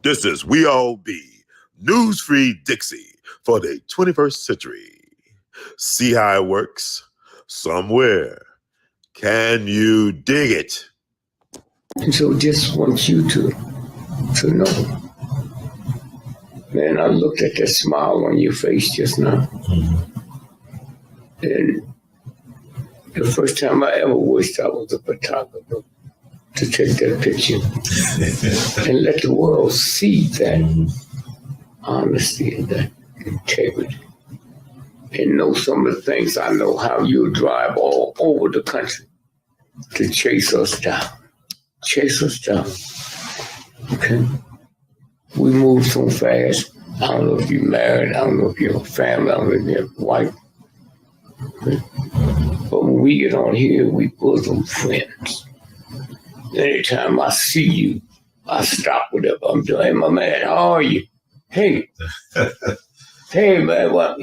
This is We All Be, news-free Dixie for the 21st century. See how it works? Somewhere. Can you dig it? And so just want you to know. Man, I looked at that smile on your face just now. And the first time I ever wished I was a photographer to take that picture and let the world see that honesty and that integrity. And know some of the things I know, how you drive all over the country to chase us down. Chase us down. Okay? We move so fast. I don't know if you're married. I don't know if you're a family. I don't know if you're a wife. Okay? But when we get on here, we bosom friends. Anytime I see you, I stop whatever I'm doing. Hey, my man, how are you? Hey. Hey, man, what,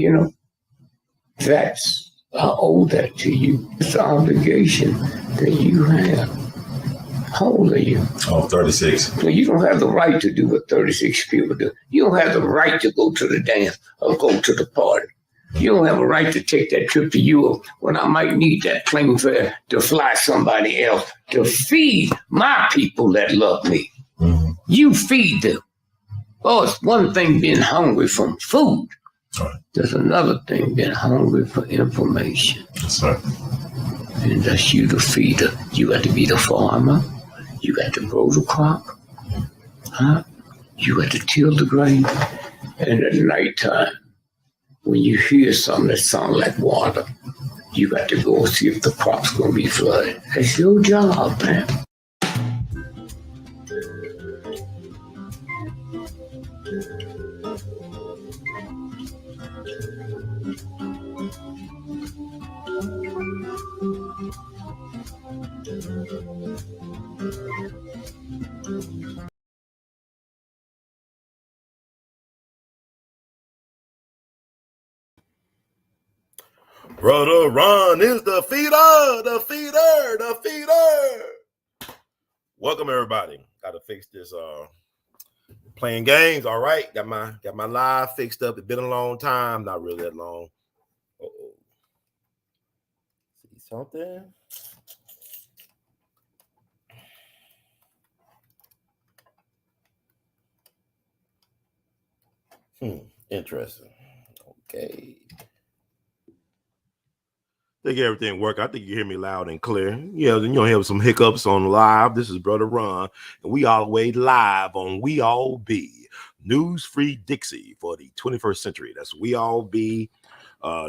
that's, I owe that to you. It's an obligation that you have. How old are you? Oh, 36. So you don't have the right to do what 36 people do. You don't have the right to go to the dance or go to the party. You don't have a right to take that trip to Europe when I might need that plane fare to fly somebody else to feed my people that love me. Mm-hmm. You feed them. Oh, it's one thing being hungry from food. Right. There's another thing being hungry for information. That's right. And that's you the feeder. You got to be the farmer. You got to grow the crop. Huh? You got to till the grain. And at nighttime, when you hear something that sounds like water, you got to go see if the crop's going to be flooded. That's your job, man. Brother Ron is the feeder. Welcome everybody. Got to fix this playing games. All right, got my live fixed up. It's been a long time, not really that long. Uh-oh. See something? Interesting. Okay. I think everything work. I think you hear me loud and clear. Yeah, then you'll have some hiccups on live. This is Brother Ron, and we always live on We All Be, news-free Dixie for the 21st century. That's We All Be,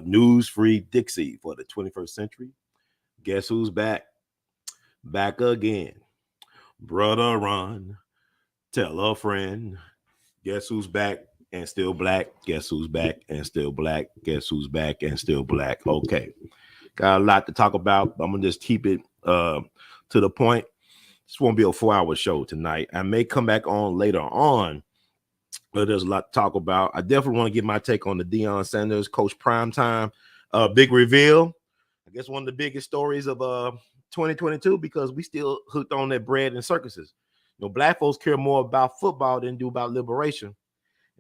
news-free Dixie for the 21st century. Guess who's back? Back again. Brother Ron, tell a friend. Guess who's back and still black? Guess who's back and still black? Guess who's back and still black? Okay. Got a lot to talk about. I'm gonna just keep it to the point. This won't be a 4-hour show tonight. I may come back on later on, but there's a lot to talk about. I definitely want to get my take on the Deion Sanders Coach Primetime big reveal. I guess one of the biggest stories of 2022 because we still hooked on that bread and circuses. Black folks care more about football than do about liberation,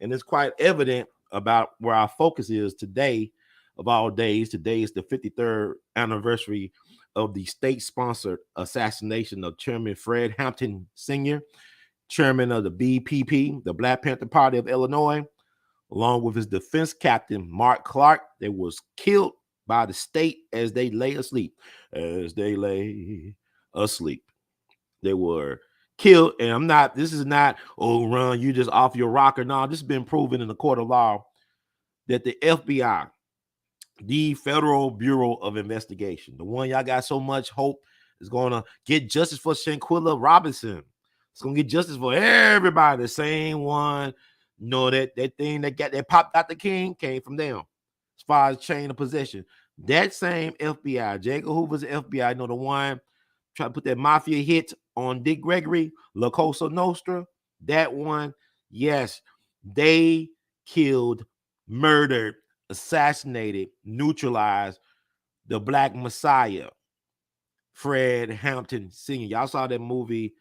and it's quite evident about where our focus is today. Of all days, today is the 53rd anniversary of the state-sponsored assassination of Chairman Fred Hampton Sr., chairman of the BPP, the Black Panther Party of Illinois, along with his defense captain, Mark Clark. They was killed by the state as they lay asleep. As they lay asleep. They were killed, and this is not, oh, Ron, you just off your rocker. No, this has been proven in the court of law that the FBI, the Federal Bureau of Investigation, the one y'all got so much hope is going to get justice for Shanquilla Robinson. It's going to get justice for everybody. The same one, that thing that popped out the king came from them as far as chain of possession. That same FBI, Jacob Hoover's FBI, the one trying to put that mafia hit on Dick Gregory, La Cosa Nostra, that one, yes, they killed, murdered, assassinated, neutralized the Black Messiah, Fred Hampton Sr. Y'all saw that movie,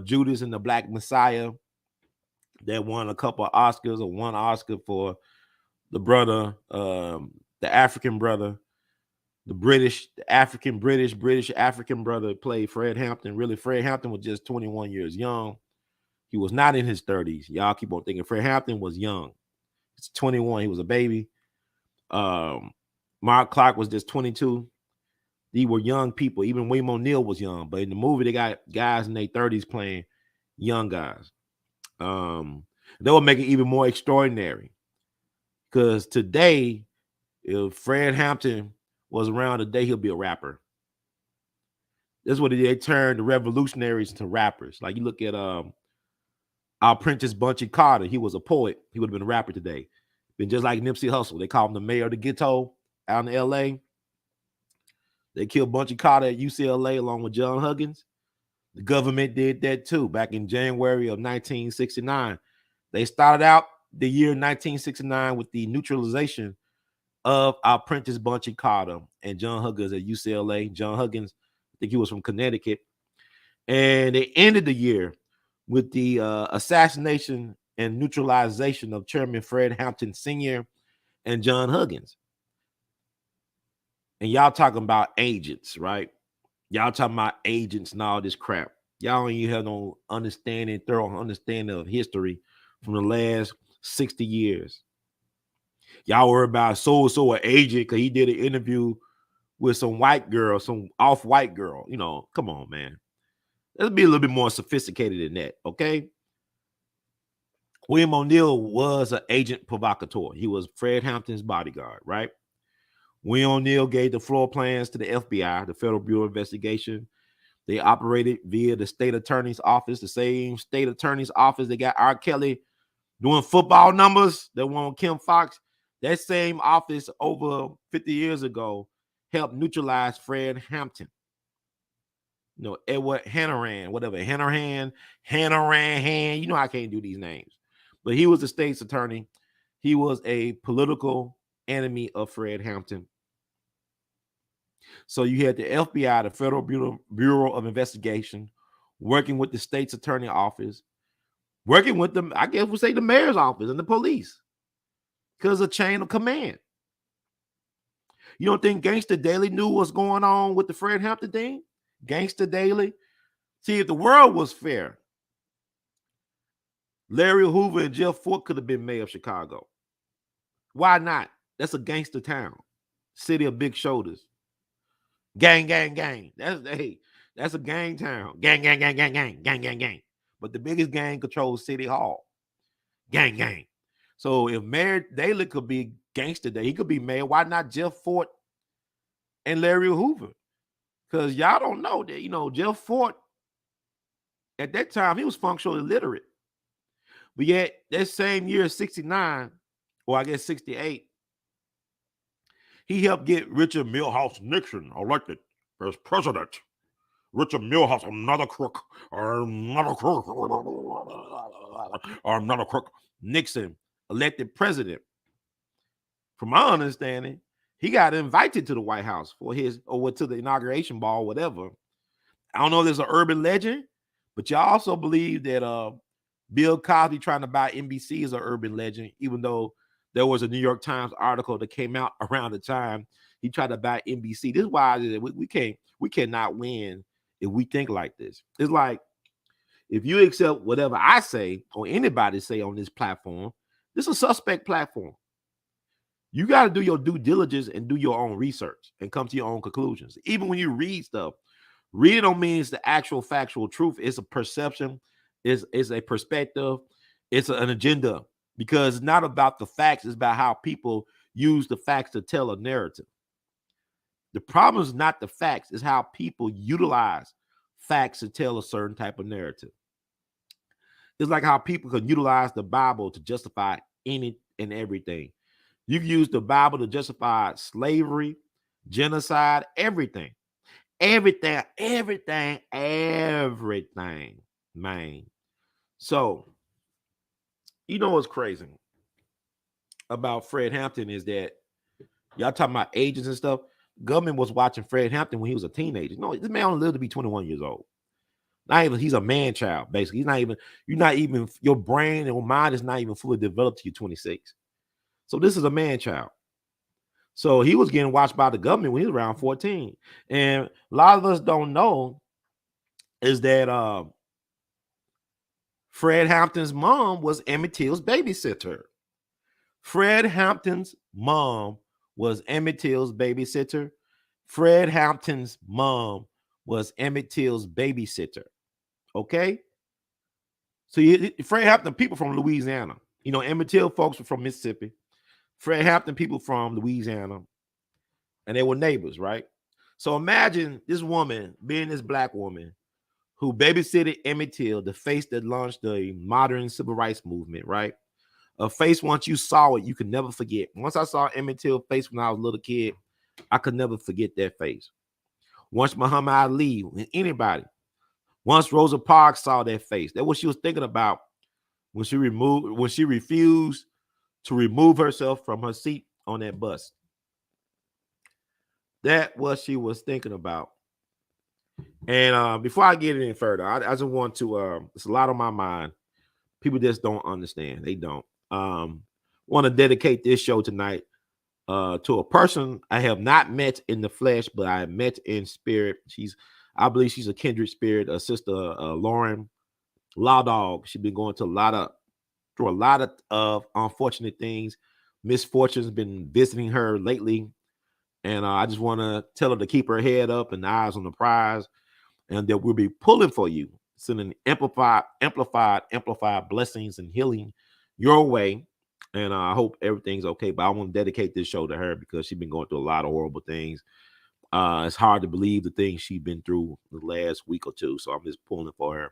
Judas and the Black Messiah. that won a couple of Oscars, or one Oscar for the brother, the African brother, the African brother played Fred Hampton. Really, Fred Hampton was just 21 years young. He was not in his 30s. Y'all keep on thinking Fred Hampton was young. He's 21. He was a baby. Mark Clark was just 22. These were young people. Even William O'Neill was young. But in the movie, they got guys in their 30s playing young guys. That would make it even more extraordinary. Because today, if Fred Hampton was around today, he'll be a rapper. That's what they turned the revolutionaries to rappers. Like you look at our Prentice Bunchy Carter. He was a poet. He would have been a rapper today. Been just like Nipsey Hussle. They call him the mayor of the ghetto out in L.A. They killed Bunchy Carter at UCLA along with John Huggins. The government did that too back in January of 1969. They started out the year 1969 with the neutralization of our Prentice Bunchy Carter and John Huggins at UCLA. John Huggins, I think he was from Connecticut. And they ended the year with the assassination and neutralization of Chairman Fred Hampton Sr. and John Huggins. And y'all talking about agents, right? Y'all talking about agents and all this crap. Y'all don't even have no thorough understanding of history from the last 60 years. Y'all worry about so an agent because he did an interview with some white girl, some off-white girl. You know, come on, man. Let's be a little bit more sophisticated than that, okay? William O'Neill was an agent provocateur. He was Fred Hampton's bodyguard, right? William O'Neill gave the floor plans to the FBI, the Federal Bureau of Investigation. They operated via the state attorney's office, the same state attorney's office that got R. Kelly doing football numbers that won Kim Fox. That same office over 50 years ago helped neutralize Fred Hampton. You know, Edward Hanrahan, whatever, Hanrahan. You know, I can't do these names. But he was the state's attorney. He was a political enemy of Fred Hampton. So you had the FBI, the Federal Bureau of Investigation, working with the state's attorney office, working with them, I guess we'll say the mayor's office and the police, because of chain of command. You don't think Gangsta Daily knew what's going on with the Fred Hampton thing? Gangsta Daily? See, if the world was fair, Larry Hoover and Jeff Fort could have been mayor of Chicago. Why not? That's a gangster town. City of big shoulders. Gang, gang, gang. That's a gang town. Gang, gang, gang, gang, gang, gang, gang, gang. But the biggest gang controls City Hall. Gang, gang. So if Mayor Daley could be gangster day, he could be mayor. Why not Jeff Fort and Larry Hoover? Because y'all don't know that, you know, Jeff Fort, at that time, he was functionally illiterate. But yet, that same year, 69, or I guess 68, he helped get Richard Milhouse Nixon elected as president. Richard Milhouse, another crook. Nixon elected president. From my understanding, he got invited to the White House for his, or to the inauguration ball, whatever. I don't know if there's an urban legend, but y'all also believe that Bill Cosby trying to buy NBC is an urban legend, even though there was a New York Times article that came out around the time he tried to buy NBC. This is why we cannot win if we think like this. It's like, if you accept whatever I say or anybody say on this platform, this is a suspect platform. You got to do your due diligence and do your own research and come to your own conclusions. Even when you read stuff, reading don't mean it's the actual factual truth. It's a perception. It's a perspective. It's an agenda, because it's not about the facts. It's about how people use the facts to tell a narrative. The problem is not the facts. It's how people utilize facts to tell a certain type of narrative. It's like how people can utilize the Bible to justify any and everything. You can use the Bible to justify slavery, genocide, everything, man. So, you know what's crazy about Fred Hampton is that y'all talking about agents and stuff. Government was watching Fred Hampton when he was a teenager. No, this man only lived to be 21 years old. Not even, he's a man child, basically. You're not even, your brain and mind is not even fully developed till you're 26. So this is a man child. So he was getting watched by the government when he was around 14. And a lot of us don't know is that Fred Hampton's mom was Emmett Till's babysitter. Fred Hampton's mom was Emmett Till's babysitter. Fred Hampton's mom was Emmett Till's babysitter. Okay? So Fred Hampton people from Louisiana. You know, Emmett Till folks were from Mississippi. Fred Hampton people from Louisiana. And they were neighbors, right? So imagine this woman being this black woman who babysitted Emmett Till, the face that launched the modern civil rights movement, right? A face, once you saw it, you could never forget. Once I saw Emmett Till's face when I was a little kid, I could never forget that face. Once Muhammad Ali, anybody, once Rosa Parks saw that face, that's what she was thinking about when she refused to remove herself from her seat on that bus. That what she was thinking about. And before I get any further, I just want to, it's a lot on my mind. People just don't understand. They don't. Want to dedicate this show tonight to a person I have not met in the flesh, but I met in spirit. I believe she's a kindred spirit, Sister Lauren Law Dog. She's been going through a lot of unfortunate things. Misfortunes been visiting her lately. And I just want to tell her to keep her head up and eyes on the prize, and that we'll be pulling for you, sending amplified blessings and healing your way. And I hope everything's okay. But I want to dedicate this show to her because she's been going through a lot of horrible things. It's hard to believe the things she's been through the last week or two. So I'm just pulling for her.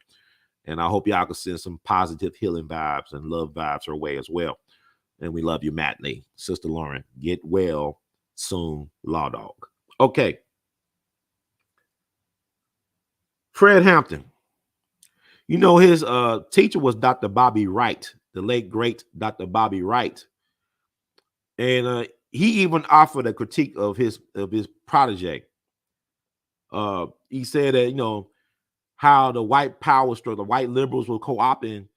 And I hope y'all can send some positive healing vibes and love vibes her way as well. And we love you, Matinee. Sister Lauren, get well soon, Law Dog. Okay. Fred Hampton. You know, his teacher was Dr. Bobby Wright, the late great Dr. Bobby Wright. And he even offered a critique of his protege. He said that, you know, how the white power struggle, the white liberals were co-opting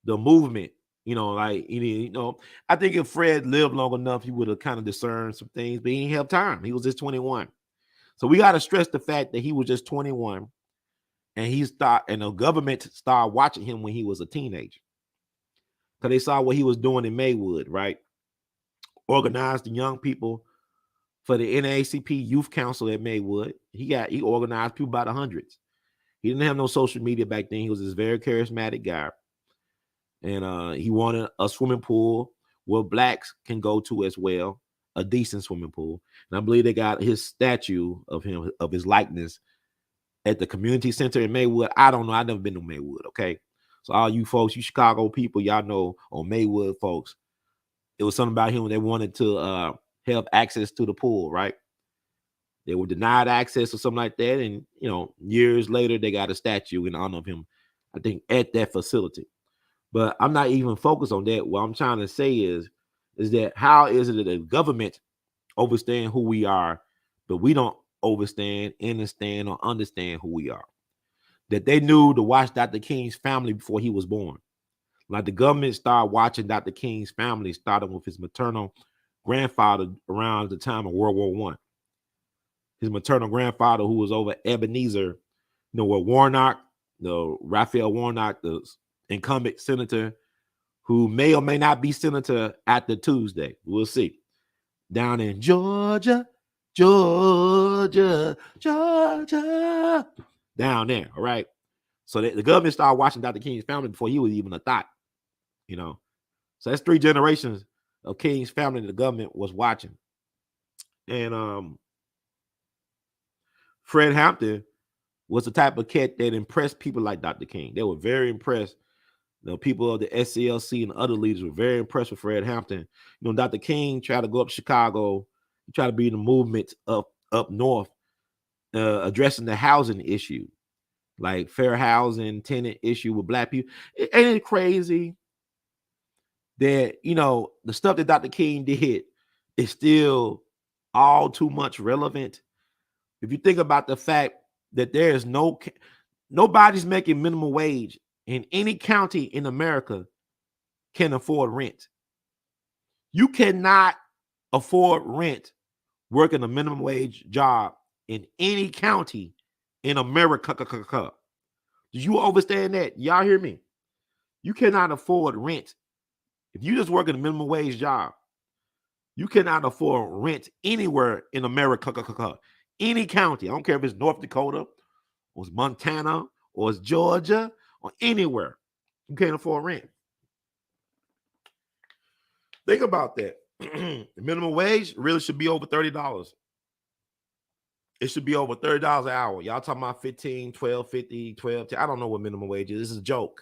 the movement. You know, like, you know, I think if Fred lived long enough, he would have kind of discerned some things, but he didn't have time. He was just 21. So we got to stress the fact that he was just 21, and the government started watching him when he was a teenager. Because they saw what he was doing in Maywood, right? Organized the young people for the NAACP Youth Council at Maywood. He organized people by the hundreds. He didn't have no social media back then. He was this very charismatic guy. And he wanted a swimming pool where blacks can go to as well, a decent swimming pool. And I believe they got his statue of him, of his likeness, at the community center in Maywood. I don't know. I've never been to Maywood, okay? So all you folks, you Chicago people, y'all know on Maywood, folks, it was something about him when they wanted to have access to the pool, right? They were denied access or something like that. And, you know, years later, they got a statue in honor of him, I think, at that facility. But I'm not even focused on that. What I'm trying to say is that how is it that the government understand who we are, but we don't understand or understand who we are? That they knew to watch Dr. King's family before he was born. Like the government started watching Dr. King's family, starting with his maternal grandfather around the time of World War I. His maternal grandfather, who was over Ebenezer, you know, where Warnock, Raphael Warnock, the incumbent senator, who may or may not be senator after Tuesday. We'll see. Down in Georgia. Down there, all right? So the government started watching Dr. King's family before he was even a thought, you know? So that's 3 generations of King's family that the government was watching. And Fred Hampton was the type of cat that impressed people like Dr. King. They were very impressed. The people of the SCLC and other leaders were very impressed with Fred Hampton. You know, Dr. King tried to go up to Chicago. He tried to be in the movement up north, addressing the housing issue, like fair housing, tenant issue with black people. Ain't it crazy that, you know, the stuff that Dr. King did is still all too much relevant? If you think about the fact that there is no, Nobody's making minimum wage in any county in America can afford rent. You cannot afford rent working a minimum wage job in any county in America. Do you understand that? Y'all hear me? You cannot afford rent. If you just work in a minimum wage job, you cannot afford rent anywhere in America. Any county. I don't care if it's North Dakota or it's Montana or it's Georgia or anywhere. You can't afford rent. Think about that. The minimum wage really should be over $30. It should be over $30 an hour. Y'all talking about 15, 12, 50, 12. I don't know what minimum wage is. This is a joke.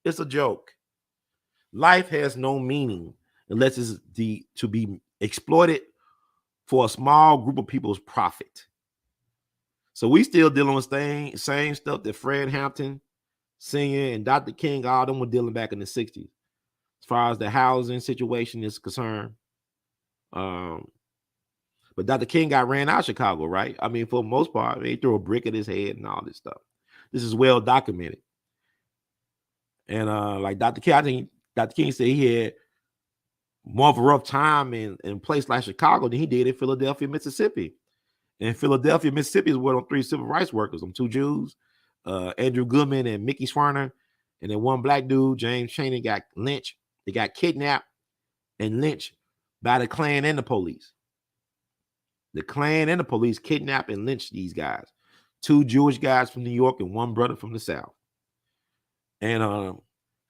It's a joke. Life has no meaning unless it's to be exploited for a small group of people's profit. So we still dealing with same stuff that Fred Hampton, Senior, and Dr. King, all them were dealing back in the 60s. As far as the housing situation is concerned. But Dr. King got ran out of Chicago, right? I mean, for the most part, they threw a brick at his head and all this stuff. This is well documented. And like Dr. King, I think Dr. King said he had more of a rough time in a place like Chicago than he did in Philadelphia, Mississippi. And Philadelphia, Mississippi is where them 3 civil rights workers, them 2 Jews, Andrew Goodman and Mickey Swerner, and then 1 black dude, James Chaney, got lynched. They got kidnapped and lynched by the Klan and the police. The Klan and the police kidnapped and lynched these guys. 2 Jewish guys from New York and 1 brother from the South. And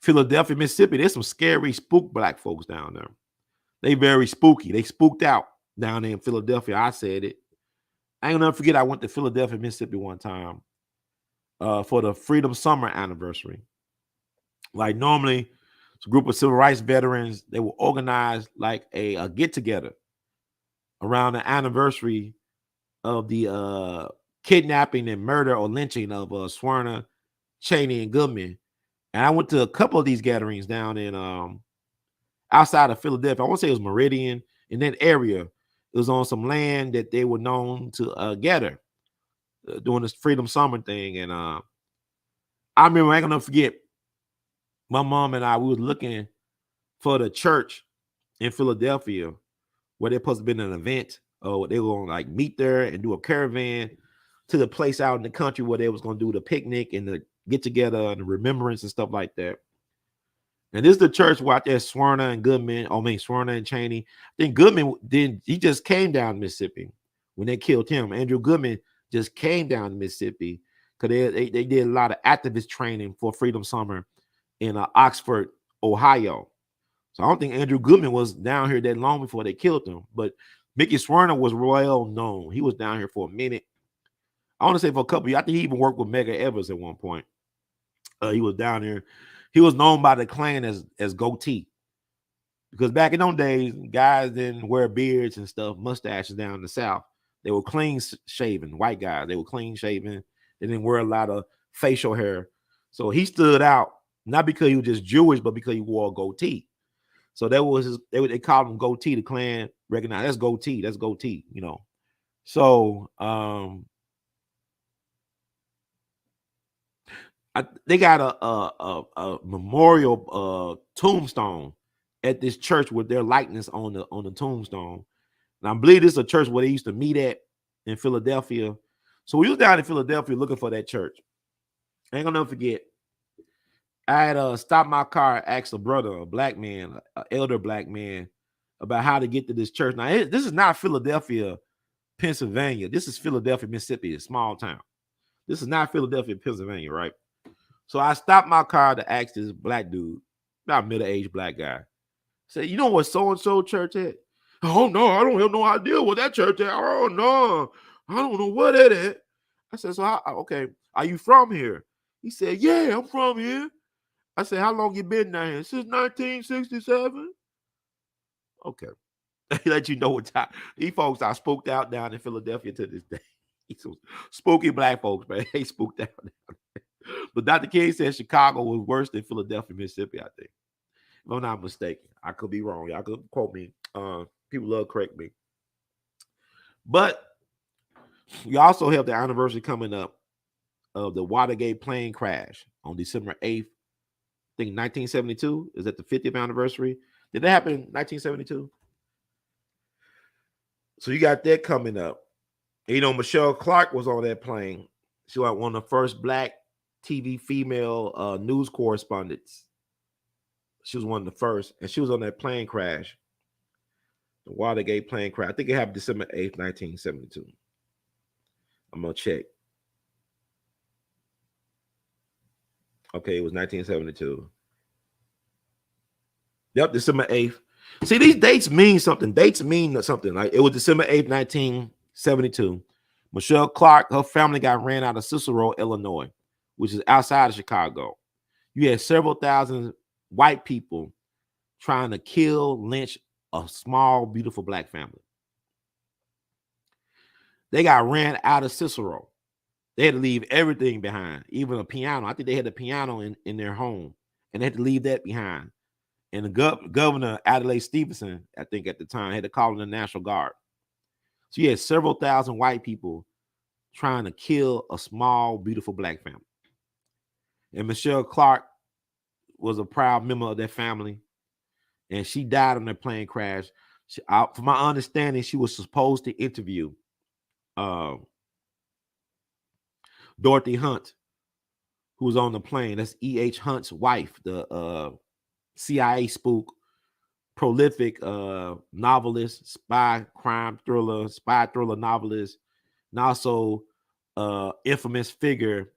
Philadelphia, Mississippi, there's some scary, spook black folks down there. They very spooky. They spooked out down there in Philadelphia. I said it. I ain't gonna never forget, I went to Philadelphia, Mississippi one time for the Freedom Summer anniversary. Like normally, it's a group of civil rights veterans, they will organize like a get-together around the anniversary of the kidnapping and murder or lynching of Swerner, Chaney, and Goodman. And I went to a couple of these gatherings down in outside of Philadelphia. I want to say it was Meridian, in that area. It was on some land that they were known to gather doing this Freedom Summer thing. And I remember, I ain't gonna forget, my mom and I, we was looking for the church in Philadelphia where they're supposed to be an event. Oh, they were gonna like meet there and do a caravan to the place out in the country where they was gonna do the picnic and the get together and the remembrance and stuff like that. And this is the church where out there Swerner and Goodman, Swerner and Chaney. I think Goodman he just came down to Mississippi when they killed him. Andrew Goodman just came down to Mississippi because they did a lot of activist training for Freedom Summer in Oxford, Ohio. So I don't think Andrew Goodman was down here that long before they killed him. But Mickey Swerner was well known. He was down here for a minute. I want to say for a couple of years. I think he even worked with Medgar Evers at one point. He was down here. He was known by the Klan as Goatee. Because back in those days, guys didn't wear beards and stuff, mustaches down in the South. They were clean shaven, white guys. They were clean shaven. They didn't wear a lot of facial hair. So he stood out, not because he was just Jewish, but because he wore a goatee. So that was they called him Goatee. The Klan recognized that's Goatee. That's Goatee, you know. So they got a memorial tombstone at this church with their likeness on the tombstone. And I believe this is a church where they used to meet at in Philadelphia. So we was down in Philadelphia looking for that church. I ain't gonna never forget. I had stopped my car, asked a brother, a black man, an elder black man, about how to get to this church. Now, this is not Philadelphia, Pennsylvania. This is Philadelphia, Mississippi, a small town. This is not Philadelphia, Pennsylvania, right? So I stopped my car to ask this black dude, about middle-aged black guy. I said, you know what so-and-so church at? Oh, no, I don't have no idea what that church at. Oh, no, I don't know what it is. I said, okay, are you from here? He said, yeah, I'm from here. I said, how long you been down here? Since 1967. Okay. Let you know what time. These folks are spooked out down in Philadelphia to this day. Some spooky black folks, man. They spooked out down there. But Dr. King said Chicago was worse than Philadelphia, Mississippi, I think. If I'm not mistaken. I could be wrong. Y'all could quote me. People love correct me. But we also have the anniversary coming up of the Watergate plane crash on December 8th, I think 1972. Is that the 50th anniversary? Did that happen in 1972? So you got that coming up. You know, Michelle Clark was on that plane. She was one of the first black TV female news correspondents. She was one of the first, and she was on that plane crash, the Watergate plane crash. I think it happened December 8th, 1972. I'm going to check. Okay, it was 1972. Yep, December 8th. See, these dates mean something. Dates mean something. Like it was December 8th, 1972. Michelle Clark, her family got ran out of Cicero, Illinois, which is outside of Chicago. You had several thousand white people trying to kill, lynch a small, beautiful black family. They got ran out of Cicero. They had to leave everything behind, even a piano. I think they had a piano in their home, and they had to leave that behind. And the governor, A.L.L, Stevenson, I think at the time, had to call in the National Guard. So you had several thousand white people trying to kill a small, beautiful black family. And Michelle Clark was a proud member of that family, and she died on that plane crash. From my understanding, she was supposed to interview Dorothy Hunt, who was on the plane. That's E.H. Hunt's wife, the CIA spook, prolific novelist, spy thriller novelist, and also infamous figure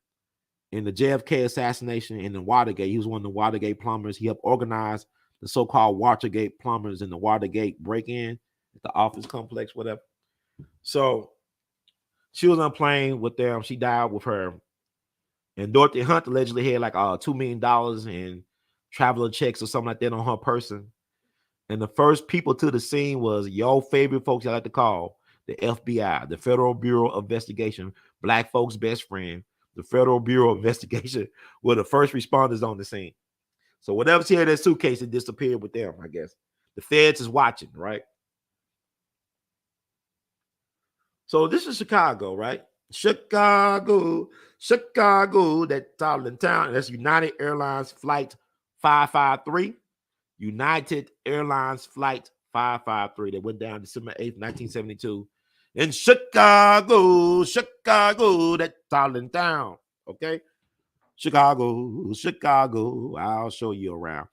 in the JFK assassination and the Watergate. He was one of the Watergate plumbers. He helped organize the so-called Watergate plumbers in the Watergate break-in at the office complex, whatever. So she was on a plane with them. She died with her. And Dorothy Hunt allegedly had like $2 million in traveler checks or something like that on her person. And the first people to the scene was your favorite folks I like to call the FBI, the Federal Bureau of Investigation, black folks' best friend. The Federal Bureau of Investigation were the first responders on the scene. So whatever's here in that suitcase, it disappeared with them, I guess. The feds is watching, right? So this is Chicago, right? Chicago, that's all in town. That's United Airlines Flight 553. United Airlines Flight 553 that went down December 8th, 1972. In Chicago, that's all in town. Okay? Chicago, I'll show you around.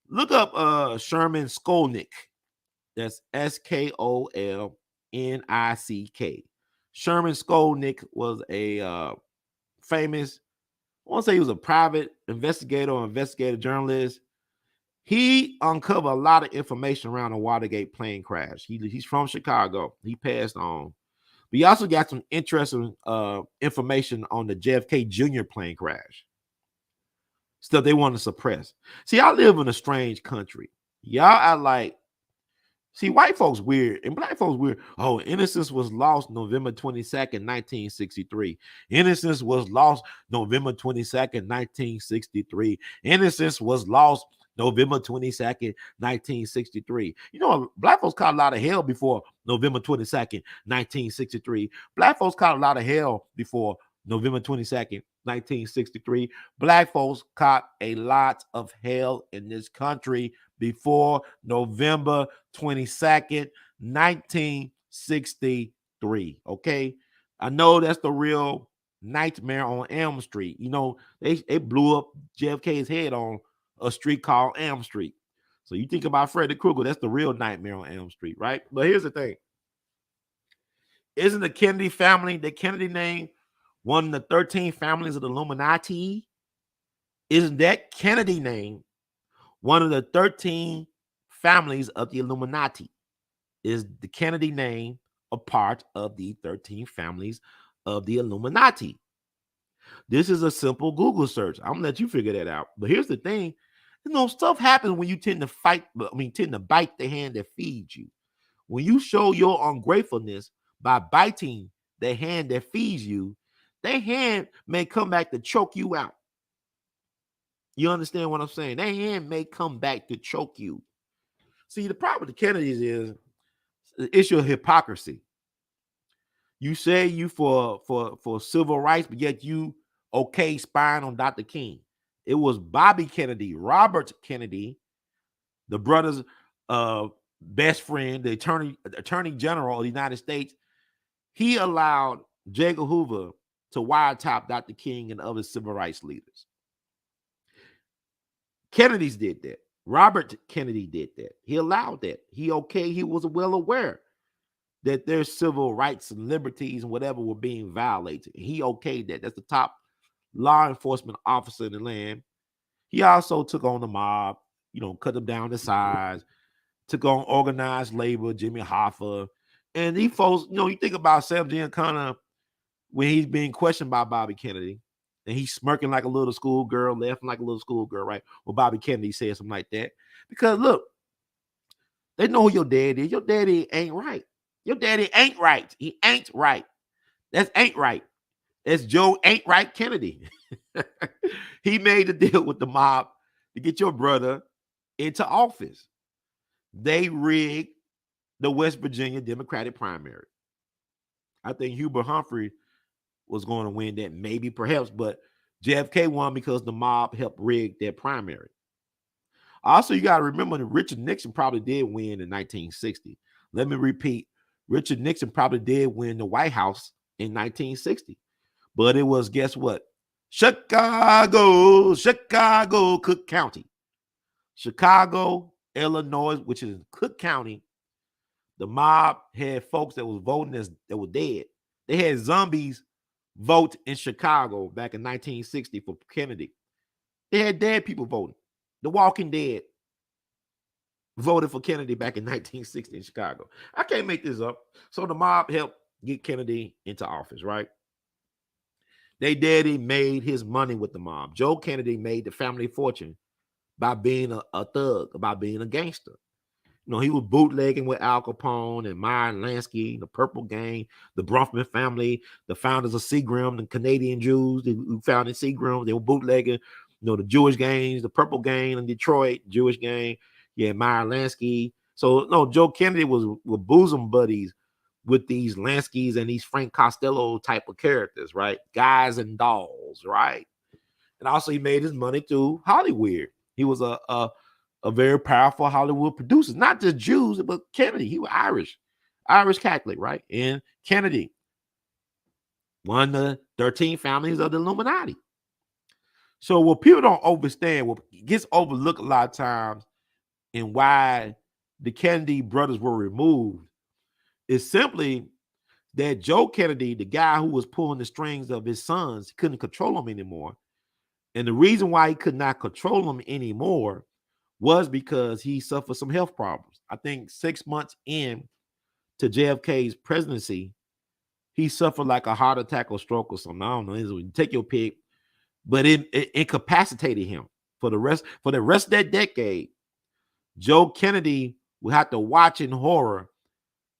Look up Sherman Skolnick. That's Skolnick. Sherman Skolnick was a famous, I want to say he was a private investigator or investigative journalist. He uncovered a lot of information around the Watergate plane crash. He's from Chicago. He passed on. But he also got some interesting information on the JFK Jr. plane crash. Stuff they want to suppress. See, I live in a strange country. Y'all are like, see, white folks weird and black folks weird. Oh, innocence was lost November 22nd, 1963. Innocence was lost November 22nd, 1963. Innocence was lost November 22nd, 1963. You know, black folks caught a lot of hell before November 22nd, 1963. Black folks caught a lot of hell before November 22nd, 1963. Black folks caught a lot of hell in this country before November 22nd, 1963. Okay. I know that's the real nightmare on Elm Street. You know, they blew up JFK's head on a street called Elm Street. So you think about Freddy Krueger, that's the real nightmare on Elm Street, right? But here's the thing. Isn't the Kennedy family, the Kennedy name, one of the 13 families of the Illuminati? Isn't that Kennedy name one of the 13 families of the Illuminati? Is the Kennedy name a part of the 13 families of the Illuminati? This is a simple Google search. I'm gonna let you figure that out. But here's the thing. You know, stuff happens when you tend to bite the hand that feeds you. When you show your ungratefulness by biting the hand that feeds you, that hand may come back to choke you out. You understand what I'm saying? That hand may come back to choke you. See, the problem with the Kennedys is the issue of hypocrisy. You say you for civil rights, but yet you okay spying on Dr. King. It was Bobby Kennedy, Robert Kennedy, the brother's best friend, the attorney general of the United States. He allowed J. Edgar Hoover to wiretap Dr. King and other civil rights leaders. Kennedy's did that. Robert Kennedy did that. He allowed that. He was well aware that their civil rights and liberties and whatever were being violated. He okayed that. That's the top law enforcement officer in the land. He also took on the mob, cut them down to size, took on organized labor, Jimmy Hoffa. And these folks, you think about Sam Giancana when he's being questioned by Bobby Kennedy, and he's smirking like a little schoolgirl, laughing like a little schoolgirl, right? Well, Bobby Kennedy said something like that. Because look, they know who your daddy is. Your daddy ain't right. Your daddy ain't right. He ain't right. That's ain't right. That's Joe ain't right Kennedy. He made a deal with the mob to get your brother into office. They rigged the West Virginia Democratic primary. I think Hubert Humphrey was going to win that, maybe, perhaps, but JFK won because the mob helped rig their primary. Also, you got to remember that Richard Nixon probably did win in 1960. Let me repeat, Richard Nixon probably did win the White House in 1960. But it was, guess what? Chicago, Cook County. Chicago, Illinois, which is Cook County. The mob had folks that was voting that were dead. They had zombies vote in Chicago back in 1960 for Kennedy. They had dead people voting. The Walking Dead voted for Kennedy back in 1960 in Chicago. I can't make this up. So the mob helped get Kennedy into office, right? They daddy made his money with the mob. Joe Kennedy made the family fortune by being a thug, by being a gangster. He was bootlegging with Al Capone and Meyer Lansky, the Purple Gang, the Bronfman family, the founders of Seagram, the Canadian Jews who founded Seagram. They were bootlegging, the Jewish gangs, the Purple Gang in Detroit, Jewish gang. Yeah, Meyer Lansky. So, Joe Kennedy was bosom buddies with these Lanskys and these Frank Costello type of characters, right? Guys and dolls, right? And also he made his money through Hollywood. He was a very powerful Hollywood producer, not just Jews, but Kennedy. He was Irish Catholic, right? And Kennedy, one of the 13 families of the Illuminati. So what people don't understand, what gets overlooked a lot of times, and why the Kennedy brothers were removed, is simply that Joe Kennedy, the guy who was pulling the strings of his sons, couldn't control them anymore. And the reason why he could not control them anymore was because he suffered some health problems. I think 6 months in to JFK's presidency, he suffered like a heart attack or stroke or something. I don't know. Take your pick. But it incapacitated him for the rest of that decade. Joe Kennedy would have to watch in horror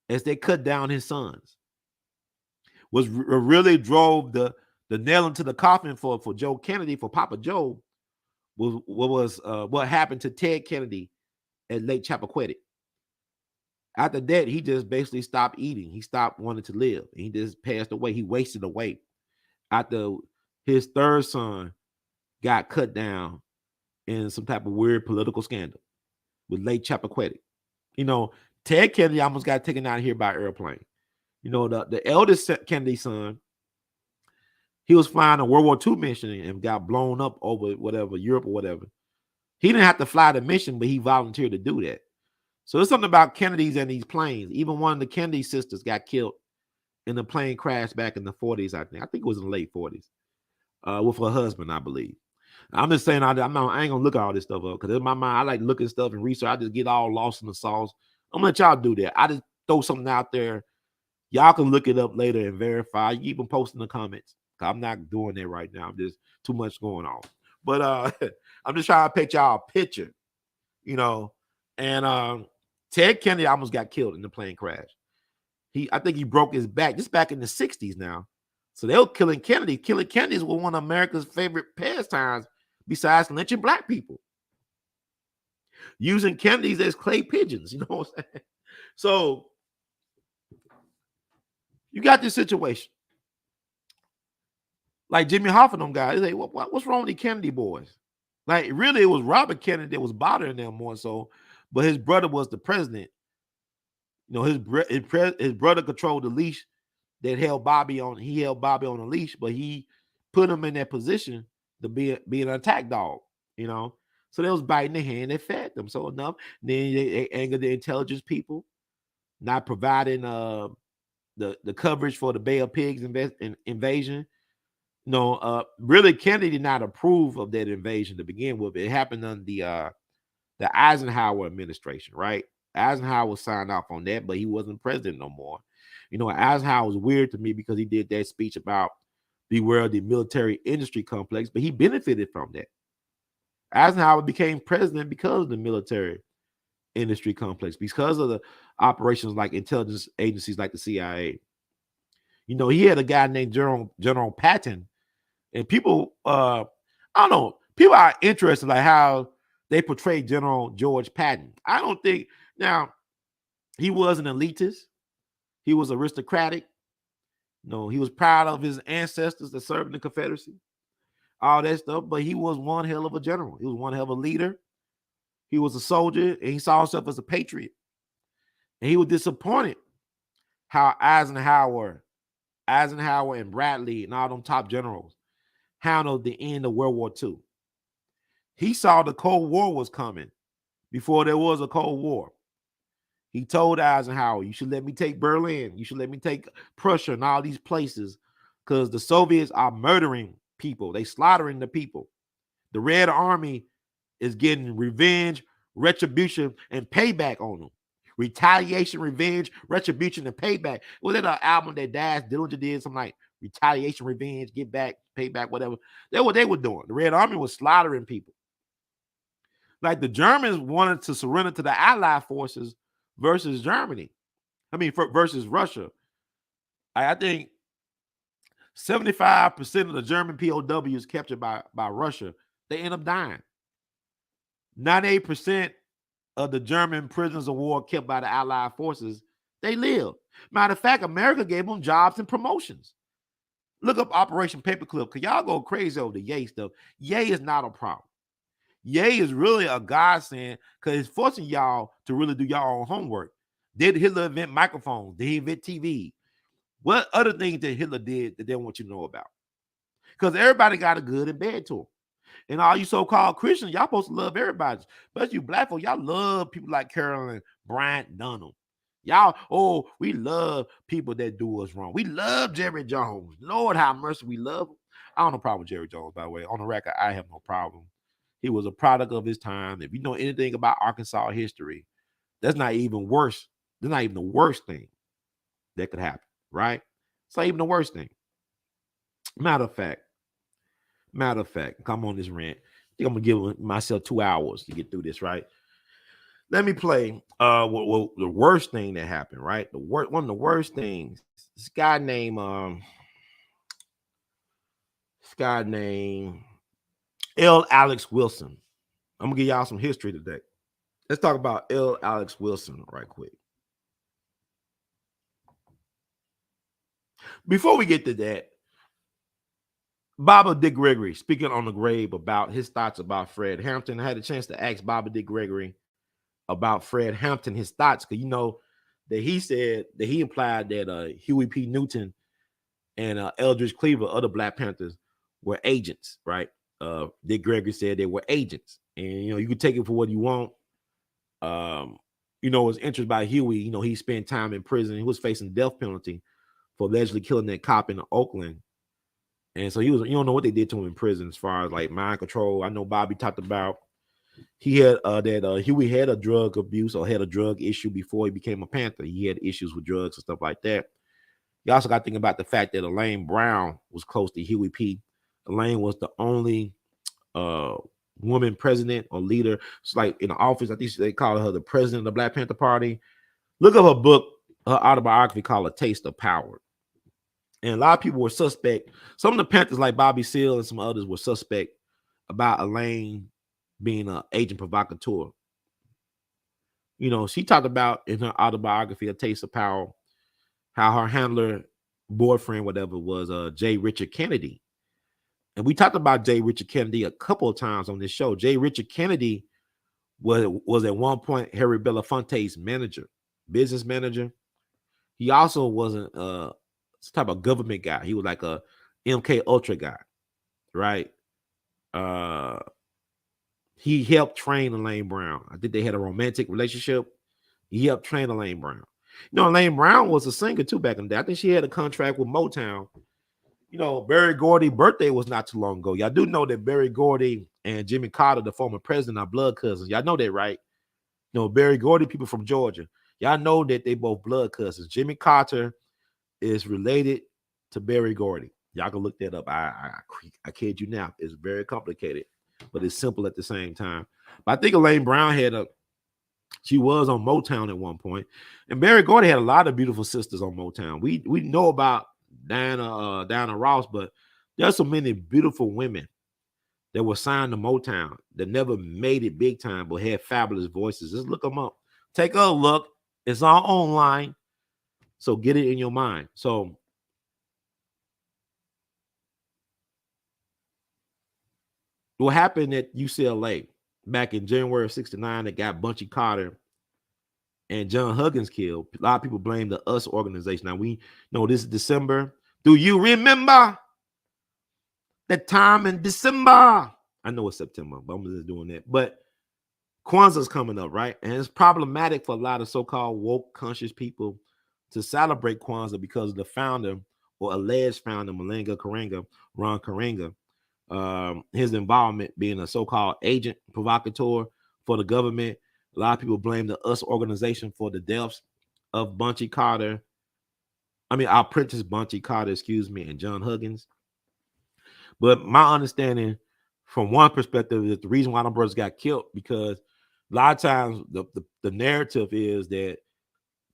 as they cut down his sons. Was really drove the nail into the coffin for Joe Kennedy, for Papa Joe, was what happened to Ted Kennedy at Lake Chappaquiddick. After that, he just basically stopped eating. He stopped wanting to live. He just passed away. He wasted away. After his third son got cut down in some type of weird political scandal with Lake Chappaquiddick. Ted Kennedy almost got taken out of here by airplane. The eldest Kennedy son, he was flying a World War II mission and got blown up over whatever, Europe or whatever. He didn't have to fly the mission, but he volunteered to do that. So there's something about Kennedys and these planes. Even one of the Kennedy sisters got killed in a plane crash back in the 40s, I think. I think it was in the late 40s with her husband, I believe. I'm just saying, I ain't going to look at all this stuff up because in my mind, I like looking stuff and research. I just get all lost in the sauce. I'm going to let y'all do that. I just throw something out there. Y'all can look it up later and verify. You even post in the comments. I'm not doing that right now. There's too much going on. But I'm just trying to paint y'all a picture, And Ted Kennedy almost got killed in the plane crash. I think he broke his back. This back in the 60s now. So they were killing Kennedy. Killing Kennedy was one of America's favorite pastimes besides lynching black people. Using Kennedys as clay pigeons, you know what I'm saying? So you got this situation. Like Jimmy Hoffa, them guys. They say, what's wrong with the Kennedy boys? Like, really, it was Robert Kennedy that was bothering them more so, but his brother was the president. You know, his brother controlled the leash that held Bobby on. He held Bobby on a leash, but he put him in that position to be an attack dog. You know, so they was biting the hand that fed them. So enough. Then they angered the intelligence people, not providing the coverage for the Bay of Pigs invasion. No, really, Kennedy did not approve of that invasion to begin with. It happened under the Eisenhower administration, right? Eisenhower signed off on that, but he wasn't president no more. You know, Eisenhower was weird to me because he did that speech about beware of the military industry complex, but he benefited from that. Eisenhower became president because of the military industry complex, because of the operations like intelligence agencies like the CIA. You know, he had a guy named General Patton, and people, I don't know, people are interested like how they portray General George Patton. I don't think now he was an elitist. He was aristocratic. No, he was proud of his ancestors that served in the Confederacy, all that stuff. But he was one hell of a general. He was one hell of a leader. He was a soldier, and he saw himself as a patriot. And he was disappointed how Eisenhower and Bradley and all them top generals handled the end of World War II. He saw the Cold War was coming before there was a Cold War. He told Eisenhower, you should let me take Berlin. You should let me take Prussia and all these places because the Soviets are murdering people. They slaughtering the people. The Red Army is getting revenge, retribution, and payback on them. Retaliation, revenge, retribution, and payback. Was it an album that Dash Dillinger did? Something like retaliation, revenge, get back, payback, whatever. That's what they were doing. The Red Army was slaughtering people. Like the Germans wanted to surrender to the Allied forces versus Germany. Versus Russia. I think 75% of the German POWs captured by Russia, they end up dying. 98% of the German prisoners of war kept by the Allied forces, they live. Matter of fact, America gave them jobs and promotions. Look up Operation Paperclip, because y'all go crazy over the Ye stuff. Ye is not a problem. Ye is really a godsend because it's forcing y'all to really do y'all own homework. Did Hitler invent microphones? Did he invent TV? What other things that Hitler did that they want you to know about? Because everybody got a good and bad to him. And all you so-called Christians, y'all supposed to love everybody. But you black folks, y'all love people like Carolyn Bryant Dunham. Y'all, we love people that do us wrong. We love Jerry Jones. Lord, how mercy we love him. I don't have no problem with Jerry Jones, by the way. On the record, I have no problem. He was a product of his time. If you know anything about Arkansas history, that's not even worse. That's not even the worst thing that could happen, right? It's not even the worst thing. Matter of fact, come on this rant. I think I'm gonna give myself 2 hours to get through this, right? Let me play the worst thing that happened, right? One of the worst things. This guy named L. Alex Wilson. I'm gonna give y'all some history today. Let's talk about L. Alex Wilson right quick. Before we get to that, Baba Dick Gregory speaking on the grave about his thoughts about Fred Hampton. I had a chance to ask Baba Dick Gregory about Fred Hampton, his thoughts, because you know that he said that he implied that Huey P. Newton and Eldridge Cleaver, other Black Panthers, were agents, right? Dick Gregory said they were agents, and you know you can take it for what you want. You know, was interested by Huey. You know, he spent time in prison. He was facing death penalty for allegedly killing that cop in Oakland. And so he was, you don't know what they did to him in prison as far as like mind control. I know Bobby talked about he had Huey had a drug abuse or had a drug issue before he became a Panther. He had issues with drugs and stuff like that. You also got to think about the fact that Elaine Brown was close to Huey P. Elaine was the only woman president or leader. It's like in the office, I think they call her the president of the Black Panther Party. Look up her book, her autobiography called A Taste of Power. And a lot of people were suspect. Some of the Panthers, like Bobby Seale and some others, were suspect about Elaine being an agent provocateur. You know, she talked about in her autobiography, A Taste of Power, how her handler, boyfriend, whatever, was J. Richard Kennedy. And we talked about J. Richard Kennedy a couple of times on this show. J. Richard Kennedy was at one point Harry Belafonte's manager, business manager. He also wasn't some type of government guy. He was like a MK Ultra guy, right? He helped train Elaine Brown. I think they had a romantic relationship. He helped train Elaine Brown. You know, Elaine Brown was a singer too back in the day. I think she had a contract with Motown. You know, Berry Gordy's birthday was not too long ago. Y'all do know that Berry Gordy and Jimmy Carter, the former president, are blood cousins. Y'all know that, right? You know, Berry Gordy, people from Georgia. Y'all know that they both blood cousins. Jimmy Carter is related to Berry Gordy. Y'all can look that up. I kid you now. It's very complicated, but it's simple at the same time. But I think Elaine Brown she was on Motown at one point, and Berry Gordy had a lot of beautiful sisters on Motown. We know about Diana Ross, but there's so many beautiful women that were signed to Motown that never made it big time, but had fabulous voices. Just look them up. Take a look. It's all online, so get it in your mind. So what happened at UCLA back in January of '69 that got Bunchy Carter and John Huggins killed? A lot of people blame the US organization. Now we know this is December. Do you remember that time in December? I know it's September, but I'm just doing that. But Kwanzaa's coming up, right? And it's problematic for a lot of so-called woke conscious people to celebrate Kwanzaa because of the founder or alleged founder, Malenga Karenga, Ron Karenga, his involvement being a so-called agent provocateur for the government. A lot of people blame the US organization for the deaths of Bunchy Carter. Our Prentice Bunchy Carter, and John Huggins. But my understanding from one perspective is the reason why them brothers got killed, because a lot of times the narrative is that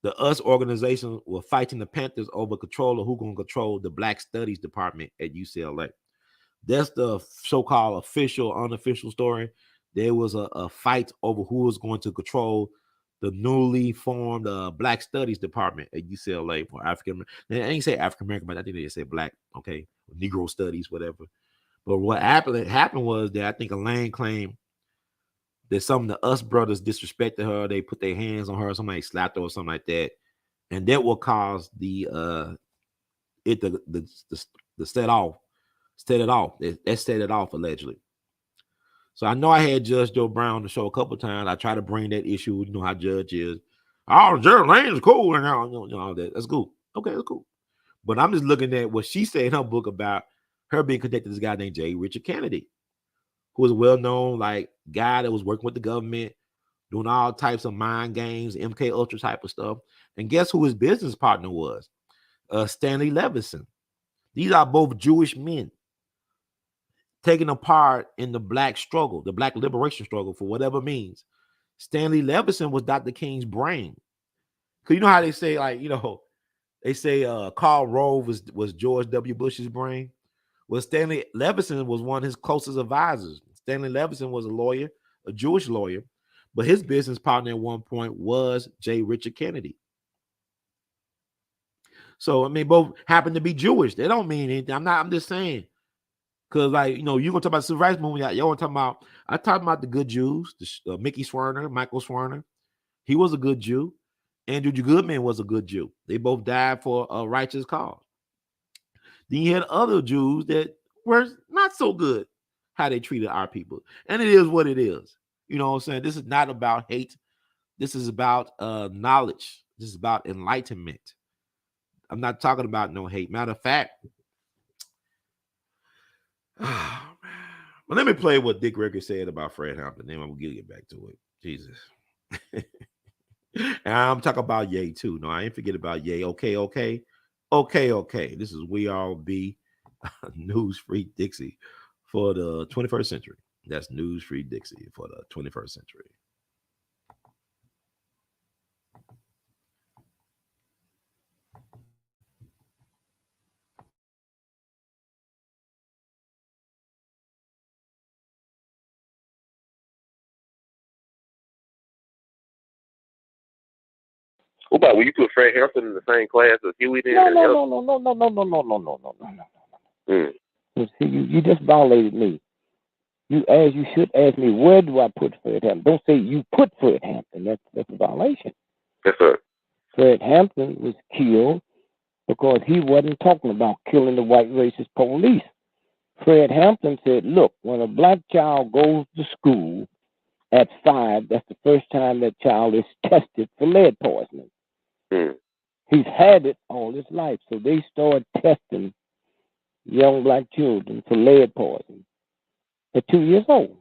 the US organization were fighting the Panthers over control of who going to control the Black Studies department at UCLA. That's the so-called official, unofficial story. There was a fight over who was going to control the newly formed Black Studies department at UCLA for African. They ain't say African American, but I think they say Black, okay, Negro Studies, whatever. But what happened was that I think Elaine claimed that some of the US brothers disrespected her. They put their hands on her, somebody slapped her or something like that, and that will cause the set it off allegedly. So I know I had Judge Joe Brown on the show a couple of times. I try to bring that issue. You know how Judge is. Oh, Judge Lane's cool and all that. That's cool. Okay, that's cool. But I'm just looking at what she said in her book about her being connected to this guy named J. Richard Kennedy, who was a well-known guy that was working with the government, doing all types of mind games, MK Ultra type of stuff. And guess who his business partner was? Stanley Levison. These are both Jewish men taking a part in the Black struggle, the Black liberation struggle, for whatever means. Stanley Levison was Dr. King's brain. Because you know how they say, they say Karl Rove was George W. Bush's brain. Well, Stanley Levison was one of his closest advisors. Stanley Levison was a lawyer, a Jewish lawyer, but his business partner at one point was J. Richard Kennedy. So, both happen to be Jewish. They don't mean anything. I'm just saying. Because, you're going to talk about the civil rights movement. Y'all want to talk about, I talked about the good Jews, Mickey Swerner, Michael Swerner. He was a good Jew. Andrew Goodman was a good Jew. They both died for a righteous cause. Then you had other Jews that were not so good how they treated our people. And it is what it is. You know what I'm saying? This is not about hate. This is about knowledge. This is about enlightenment. I'm not talking about no hate. Matter of fact, but let me play what Dick Ricker said about Fred Hampton. Then I'm going to get back to it. Jesus. And I'm talking about Ye too. No, I ain't forget about Ye. Okay. This is We All Be News Free Dixie for the 21st century. That's News Free Dixie for the 21st century. What about, will you put Fred Hampton in the same class as Huey then? No. Mm. See, you just violated me. You should ask me, where do I put Fred Hampton? Don't say you put Fred Hampton. That's a violation. Yes, sir. Fred Hampton was killed because he wasn't talking about killing the white racist police. Fred Hampton said, look, when a black child goes to school at 5, that's the first time that child is tested for lead poisoning. He's had it all his life. So they started testing young black children for lead poisoning at 2 years old.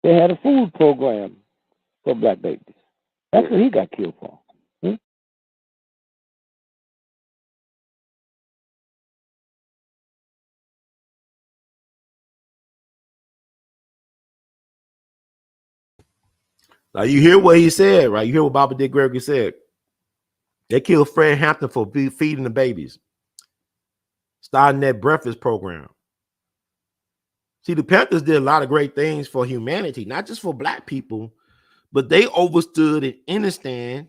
They had a food program for black babies. That's what he got killed for. Now you hear what he said, right? You hear what Baba Dick Gregory said. They killed Fred Hampton for feeding the babies, starting that breakfast program. See, the Panthers did a lot of great things for humanity, not just for black people, but they understood that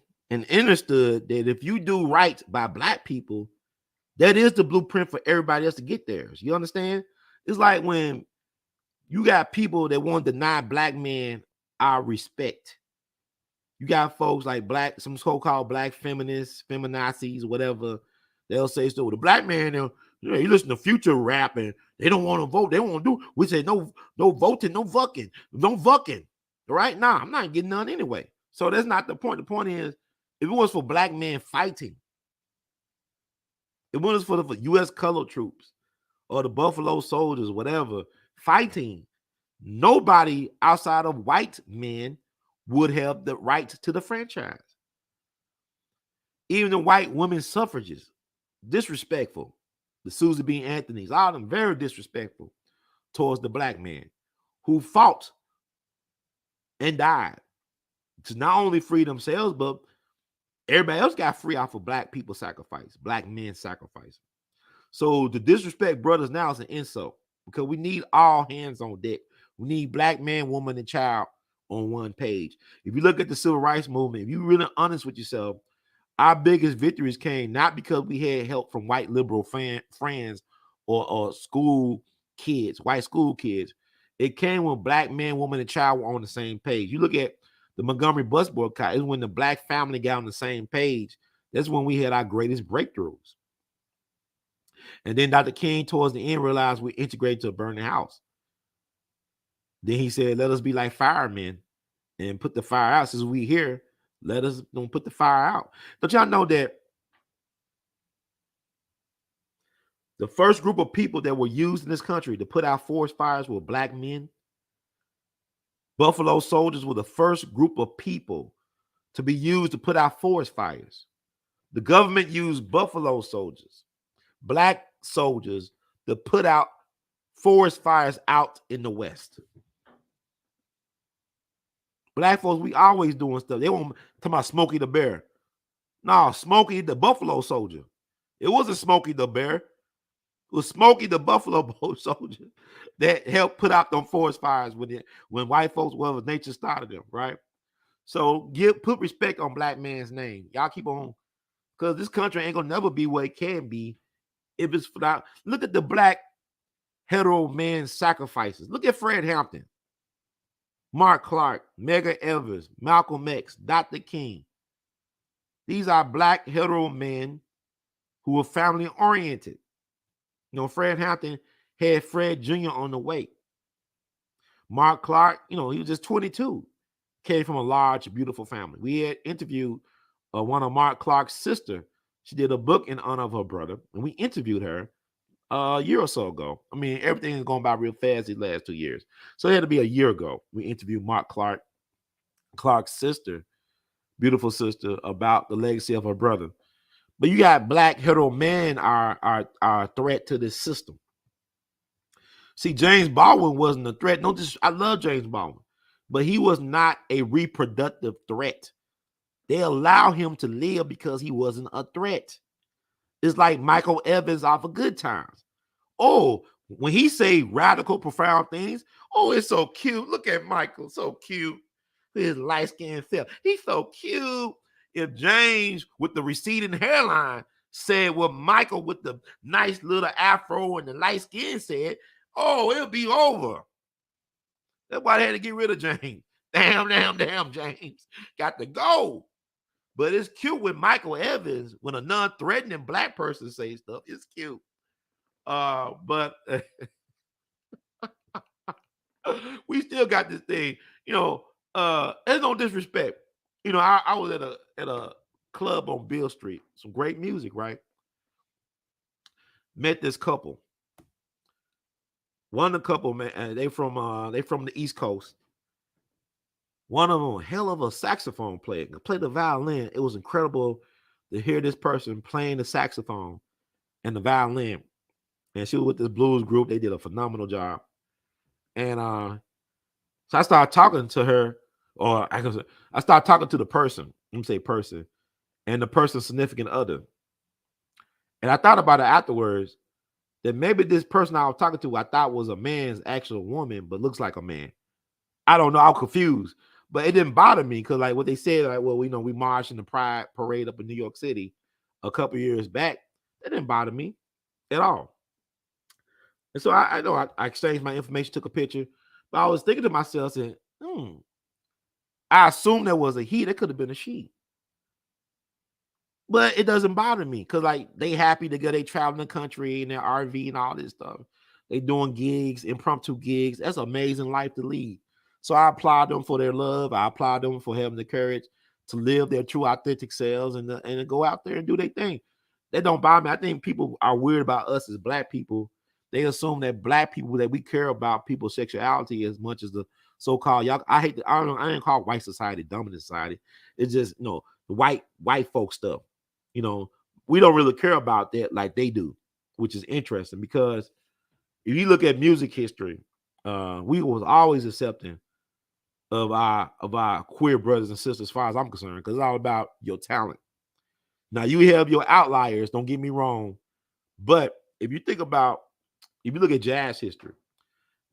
if you do right by black people, that is the blueprint for everybody else to get theirs. You understand? It's like when you got people that want to deny black men our respect. You got folks like some so-called black feminists, feminazis, whatever. They'll say so. The black man, you listen to Future rap and they don't want to vote. They won't do. We say no voting, no fucking, no fucking. Right now, I'm not getting none anyway. So that's not the point. The point is, if it was for black men fighting, it was for the U.S. colored troops or the Buffalo Soldiers, whatever, fighting, nobody outside of white men would have the right to the franchise. Even the white women suffragists, disrespectful. The Susie B. Anthony's, all of them very disrespectful towards the black man who fought and died to not only free themselves, but everybody else got free off of black people sacrifice, black men sacrifice. So to disrespect brothers now is an insult because we need all hands on deck. We need black man, woman, and child on one page. If you look at the civil rights movement, if you're really honest with yourself, our biggest victories came not because we had help from white liberal friends or school kids, white school kids. It came when black man, woman, and child were on the same page. You look at the Montgomery bus boycott, it's when the black family got on the same page. That's when we had our greatest breakthroughs. And then Dr. King, towards the end, realized we integrated to a burning house. Then he said, let us be like firemen and put the fire out. Since we here, let us don't put the fire out. Don't y'all know that the first group of people that were used in this country to put out forest fires were black men? Buffalo Soldiers were the first group of people to be used to put out forest fires. The government used Buffalo Soldiers, black soldiers, to put out forest fires out in the West. Black folks, we always doing stuff. They won't talk about Smokey the Bear. No, Smokey the Buffalo Soldier. It wasn't Smokey the Bear. It was Smokey the Buffalo Soldier that helped put out them forest fires when white folks, well, nature started them, right? So put respect on black man's name. Y'all keep on, because this country ain't gonna never be what it can be if it's without. Look at the black hetero man sacrifices. Look at Fred Hampton, Mark Clark, Medgar Evers, Malcolm X, Dr. King. These are black hetero men who were family oriented. You know, Fred Hampton had Fred Jr. on the way. Mark Clark, he was just 22, came from a large, beautiful family. We had interviewed one of Mark Clark's sister. She did a book in honor of her brother, and we interviewed her a year or so ago. I mean, everything is going by real fast these last 2 years. So it had to be a year ago. We interviewed Mark Clark's sister, beautiful sister, about the legacy of her brother. But you got black hetero men are a threat to this system. See, James Baldwin wasn't a threat. I love James Baldwin, but he was not a reproductive threat. They allow him to live because he wasn't a threat. It's like Michael Evans off of Good Times. Oh, when he say radical, profound things, oh, it's so cute. Look at Michael, so cute. His light-skinned self. He's so cute. If James, with the receding hairline, said what Michael with the nice little afro and the light skin said, oh, it'll be over. That's why they had to get rid of James. Damn, James. Got to go. But it's cute when Michael Evans, when a non-threatening black person says stuff, it's cute. But we still got this thing, there's no disrespect. I was at a club on Beale Street, some great music, right? Met this couple. One of the couple, man, they from the East Coast. One of them, hell of a saxophone player, played the violin. It was incredible to hear this person playing the saxophone and the violin. And she was with this blues group. They did a phenomenal job. And so I started talking to her, or I started talking to the person. Let me say person, and the person's significant other. And I thought about it afterwards that maybe this person I was talking to, I thought was a man's actual woman, but looks like a man. I don't know. I was confused, but it didn't bother me because, like, what they said, like, well, we marched in the Pride Parade up in New York City a couple years back. That didn't bother me at all. And so I know I exchanged my information, took a picture, but I was thinking to myself, saying, I assumed there was a he. That could have been a she. But it doesn't bother me because, like, they happy to go. They traveling the country in their RV and all this stuff. They doing gigs, impromptu gigs. That's an amazing life to lead. So I applaud them for their love. I applaud them for having the courage to live their true, authentic selves and to go out there and do their thing. That don't bother me. I think people are weird about us as black people. They assume that black people, that we care about people's sexuality as much as the so-called y'all. I didn't call white society dominant society. It's just, the white folk stuff. We don't really care about that like they do, which is interesting because if you look at music history, we was always accepting of our queer brothers and sisters, as far as I'm concerned, because it's all about your talent. Now you have your outliers, don't get me wrong, but if you look at jazz history,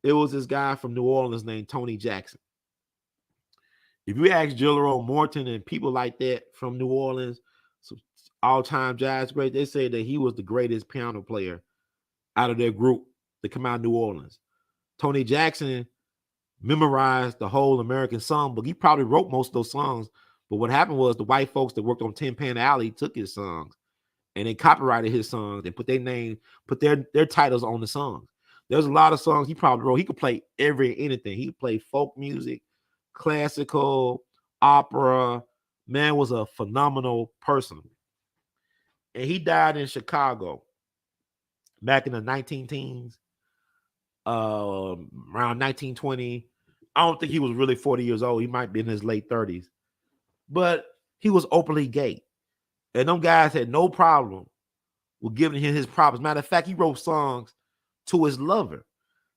there was this guy from New Orleans named Tony Jackson. If you ask Gilroy Morton and people like that from New Orleans, some all-time jazz great, they say that he was the greatest piano player out of their group to come out of New Orleans. Tony Jackson memorized the whole American songbook. He probably wrote most of those songs, but what happened was the white folks that worked on Tin Pan Alley took his songs and they copyrighted his songs and put their name, put their titles on the songs. There's a lot of songs he probably wrote. He could play anything. He could play folk music, classical, opera. Man was a phenomenal person. And he died in Chicago back in the 19-teens, around 1920. I don't think he was really 40 years old. He might be in his late 30s. But he was openly gay. And them guys had no problem with giving him his props. Matter of fact, he wrote songs to his lover.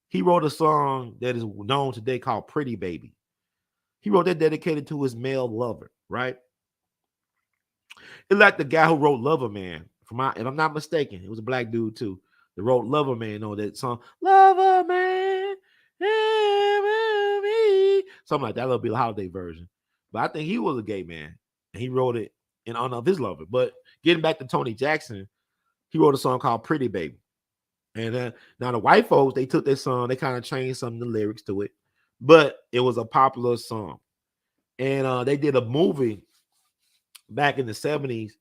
He wrote a song that is known today called Pretty Baby. He wrote that dedicated to his male lover, right? It's like the guy who wrote Lover Man. If I'm not mistaken, it was a black dude too. That wrote Lover Man on that song. Lover Man, something like that. That'll be the holiday version. But I think he was a gay man. And he wrote it in honor of his lover. But getting back to Tony Jackson, he wrote a song called Pretty Baby. And now the white folks, they took this song, they kind of changed some of the lyrics to it. But it was a popular song. And they did a movie back in the 70s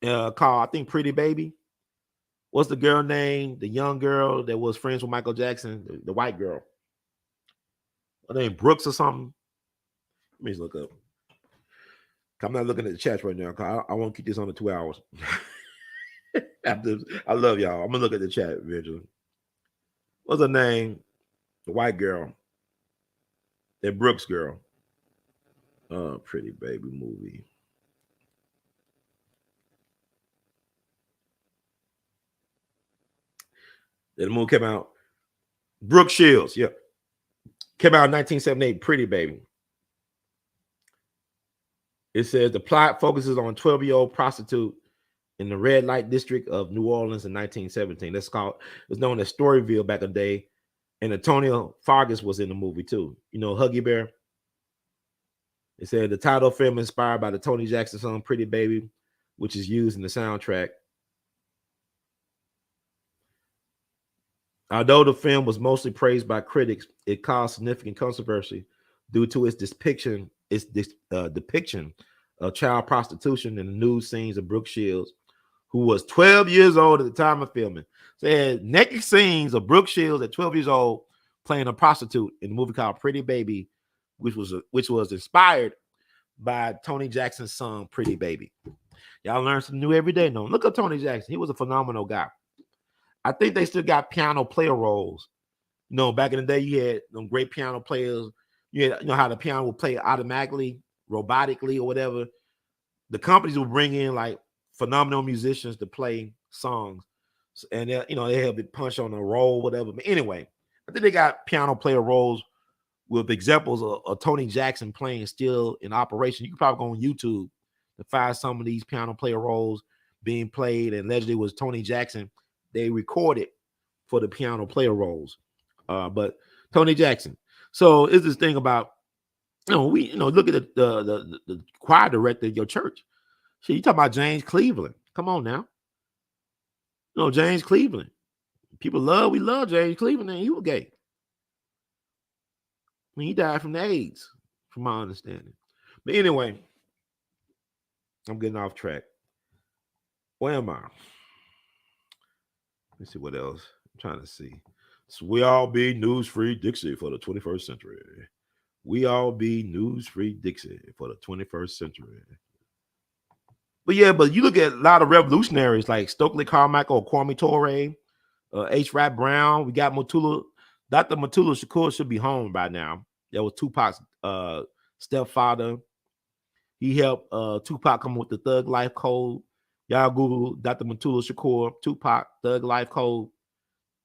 called, I think, Pretty Baby. What's the girl name? The young girl that was friends with Michael Jackson, the white girl. Her name Brooks or something. Let me just look up. I'm not looking at the chat right now because I won't keep this on the 2 hours. I love y'all. I'm gonna look at the chat eventually. What's her name? The white girl. That Brooks girl. Pretty Baby movie. The movie came out. Brooke Shields, yeah. Came out in 1978, Pretty Baby. It says the plot focuses on a 12-year-old prostitute in the red light district of New Orleans in 1917. It's known as Storyville back in the day. And Antonio Fargas was in the movie too. You know, Huggy Bear. It said the title film inspired by the Tony Jackson song Pretty Baby which is used in the soundtrack. Although the film was mostly praised by critics, it caused significant controversy due to its depiction of child prostitution in the nude scenes of Brooke Shields, who was 12 years old at the time of filming. So they had naked scenes of Brooke Shields at 12 years old playing a prostitute in a movie called Pretty Baby, which was inspired by Tony Jackson's song Pretty Baby. Y'all learn something new every day. No, look up Tony Jackson. He was a phenomenal guy. I think they still got piano player roles. You know, back in the day, you had them great piano players. You know how the piano would play automatically, robotically, or whatever. The companies will bring in like phenomenal musicians to play songs, and they have it punch on a roll, whatever. But anyway, I think they got piano player roles with examples of Tony Jackson playing still in operation. You can probably go on YouTube to find some of these piano player roles being played, and allegedly was Tony Jackson. They recorded for the piano player roles, but Tony Jackson. So it's this thing about, look at the choir director of your church. Shit, you talking about James Cleveland? Come on now, James Cleveland. We love James Cleveland, and he was gay. I mean, he died from the AIDS, from my understanding. But anyway, I'm getting off track. Where am I? Let's see what else. I'm trying to see. So we all be news-free Dixie for the 21st century. We all be news-free Dixie for the 21st century. But you look at a lot of revolutionaries like Stokely Carmichael or Kwame Ture, H. Rap Brown. We got Dr. Mutulu Shakur should be home by now. That was Tupac's stepfather. He helped Tupac come with the Thug Life Code. Y'all Google Dr. Mutulu Shakur, Tupac, Thug Life Code.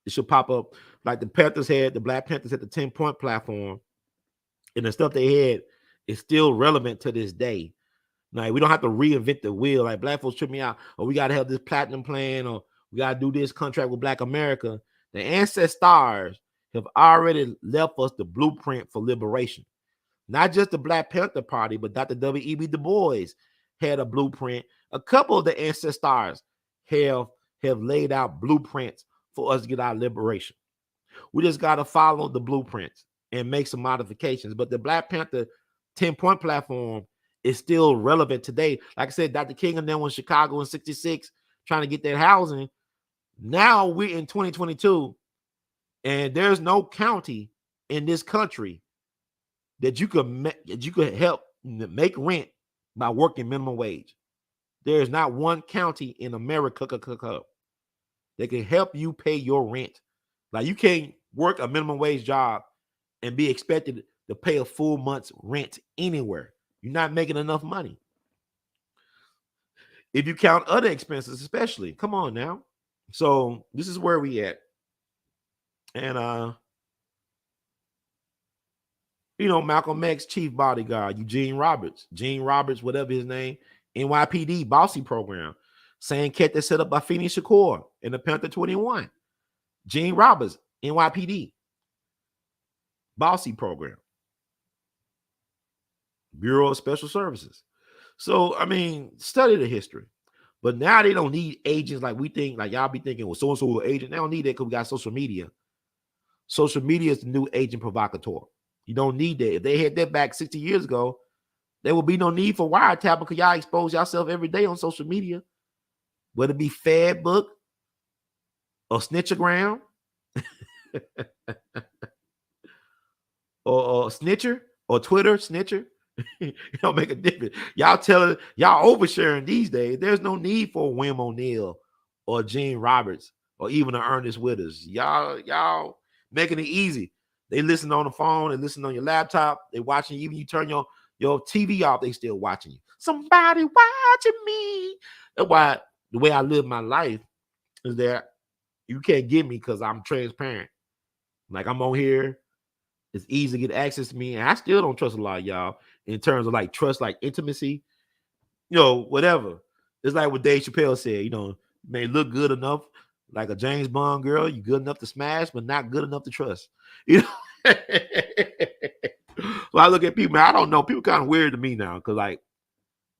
It should pop up. Like the Black Panthers had the 10-point platform. And the stuff they had is still relevant to this day. Like, we don't have to reinvent the wheel. Like, black folks trip me out. Or we got to have this platinum plan. Or we got to do this contract with Black America. The ancestors have already left us the blueprint for liberation. Not just the Black Panther Party, but Dr. W.E.B. Du Bois had a blueprint. A couple of the ancestors have laid out blueprints for us to get our liberation. We just got to follow the blueprints and make some modifications. But the Black Panther 10-point platform is still relevant today. Like I said, Dr. King and them was in Chicago in 66 trying to get that housing. Now we're in 2022, and there's no county in this country that you could help make rent by working minimum wage. There is not one county in America that can help you pay your rent. Like, you can't work a minimum wage job and be expected to pay a full month's rent anywhere. You're not making enough money. If you count other expenses, especially, come on now. So this is where we at. And Malcolm X chief bodyguard, Gene Roberts, whatever his name, NYPD Bossy program, saying cat that set up by Phineas Shakur in the Panther 21. Gene Roberts, NYPD Bossy program, Bureau of Special Services. So, I mean, study the history. But now they don't need agents like we think, like y'all be thinking, well, so-and-so agent. They don't need that because we got social media. Social media is the new agent provocateur. You don't need that. If they had that back 60 years ago, there would be no need for wiretap because y'all expose yourself every day on social media, whether it be Fadbook or Snitchagram or Snitcher or Twitter Snitcher. It don't make a difference. Y'all oversharing these days. There's no need for Wim O'Neill or Gene Roberts or even an Ernest Withers. Y'all making it easy. They listen on the phone, they listen on your laptop, they watching you. Even you turn your TV off, they still watching you. Somebody watching me. That's why the way I live my life is that you can't get me because I'm transparent. Like, I'm on here. It's easy to get access to me. And I still don't trust a lot of y'all in terms of like trust, like intimacy, whatever. It's like what Dave Chappelle said, you may look good enough like a James Bond girl. You good enough to smash, but not good enough to trust. So I look at people, man, I don't know. People kind of weird to me now because, like,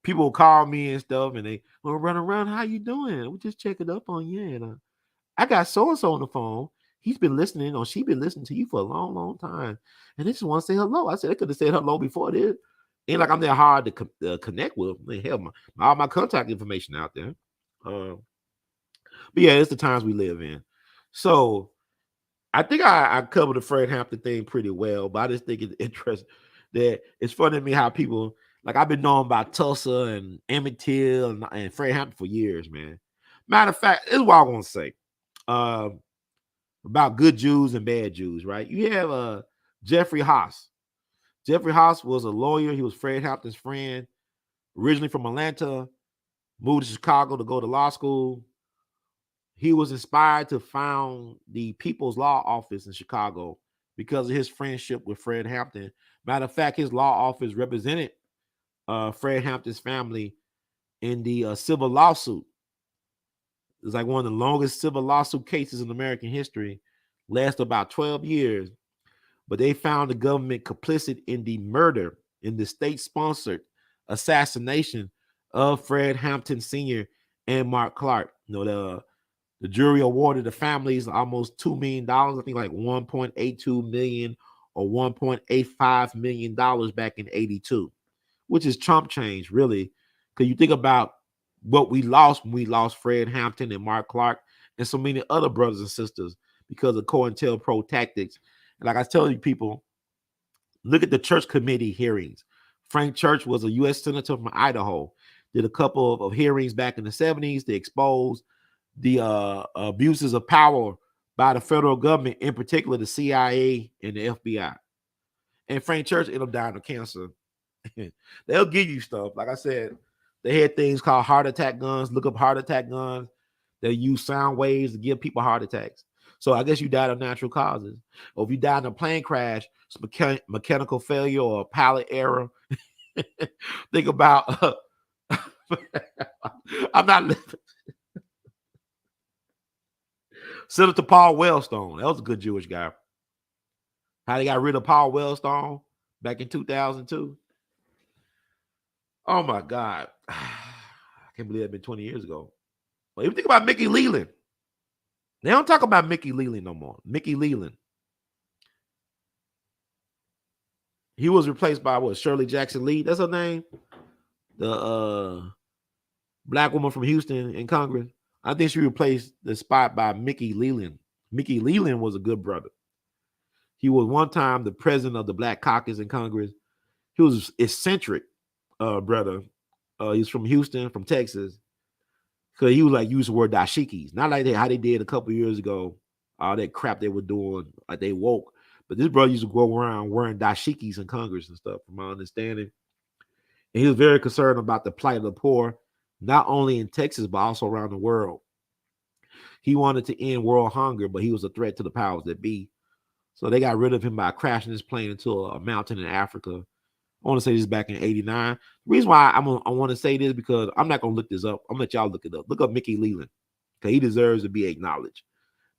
people call me and stuff, and they will run around. How you doing? We just checking up on you. And I got so and so on the phone. He's been listening, or she been listening to you for a long, long time, and they just want to say hello. I said I could have said hello before this. Ain't like I'm that hard to connect with. Hell, all my contact information out there. But yeah, it's the times we live in. So I think I covered the Fred Hampton thing pretty well, but I just think it's interesting that it's funny to me how people, like, I've been knowing about Tulsa and Emmett Till and Fred Hampton for years, man. Matter of fact, this is what I want to say about good Jews and bad Jews, right? You have Jeffrey Haas. Jeffrey Haas was a lawyer. He was Fred Hampton's friend, originally from Atlanta, moved to Chicago to go to law school. He was inspired to found the People's Law Office in Chicago because of his friendship with Fred Hampton. Matter of fact, his law office represented Fred Hampton's family in the civil lawsuit. It's like one of the longest civil lawsuit cases in American history. Lasted about 12 years. But they found the government complicit in the murder, in the state-sponsored assassination of Fred Hampton Sr. and Mark Clark. You know, the jury awarded the families almost $2 million. I think like $1.82 million or $1.85 million back in 82, which is chump change, really. Because you think about what we lost when we lost Fred Hampton and Mark Clark and so many other brothers and sisters because of COINTELPRO tactics. And like I tell you people, look at the church committee hearings. Frank Church was a U.S. Senator from Idaho, did a couple of hearings back in the 70s to expose the abuses of power by the federal government, in particular the CIA and the FBI. And Frank Church ended up dying of cancer. They'll give you stuff. Like I said, they had things called heart attack guns. Look up heart attack guns. They use sound waves to give people heart attacks. So I guess you died of natural causes. Or if you died in a plane crash, it's mechanical failure or pilot error. Think about I'm not living. Senator Paul Wellstone. That was a good Jewish guy. How they got rid of Paul Wellstone back in 2002. Oh my God. I can't believe it's been 20 years ago. Well, even think about Mickey Leland. They don't talk about Mickey Leland no more. Mickey Leland. He was replaced by what? Shirley Jackson Lee. That's her name. The black woman from Houston in Congress. I think she replaced the spot by Mickey Leland. Mickey Leland was a good brother. He was one time the president of the Black Caucus in Congress. He was eccentric, brother. He's from Houston, from Texas. Because he was like, used the word dashikis. Not like how they did a couple years ago. All that crap they were doing, like they woke. But this brother used to go around wearing dashikis in Congress and stuff, from my understanding. And he was very concerned about the plight of the poor, not only in Texas, but also around the world. He wanted to end world hunger, but he was a threat to the powers that be. So they got rid of him by crashing his plane into a mountain in Africa. I want to say this back in 89. The reason why I want to say this because I'm not going to look this up. I'm going to let y'all look it up. Look up Mickey Leland because he deserves to be acknowledged.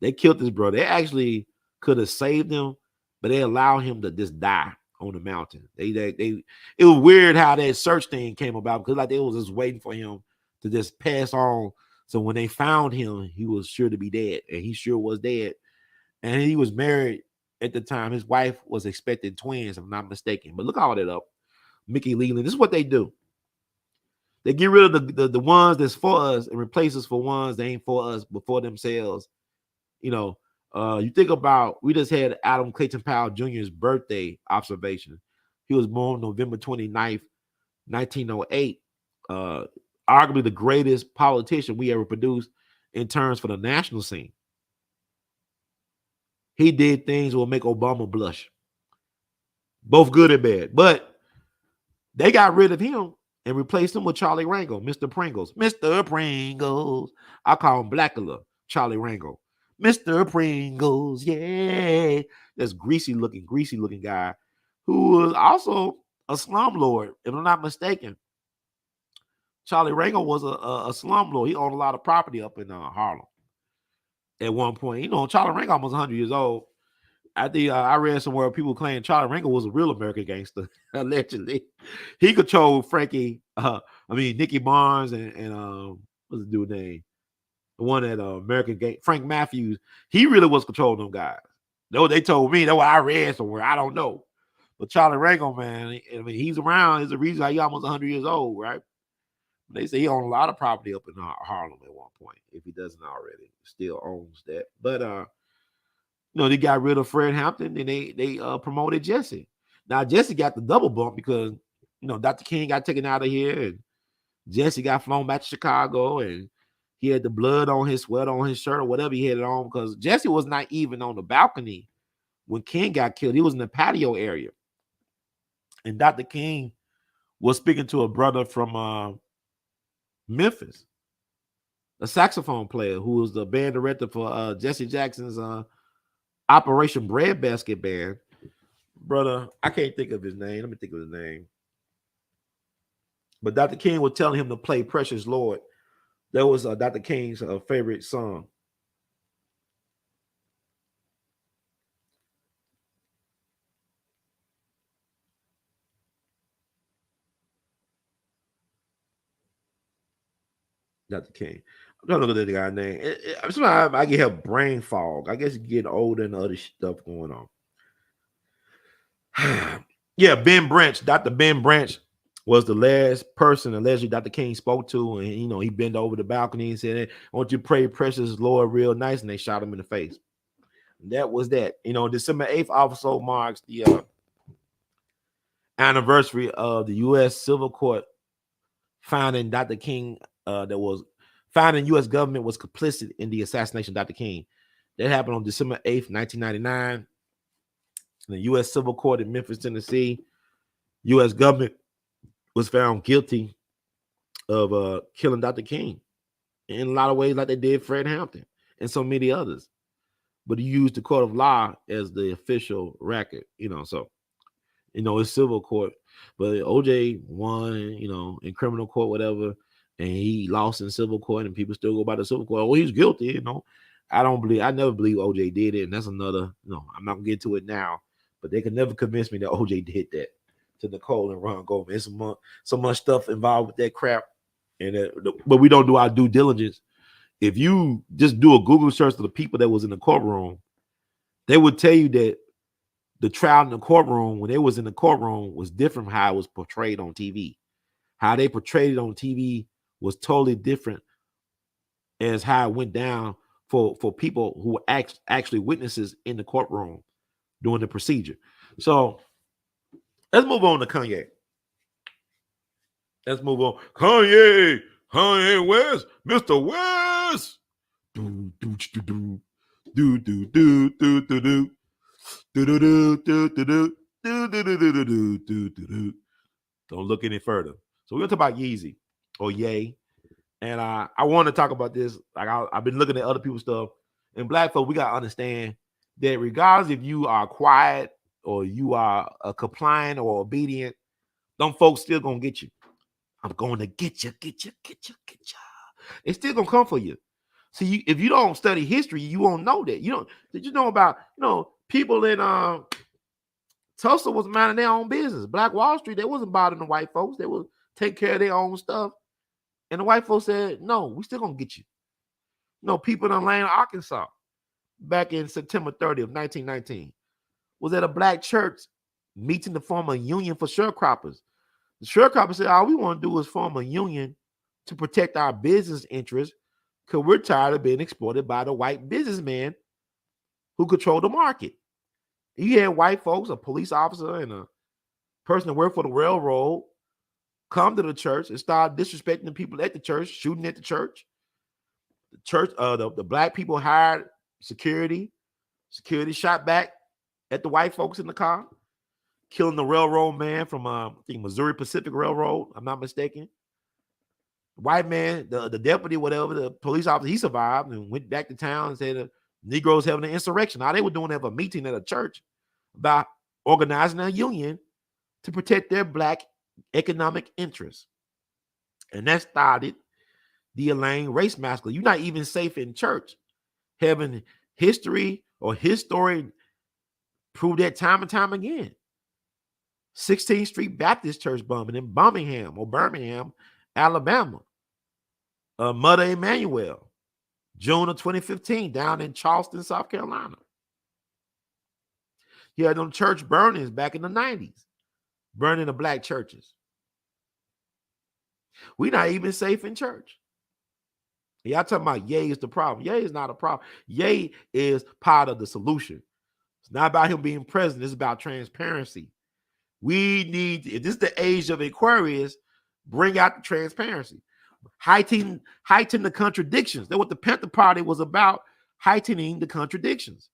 They killed this brother. They actually could have saved him, but they allowed him to just die on the mountain. It was weird how that search thing came about because like they was just waiting for him to just pass on. So when they found him, he was sure to be dead, and he sure was dead. And he was married at the time. His wife was expecting twins, if I'm not mistaken. But look all that up. Mickey Leland. This is what they do. They get rid of the ones that's for us and replace us for ones that ain't for us, but for themselves. You know, you think about, we just had Adam Clayton Powell Jr.'s birthday observation. He was born November 29th, 1908. Arguably the greatest politician we ever produced in terms for the national scene. He did things that will make Obama blush. Both good and bad. But they got rid of him and replaced him with Charlie Rangel, Mr. Pringles. Mr. Pringles. I call him Blackula, Charlie Rangel. Mr. Pringles, yeah. That's greasy looking guy who was also a slumlord, if I'm not mistaken. Charlie Rangel was a slumlord. He owned a lot of property up in Harlem at one point. You know, Charlie Rangel almost 100 years old. I think I read somewhere people claim Charlie Ringo was a real American gangster. Allegedly, he controlled Frankie. Nicky Barnes and what's the dude name? The one that American gang Frank Matthews. He really was controlling them guys. No, they told me. That's what I read somewhere. I don't know. But Charlie Ringo, man, I mean, he's around. There's a reason why he's almost 100 years old, right? They say he owned a lot of property up in Harlem at one point, if he doesn't already. Still owns that. But they got rid of Fred Hampton and they promoted Jesse. Now Jesse got the double bump because Dr. King got taken out of here and Jesse got flown back to Chicago and he had the blood on his sweat on his shirt or whatever he had it on because Jesse was not even on the balcony when King got killed. He was in the patio area. And Dr. King was speaking to a brother from Memphis, a saxophone player who was the band director for Jesse Jackson's Operation Breadbasket Band. Brother, I can't think of his name. Let me think of his name. But Dr. King was telling him to play Precious Lord. That was Dr. King's favorite song. Dr. King. I'm trying to look at the guy's name. Sometimes I get brain fog. I guess you get older and other stuff going on. Yeah, Ben Branch. Dr. Ben Branch was the last person allegedly Dr. King spoke to. And, he bent over the balcony and said, hey, I want you to pray Precious Lord real nice. And they shot him in the face. And that was that. December 8th also marks the anniversary of the U.S. Civil Court finding Dr. King that was finding U.S. government was complicit in the assassination of Dr. King. That happened on December 8th, 1999. In the U.S. Civil Court in Memphis, Tennessee, U.S. government was found guilty of killing Dr. King in a lot of ways like they did Fred Hampton and so many others. But he used the court of law as the official record, so, it's civil court. But OJ won, in criminal court, whatever, and he lost in civil court, and people still go by the civil court. Oh, he's guilty, I never believe OJ did it, and that's another, I'm not gonna get to it now, but they could never convince me that OJ did that to Nicole and Ron Goldman. There's so much stuff involved with that crap, but we don't do our due diligence. If you just do a Google search of the people that was in the courtroom, they would tell you that the trial in the courtroom, when they was in the courtroom, was different from how it was portrayed on TV. How they portrayed it on TV was totally different as how it went down for people who were actually witnesses in the courtroom during the procedure. So let's move on to Kanye. Let's move on. Kanye West, Mr. West. Do do do do do do do do do do. Don't look any further. So we're gonna talk about Yeezy or Ye, and I want to talk about this. Like I've been looking at other people's stuff, and black folk, we gotta understand that regardless if you are quiet or you are compliant or obedient, them folks still gonna get you. I'm going to get you. It's still gonna come for you. See, if you don't study history, you won't know that. Did you know about people in Tulsa was minding their own business. Black Wall Street, they wasn't bothering the white folks. They would take care of their own stuff. And the white folks said, no, we still gonna get you. People in Atlanta, Arkansas, back in September 30th, 1919, was at a black church meeting to form a union for sharecroppers. The sharecroppers said, all we want to do is form a union to protect our business interests because we're tired of being exploited by the white businessman who control the market. You had white folks, a police officer and a person that worked for the railroad, come to the church and start disrespecting the people at the church, shooting at the church. The church, the black people hired security. Security shot back at the white folks in the car, killing the railroad man from I think Missouri Pacific Railroad, I'm not mistaken. The white man, the deputy, whatever, the police officer, he survived and went back to town and said the Negroes having an insurrection. Now they were doing a meeting at a church about organizing a union to protect their black economic interests. And that started the A.L.L race massacre. You're not even safe in church having history or his story Proved that time and time again. 16th Street Baptist Church bombing in Birmingham, Alabama. Mother Emanuel, June of 2015, down in Charleston, South Carolina. You had them church burnings back in the 90s, burning the black churches. We're not even safe in church. Y'all talking about Ye is the problem. Ye is not a problem. Ye is part of the solution. It's not about him being president. It's about transparency. We need, if this is the age of Aquarius, bring out the transparency. Heighten the contradictions. That's what the Panther Party was about, heightening the contradictions.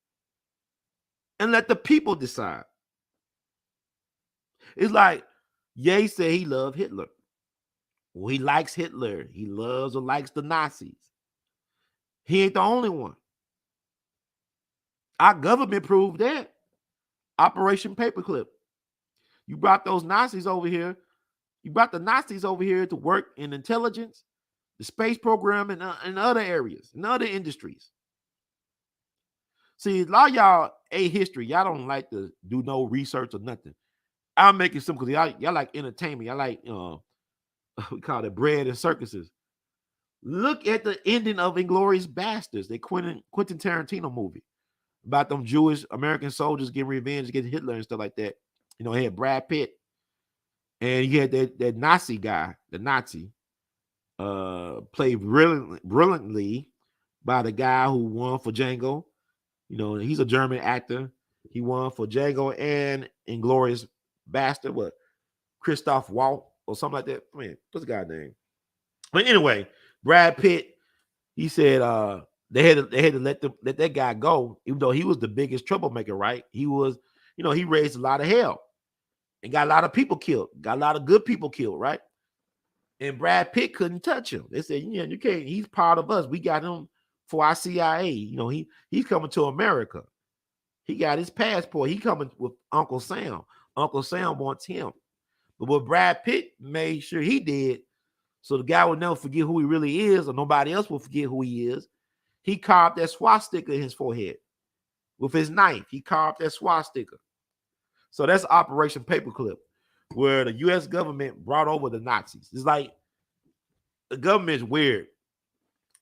And let the people decide. It's like Ye said he loved Hitler. Well, he likes Hitler. He loves or likes the Nazis. He ain't the only one. Our government proved that. Operation Paperclip. You brought those Nazis over here. You brought the Nazis over here to work in intelligence, the space program, and other areas, in other industries. See, a lot of y'all hate history. Y'all don't like to do no research or nothing. I'll make it simple because y'all like entertainment. Y'all like, we call it bread and circuses. Look at the ending of Inglourious Bastards, the Quentin Tarantino movie about them Jewish American soldiers getting revenge against Hitler and stuff like that. You know, he had Brad Pitt, and you had that Nazi guy, the Nazi, played brilliantly by the guy who won for Django. You know, he's a German actor. He won for Django and Inglourious Bastard, what? Christoph Waltz or something like that. Man, what's the guy's name? But anyway, Brad Pitt, he said they had to let that guy go, even though he was the biggest troublemaker, right? He was, you know, he raised a lot of hell and got a lot of people killed, got a lot of good people killed, right? And Brad Pitt couldn't touch him. They said, yeah, you can't, he's part of us. We got him for our CIA. You know, he's coming to America. He got his passport. He coming with Uncle Sam. Uncle Sam wants him. But what Brad Pitt made sure he did, so the guy will never forget who he really is, or nobody else will forget who he is, he carved that swastika in his forehead. With his knife, he carved that swastika. So that's Operation Paperclip, where the U.S. government brought over the Nazis. It's like the government's weird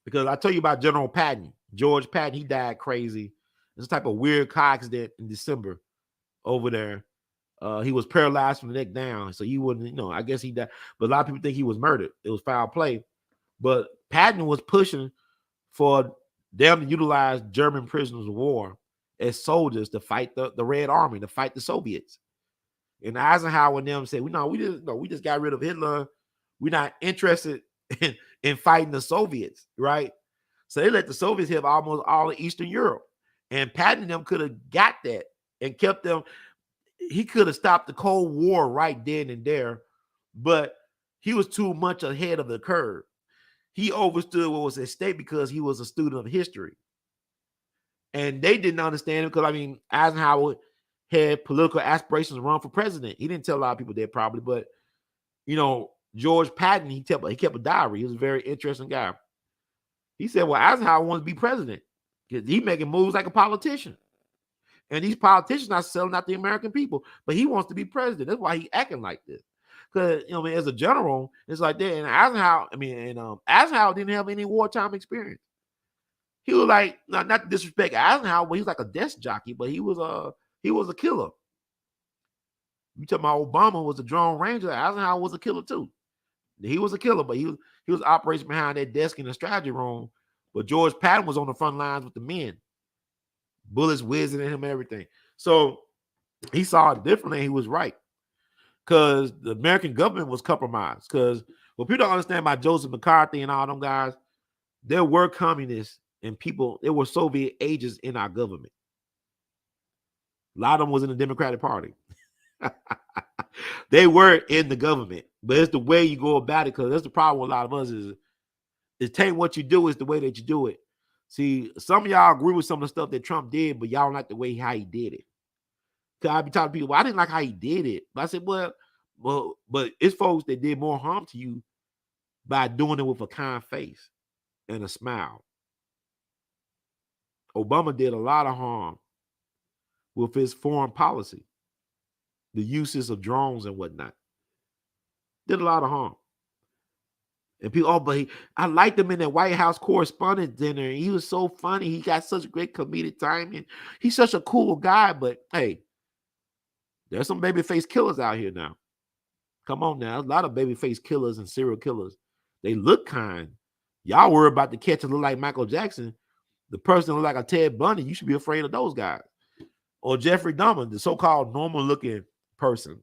because I tell you about General Patton, George Patton. He died crazy. This type of weird car accident in December over there. He was paralyzed from the neck down, so he wouldn't, you know, I guess he died. But a lot of people think he was murdered. It was foul play. But Patton was pushing for them to utilize German prisoners of war as soldiers to fight the Red Army, to fight the Soviets. And Eisenhower and them said, we just got rid of Hitler. We're not interested in fighting the Soviets, right? So they let the Soviets have almost all of Eastern Europe. And Patton and them could have got that and kept them. He could have stopped the Cold War right then and there, but he was too much ahead of the curve. He understood what was at stake because he was a student of history. And they didn't understand it because, I mean, Eisenhower had political aspirations to run for president. He didn't tell a lot of people that probably, but, you know, George Patton, he kept a diary. He was a very interesting guy. He said, well, Eisenhower wants to be president because he's making moves like a politician. And these politicians are selling out the American people, but he wants to be president. That's why he's acting like this. Because, you know, I mean, as a general, it's like that. And Eisenhower didn't have any wartime experience. He was like, not to disrespect Eisenhower, but he was like a desk jockey, but he was a killer. You talking about Obama was a drone ranger, Eisenhower was a killer too. He was a killer, but he was operating behind that desk in the strategy room. But George Patton was on the front lines with the men. Bullets whizzing at him and everything. So he saw it differently. He was right. Because the American government was compromised. Because what people don't understand about Joseph McCarthy and all them guys, there were communists and people, there were Soviet agents in our government. A lot of them was in the Democratic Party. They were in the government, but it's the way you go about it, because that's the problem with a lot of us is it ain't what you do, is the way that you do it. See, some of y'all agree with some of the stuff that Trump did, but y'all don't like the way how he did it. Because I be talking to people, well, I didn't like how he did it. But I said, well, but it's folks that did more harm to you by doing it with a kind face and a smile. Obama did a lot of harm with his foreign policy, the uses of drones and whatnot. Did a lot of harm. And people, but I liked him in that White House Correspondents' Dinner. He was so funny. He got such great comedic timing. He's such a cool guy. But hey, there's some babyface killers out here now. Come on now, a lot of babyface killers and serial killers. They look kind. Y'all worry about the catcher look like Michael Jackson. The person look like a Ted Bundy. You should be afraid of those guys. Or Jeffrey Dahmer, the so-called normal-looking person.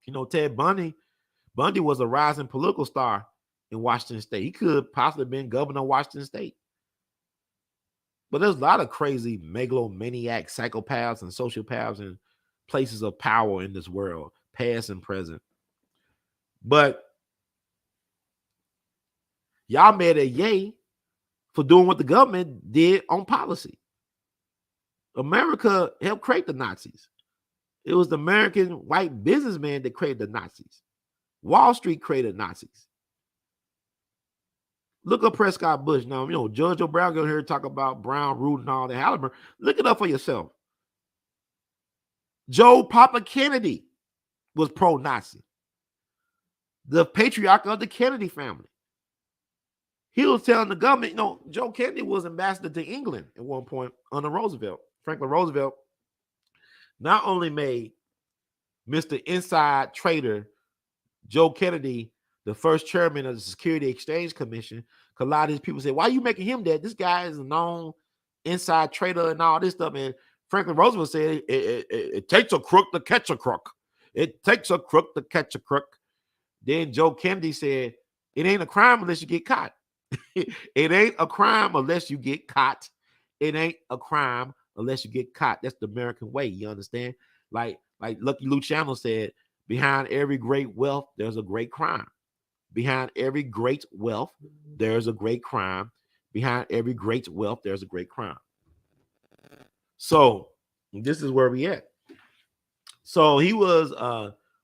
You know, Ted Bundy was a rising political star in Washington State. He could possibly have been governor of Washington State. But there's a lot of crazy megalomaniac psychopaths and sociopaths in places of power in this world, past and present. But y'all mad at Ye for doing what the government did on policy. America helped create the Nazis. It was the American white businessman that created the Nazis. Wall Street created Nazis. Look up Prescott Bush. Now, you know, Judge O'Brien going here to talk about Brown, Root, and all that. Halliburton. Look it up for yourself. Joe Papa Kennedy was pro-Nazi. The patriarch of the Kennedy family. He was telling the government, you know, Joe Kennedy was ambassador to England at one point under Roosevelt. Franklin Roosevelt not only made Mr. Inside Trader Joe Kennedy the first chairman of the Security Exchange Commission, because a lot of these people say, why are you making him that? This guy is a known inside trader and all this stuff. And Franklin Roosevelt said, it takes a crook to catch a crook. It takes a crook to catch a crook. Then Joe Kennedy said, it ain't a crime unless you get caught. It ain't a crime unless you get caught. It ain't a crime unless you get caught. That's the American way. You understand? Like Lucky Luciano said, behind every great wealth, there's a great crime. Behind every great wealth, there's a great crime. Behind every great wealth, there's a great crime. So this is where we at. So he was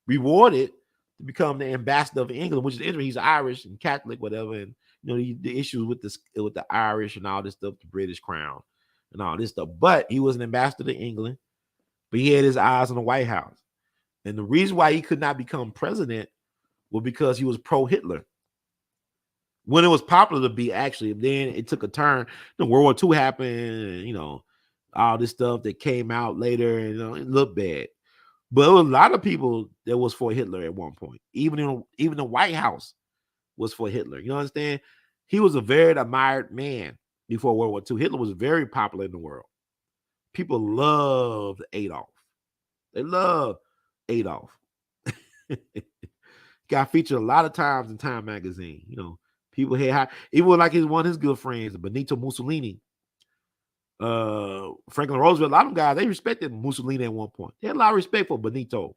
rewarded to become the ambassador of England, which is interesting. He's Irish and Catholic, whatever, and you know the issues with the Irish and all this stuff, the British crown and all this stuff. But he was an ambassador to England, but he had his eyes on the White House. And the reason why he could not become president was because he was pro-Hitler. When it was popular to be, actually, then it took a turn. You know, World War II happened, and, you know, all this stuff that came out later, and, you know, it looked bad. But there was a lot of people that was for Hitler at one point. Even the White House was for Hitler. You understand? He was a very admired man before World War II. Hitler was very popular in the world. People loved Adolf. They loved Adolf. Got featured a lot of times in Time magazine. You know, people had high, even like one of his good friends, Benito Mussolini, Franklin Roosevelt. A lot of them guys, they respected Mussolini at one point. They had a lot of respect for Benito.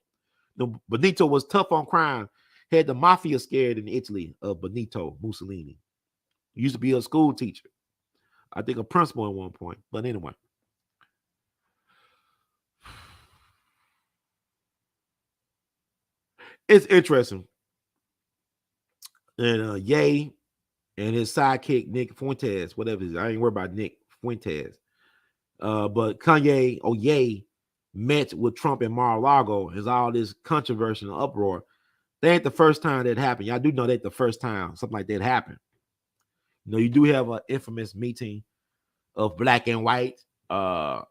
You know, Benito was tough on crime. Had the mafia scared in Italy of Benito Mussolini. He used to be a school teacher. I think a principal at one point. But anyway. It's interesting. And Ye and his sidekick, Nick Fuentes, whatever it is. I ain't worried about Nick Fuentes. But Kanye or Ye met with Trump in Mar-a-Lago. There's all this controversy and uproar. That ain't the first time that happened. Y'all do know that the first time something like that happened. You know, you do have an infamous meeting of black and white. It all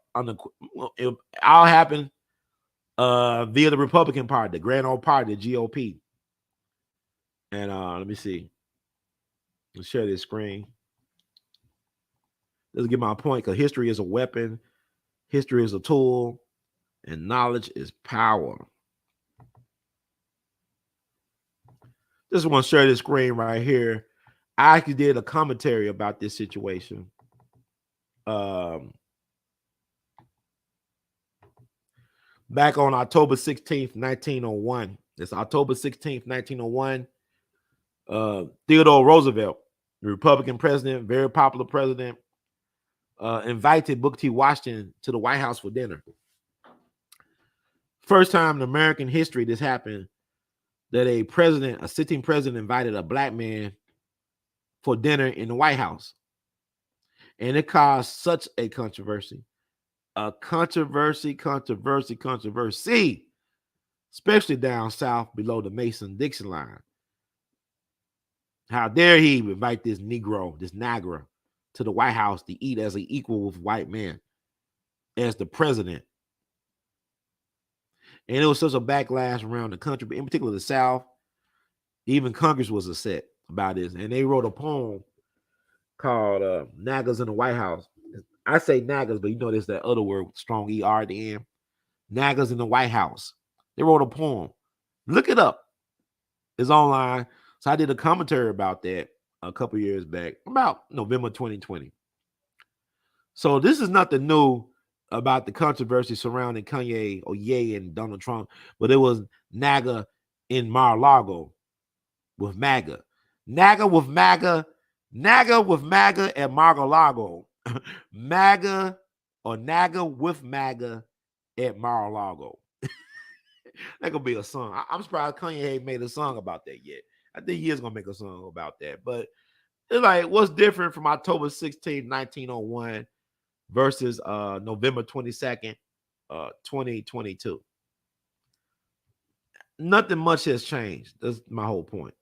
happened via the Republican Party, the grand old party, the GOP. And let me see. Let's share this screen. Let's get my point, because history is a weapon, history is a tool, and knowledge is power. Just want to share this screen right here. I actually did a commentary about this situation. Back on October 16th, 1901. It's October 16th, 1901. Theodore Roosevelt, the Republican president, very popular president, invited Booker T. Washington to the White House for dinner. First time in American history this happened, that a sitting president invited a black man for dinner in the White House. And it caused such a controversy a controversy, especially down south below the Mason-Dixon line. How dare he invite this Negro, this Niagara, to the White House to eat as an equal with white men, as the president. And it was such a backlash around the country, but in particular the South. Even Congress was upset about this. And they wrote a poem called Nagas in the White House. I say Nagas, but you know there's that other word, strong ER at the end. Nagas in the White House. They wrote a poem. Look it up. It's online. So I did a commentary about that a couple years back, about November 2020. So this is nothing new about the controversy surrounding Kanye or Ye and Donald Trump, but it was NAGA in Mar-a-Lago with MAGA. NAGA with MAGA at Mar-a-Lago. MAGA or NAGA with MAGA at Mar-a-Lago. That could be a song. I'm surprised Kanye ain't made a song about that yet. I think he is gonna make a song about that. But it's like, what's different from October 16, 1901 versus November 22nd, 2022? Nothing much has changed. That's my whole point.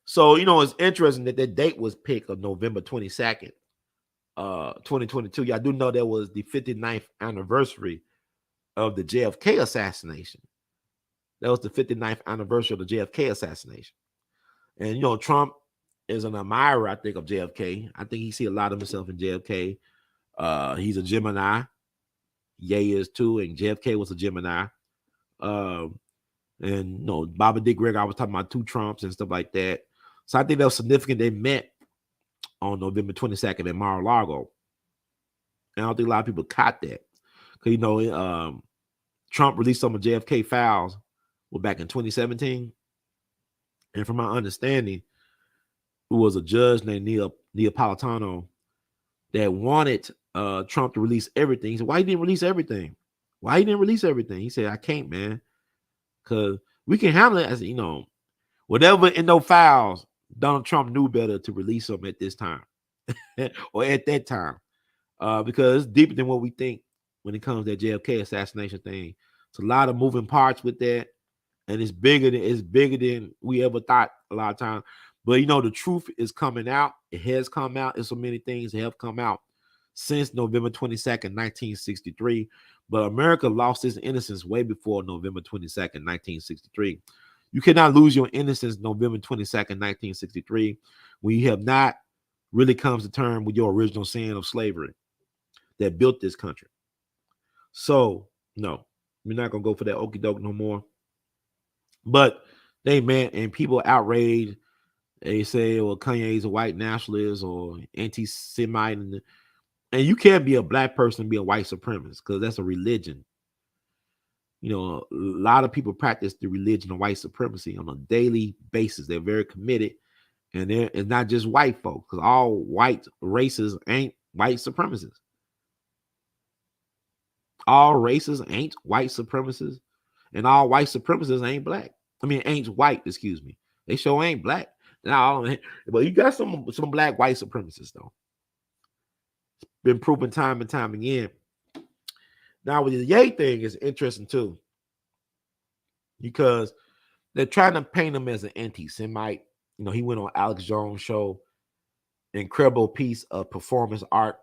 So, it's interesting that that date was picked of November 22nd, 2022. Y'all do know that was the 59th anniversary of the JFK assassination. That was the 59th anniversary of the JFK assassination. And, Trump is an admirer, I think, of JFK. I think he sees a lot of himself in JFK. He's a Gemini. Ye is too, and JFK was a Gemini. And Bobby Dick Greg, I was talking about two Trumps and stuff like that. So I think that was significant. They met on November 22nd at Mar-a-Lago. And I don't think a lot of people caught that. Because, Trump released some of JFK files back in 2017. And from my understanding, it was a judge named Neapolitano that wanted Trump to release everything. He said, why he didn't release everything? He said, I can't, man. Because we can handle it as, whatever in those files, Donald Trump knew better to release them at this time or at that time. Because it's deeper than what we think when it comes to that JFK assassination thing. It's a lot of moving parts with that. And it's bigger than we ever thought a lot of times. But the truth is coming out. It has come out. There's so many things that have come out since November 22nd, 1963. But America lost its innocence way before November 22nd, 1963. You cannot lose your innocence November 22nd, 1963, when you have not really come to terms with your original sin of slavery that built this country. So, no, we're not going to go for that okie doke no more. But they met, and people outraged. They say, well, Kanye's a white nationalist or anti-Semite. And you can't be a black person and be a white supremacist because that's a religion. A lot of people practice the religion of white supremacy on a daily basis. They're very committed. And it's not just white folks, because all white races ain't white supremacists. All races ain't white supremacists. And all white supremacists ain't black. Ain't white, excuse me. They sure ain't black. But you got some black white supremacists, though. It's been proven time and time again. Now, with the Ye thing is interesting, too. Because they're trying to paint him as an anti-Semite. He went on Alex Jones' show. Incredible piece of performance art.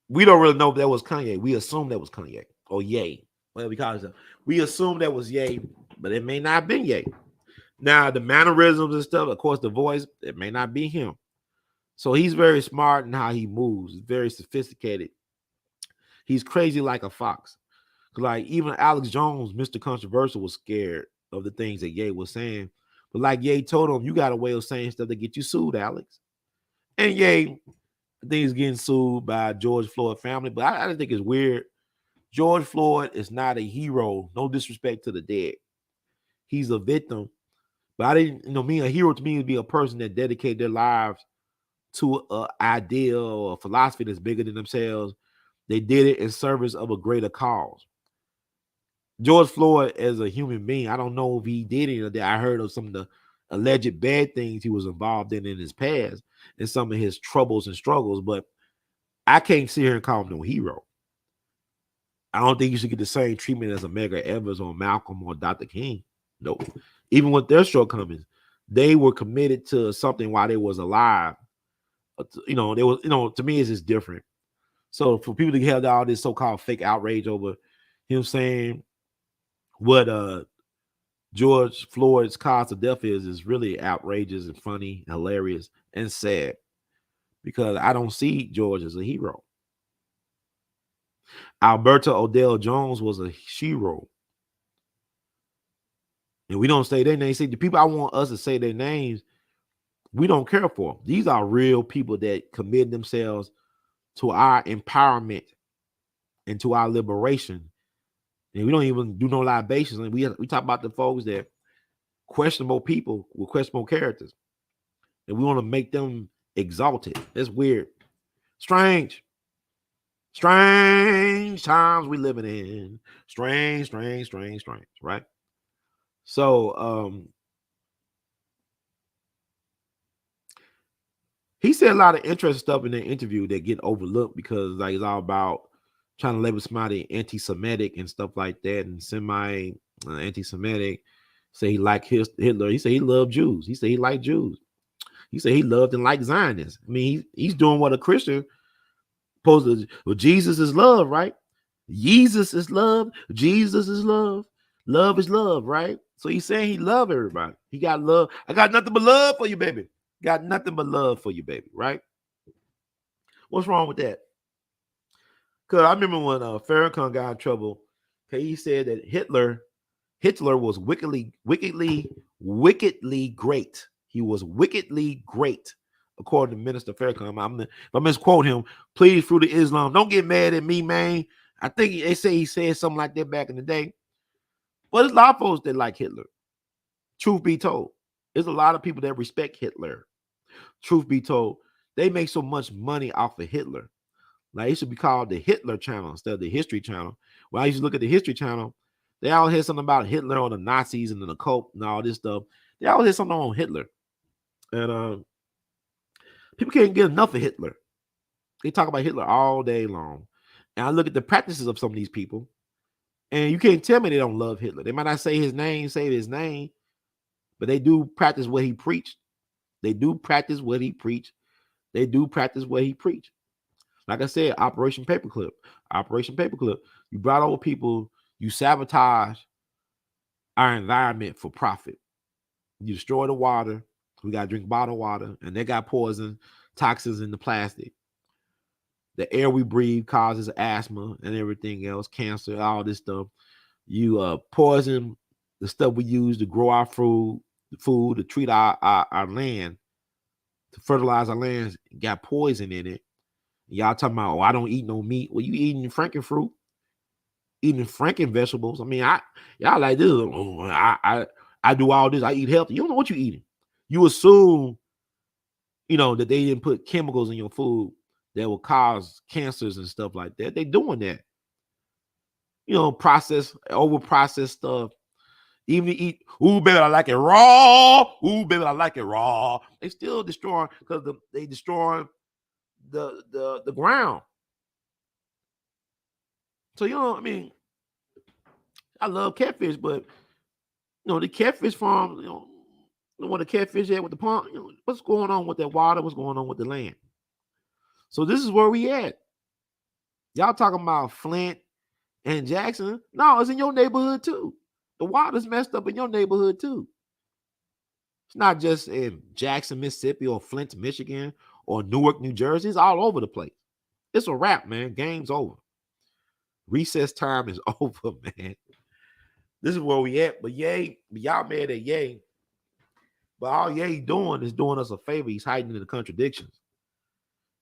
We don't really know if that was Kanye. We assume that was Kanye or Ye. Well, because we assume that was Ye, but it may not have been Ye. Now, the mannerisms and stuff, of course, the voice, it may not be him. So he's very smart in how he moves. He's very sophisticated. He's crazy like a fox. Like even Alex Jones, Mr. Controversial, was scared of the things that Ye was saying. But like Ye told him, you got a way of saying stuff that get you sued, Alex. And Ye, I think he's getting sued by George Floyd family. But I think it's weird. George Floyd is not a hero. No disrespect to the dead. He's a victim. But I didn't, a hero to me would be a person that dedicated their lives to an idea or a philosophy that's bigger than themselves. They did it in service of a greater cause. George Floyd, as a human being, I don't know if he did any of that. I heard of some of the alleged bad things he was involved in his past and some of his troubles and struggles. But I can't sit here and call him no hero. I don't think you should get the same treatment as a Medgar Evers or Malcolm or Dr. King. No, even with their shortcomings, they were committed to something while they was alive. They was, to me, it's just different. So for people to have all this so-called fake outrage over him saying what George Floyd's cause of death is really outrageous and funny, hilarious, and sad, because I don't see George as a hero. Alberta Odell Jones was a hero. And we don't say their names. See, the people I want us to say their names, we don't care for. These are real people that commit themselves to our empowerment and to our liberation. And we don't even do no libations. And we talk about the folks that questionable people with questionable characters. And we want to make them exalted. That's weird. Strange times we living in. Strange, right? So he said a lot of interesting stuff in the interview that get overlooked because like it's all about trying to label somebody anti-Semitic and stuff like that, and semi-anti-Semitic. Say he liked Hitler. He said he loved Jews. He said he liked Jews. He said he loved and liked Zionists. I mean, he's doing what a Christian supposed to. Well, Jesus is love, right? Jesus is love. Jesus is love. Love is love, right? So he's saying he loved everybody. He got love. I got nothing but love for you, baby. Got nothing but love for you, baby, right? What's wrong with that? Because I remember when Farrakhan got in trouble, okay, he said that Hitler was wickedly great. He was wickedly great, according to Minister Farrakhan. If I misquote him, please, through the Islam, don't get mad at me, man. I think they say he said something like that back in the day. But there's a lot of folks that like Hitler. Truth be told, there's a lot of people that respect Hitler. Truth be told, they make so much money off of Hitler. Like, it should be called the Hitler Channel instead of the History Channel. When I used to look at the History Channel, they always had something about Hitler or the Nazis and the cult and all this stuff. They always had something on Hitler. And people can't get enough of Hitler. They talk about Hitler all day long. And I look at the practices of some of these people, and you can't tell me they don't love Hitler. They might not say his name, but they do practice what he preached. They do practice what he preached. Like I said, Operation Paperclip. You brought over people, you sabotage our environment for profit. You destroy the water. We got to drink bottled water, and they got poison, toxins in the plastic. The air we breathe causes asthma and everything else, cancer, all this stuff. You poison the stuff we use to grow our food to treat our land, to fertilize our lands. Got poison in it. Y'all talking about, I don't eat no meat. Well, you eating frankenfruit, eating franken vegetables. I mean, y'all like this. I do all this. I eat healthy. You don't know what you're eating. You assume, that they didn't put chemicals in your food that will cause cancers and stuff like that. They doing that. Over processed stuff. Even to eat, ooh, baby, I like it raw. Ooh, baby, I like it raw. They still destroying because they destroying the ground. So I love catfish, but the catfish farm, what the catfish at with the pond, what's going on with that water? What's going on with the land? So this is where we at. Y'all talking about Flint and Jackson? No, it's in your neighborhood too. The water's messed up in your neighborhood too. It's not just in Jackson, Mississippi, or Flint, Michigan, or Newark, New Jersey. It's all over the place. It's a wrap, man. Game's over. Recess time is over, man. This is where we at. But y'all mad at Ye. But all Ye doing is doing us a favor. He's hiding in the contradictions.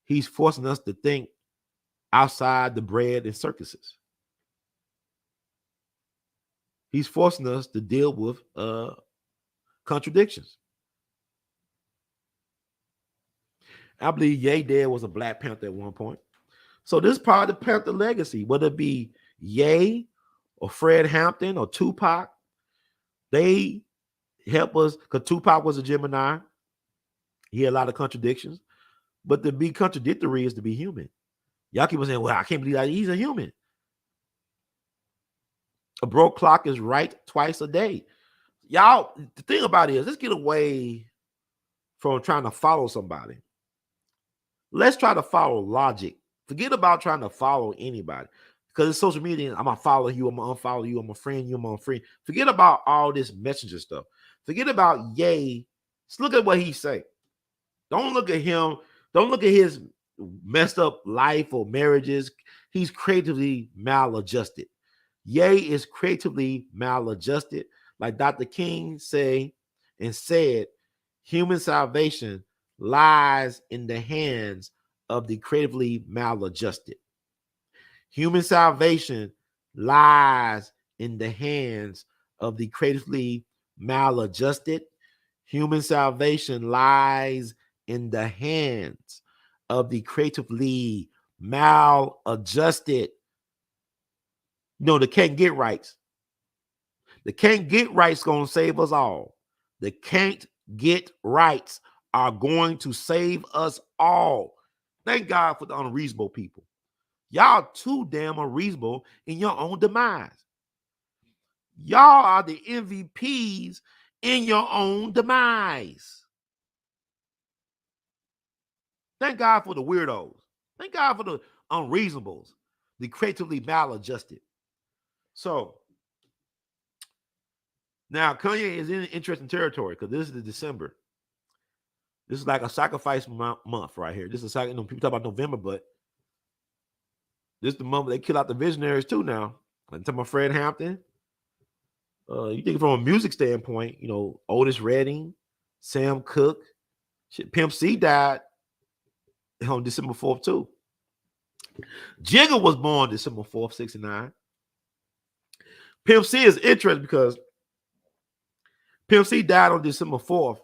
He's forcing us to think outside the bread and circuses. He's forcing us to deal with contradictions. I believe Ye Dad was a Black Panther at one point. So this is part of the Panther legacy, whether it be Ye or Fred Hampton or Tupac, they help us, because Tupac was a Gemini. He had a lot of contradictions. But to be contradictory is to be human. Y'all keep on saying, well, I can't believe that he's a human. A broke clock is right twice a day. Y'all, the thing about it is, let's get away from trying to follow somebody. Let's try to follow logic. Forget about trying to follow anybody. Because it's social media, I'm going to follow you, I'm going to unfollow you, I'm going to friend you, I'm going to friend. Forget about all this messenger stuff. Forget about Ye. Just look at what he say. Don't look at him. Don't look at his messed up life or marriages. He's creatively maladjusted. Ye is creatively maladjusted. Like Dr. King said, human salvation lies in the hands of the creatively maladjusted. Human salvation lies in the hands of the creatively maladjusted. Human salvation lies in the hands of the creatively maladjusted. No, the can't get rights. The can't get rights going to save us all. The can't get rights are going to save us all. Thank God for the unreasonable people. Y'all too damn unreasonable in your own demise. Y'all are the MVPs in your own demise. Thank God for the weirdos. Thank God for the unreasonables, the creatively maladjusted. So now Kanye is in interesting territory because this is the December. This is like a sacrifice month right here. This is a people talk about November, but this is the month they kill out the visionaries too now. I'm talking about Fred Hampton. You think from a music standpoint, Otis Redding, Sam Cooke, Pimp C died on December 4th too. Jigga was born December 4th, 69. Pimp C is interesting because Pimp C died on December 4th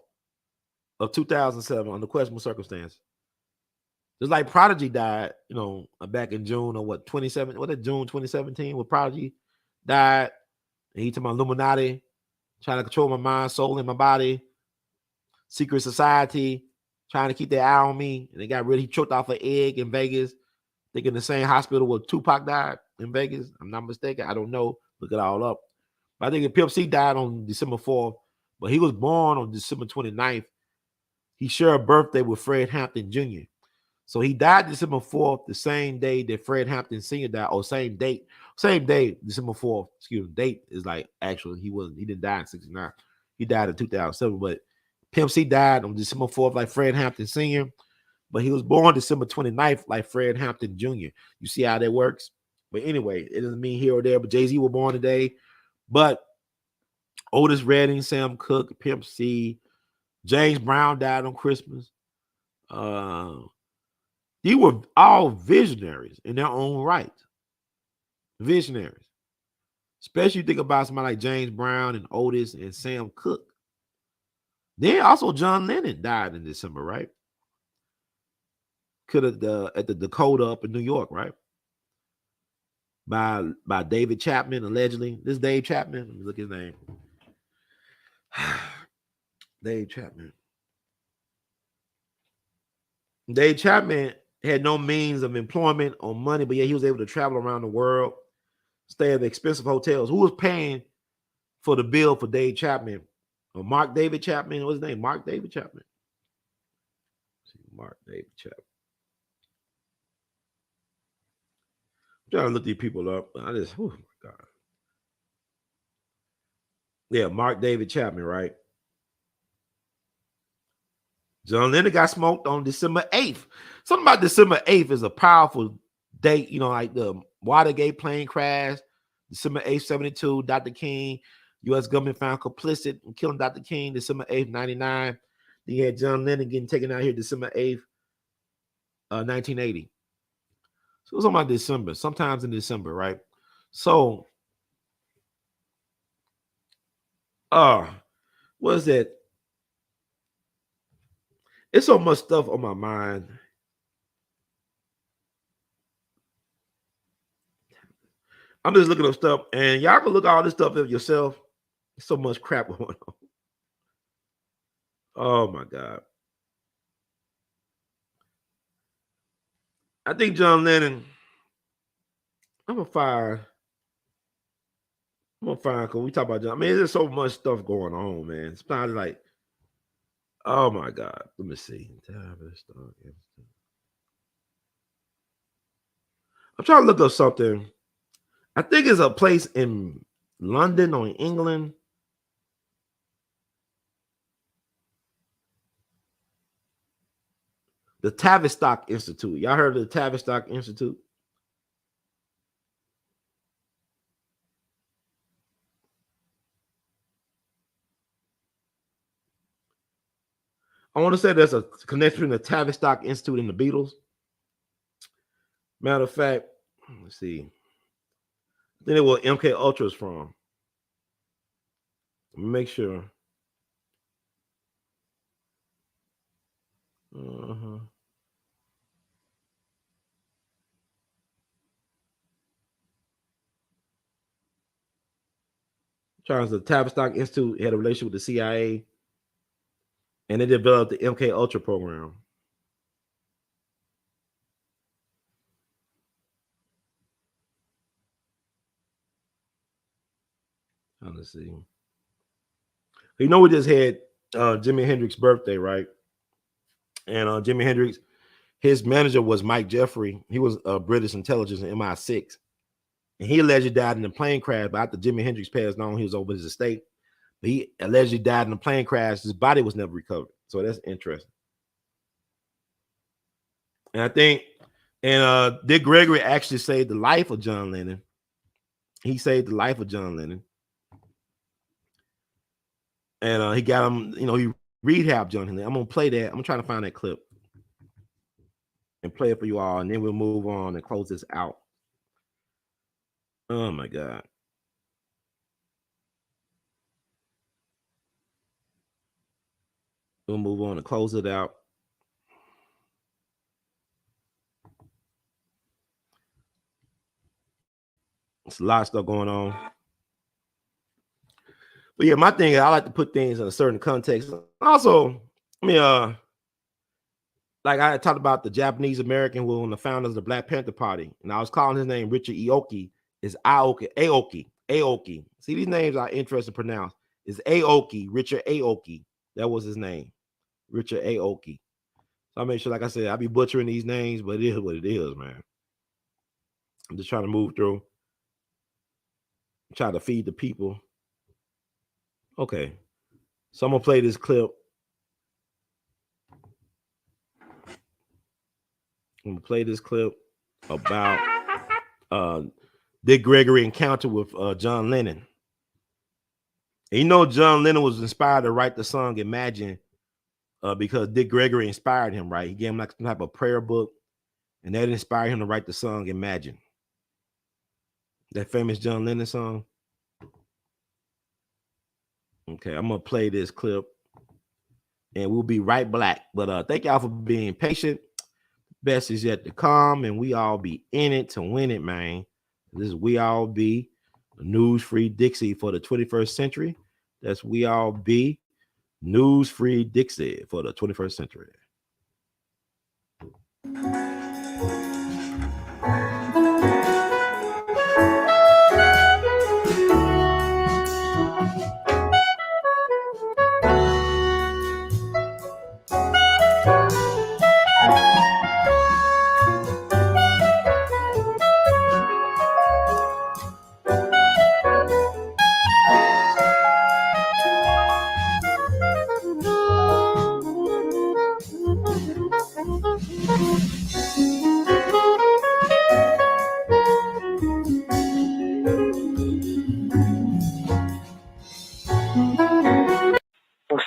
of 2007 under questionable circumstances. Just like Prodigy died, back in June of June 2017, when Prodigy died. And he took my Illuminati, trying to control my mind, soul, and my body. Secret society, trying to keep their eye on me. And he choked off an egg in Vegas. I think in the same hospital where Tupac died in Vegas. I'm not mistaken. I don't know. Look it all up. But I think Pimp C died on December 4th, but he was born on December 29th. He shared a birthday with Fred Hampton Jr. So he died December 4th, the same day that Fred Hampton Sr. died, or same day, December 4th. Excuse me, date is like actually he didn't die in 69. He died in 2007, but Pimp C died on December 4th, like Fred Hampton Sr., but he was born December 29th, like Fred Hampton Jr. You see how that works? But anyway, it doesn't mean here or there, but Jay-Z was born today. But Otis Redding, Sam Cooke, Pimp C, James Brown died on Christmas. They were all visionaries in their own right. Visionaries. Especially you think about somebody like James Brown and Otis and Sam Cooke. Then also John Lennon died in December, right? At the Dakota up in New York, right? By David Chapman, allegedly. This is Dave Chapman. Let me look at his name. Dave Chapman. Dave Chapman had no means of employment or money, but yet he was able to travel around the world, stay at expensive hotels. Who was paying for the bill for Dave Chapman? Or Mark David Chapman? What's his name? Mark David Chapman. Mark David Chapman. I'm trying to look these people up. Oh my God. Yeah, Mark David Chapman, right? John Lennon got smoked on December 8th. Something about December 8th is a powerful date, like the Watergate plane crash, December 8th, 72, Dr. King, U.S. government found complicit in killing Dr. King, December 8th, 99. Then you had John Lennon getting taken out here December 8th, 1980. So it was about December, sometimes in December, right? So, what is that? It's so much stuff on my mind. I'm just looking up stuff, and y'all can look at all this stuff up yourself. There's so much crap going on. Oh my God. I think John Lennon. I'm gonna fire. I'm gonna fire because we talk about John. I mean, there's so much stuff going on, man. Sometimes like, oh my God. Let me see. I'm trying to look up something. I think it's a place in London or in England. The Tavistock Institute. Y'all heard of the Tavistock Institute? I want to say there's a connection between the Tavistock Institute and the Beatles. Matter of fact, let's see. I think it was MK Ultra's from. Make sure. Charles, the Tavistock Institute had a relationship with the CIA, and they developed the MK Ultra program. Let's see. You know, we just had Jimi Hendrix's birthday, right? And Jimi Hendrix, his manager was Mike Jeffrey. He was British intelligence in MI6. And he allegedly died in a plane crash. But after Jimi Hendrix passed on, he was over his estate. But he allegedly died in a plane crash. His body was never recovered. So that's interesting. And I think, and Dick Gregory actually saved the life of John Lennon. He saved the life of John Lennon. And he got him, you know, he rehabbed John Lennon. I'm going to play that. I'm going to try to find that clip and play it for you all. And then we'll move on and close this out. Oh, my God. We'll move on and close it out. There's a lot of stuff going on. But yeah, my thing is I like to put things in a certain context. Also, I mean, like I talked about the Japanese American who were one of the founders of the Black Panther Party, and I was calling his name Richard Aoki. Is Aoki. See, these names are interesting to pronounce. Is Aoki, Richard Aoki. That was his name, Richard Aoki. So I make sure, like I said, I be butchering these names, but it is what it is, man. I'm just trying to move through, try to feed the people. Okay, so I'm gonna play this clip. I'm gonna play this clip about Dick Gregory encounter with John Lennon. And you know, John Lennon was inspired to write the song Imagine because Dick Gregory inspired him, right? He gave him like some type of prayer book, and that inspired him to write the song Imagine. That famous John Lennon song. Okay, I'm gonna play this clip and we'll be right back. But thank y'all for being patient. Best is yet to come, and we all be in it to win it, man. This is We All Be, News Free Dixie for the 21st century. That's We All Be, News Free Dixie for the 21st century.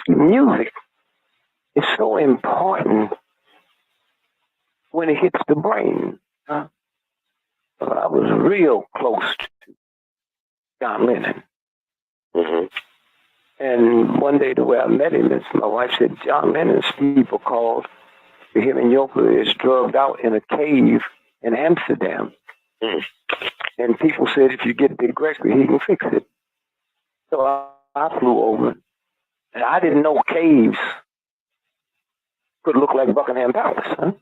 Music is so important when it hits the brain. I was real close to John Lennon. Mm-hmm. And one day the way I met him is my wife said, John Lennon's people called to him and Yoko is drugged out in a cave in Amsterdam. Mm. And people said, if you get Dick Gregory, he can fix it. So I flew over. And I didn't know caves could look like Buckingham Palace. Huh?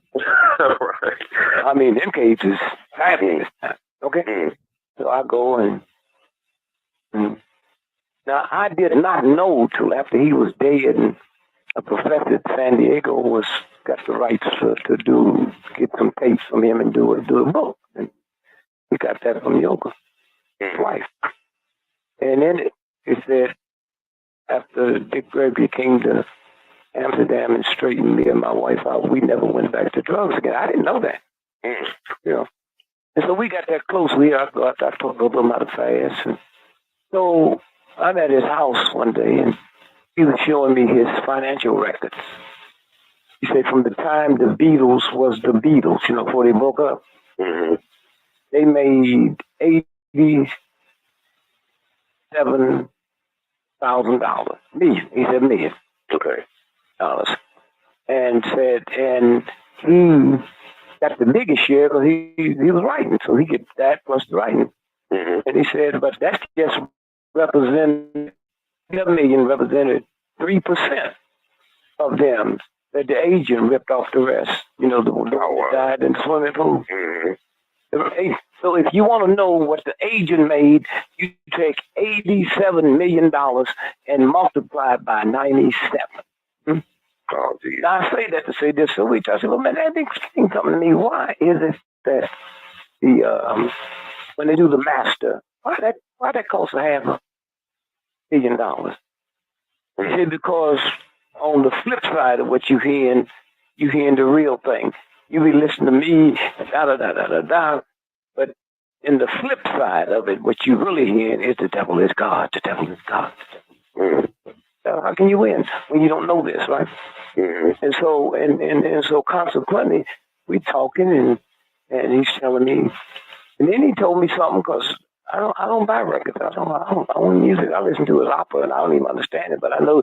Right. I mean, them caves is fabulous. Okay? So I go and now I did not know till after he was dead, and a professor at San Diego got the rights to get some tapes from him and do a book. And he got that from Yoga, his wife. And then it said after Dick Gregory came to Amsterdam and straightened me and my wife out, we never went back to drugs again. I didn't know that. You know. And so we got that close. I talked a little out of fast. And so I'm at his house one day, and he was showing me his financial records. He said from the time the Beatles was the Beatles, before they broke up, they made $87,000. Million. He said million. Okay. Dollars. And said, and he got the biggest share because he was writing, so he get that plus the writing. And he said, but that's just represented, $1 million represented 3% of them that the agent ripped off the rest. The one that died in the swimming pool. So if you want to know what the agent made, you take $87 million and multiply it by 97. Oh, geez. Now I say that to say this. So I said, well, man, that thing coming to me. Why is it that when they do the master, why that costs $500 million? He said, because on the flip side of what you're hearing the real thing. You be listening to me, da. But in the flip side of it, what you really hearing is the devil is God. The devil is God. So how can you win when you don't know this, right? And so and so consequently, we talking and he's telling me, and then he told me something because I don't buy records. I don't music. I listen to his opera and I don't even understand it, but I know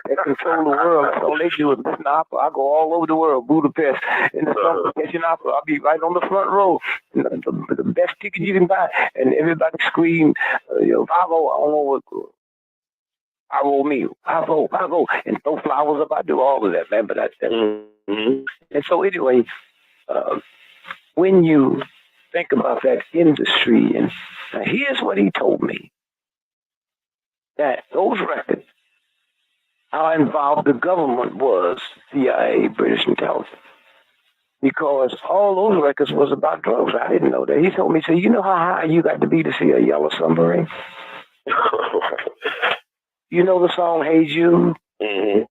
they control the world. That's all they do is listen to opera. I go all over the world, Budapest, in the summer, catching opera. I'll be right on the front row, the best ticket you can buy, and everybody scream, Bravo! I don't know what. Bravo me, Bravo, and throw flowers up. I do all of that, man. But that's that. And so anyway, when you think about that industry, and here's what he told me: that those records, how involved the government was, CIA, British intelligence, because all those records was about drugs. I didn't know that. He told me, so you know how high you got to be to see a yellow submarine? You know the song "Hey Jude"? Do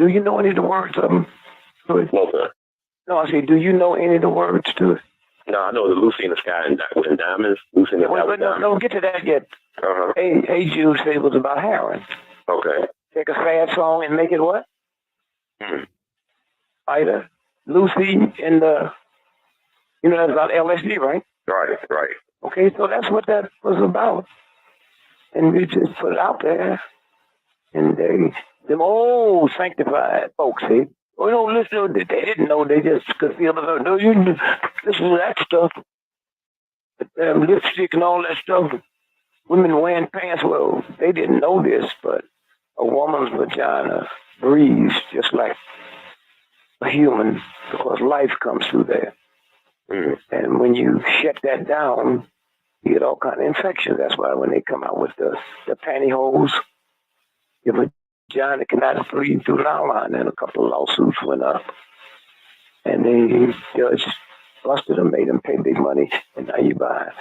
you know any of the words of them? No, sir. No, I say, do you know any of the words to it? No, I know the Lucy in the Sky and Diamonds. Lucy in the Sky with Diamonds. No, get to that yet. Hey Jude said it was about heroin. Okay. Take a sad song and make it what? Either Lucy in the, that's about LSD, right? Right. Okay, so that's what that was about. And we just put it out there. And them old sanctified folks, see? Listen, they didn't know, they just could feel the, no, you listen to that stuff. Lipstick and all that stuff. Women wearing pants, well, they didn't know this, but a woman's vagina breathes just like a human because life comes through there. And when you shut that down, you get all kind of infections. That's why when they come out with the pantyhose, your vagina cannot breathe through nylon. And a couple of lawsuits went up. And the judge busted them, made them pay big money. And now you buy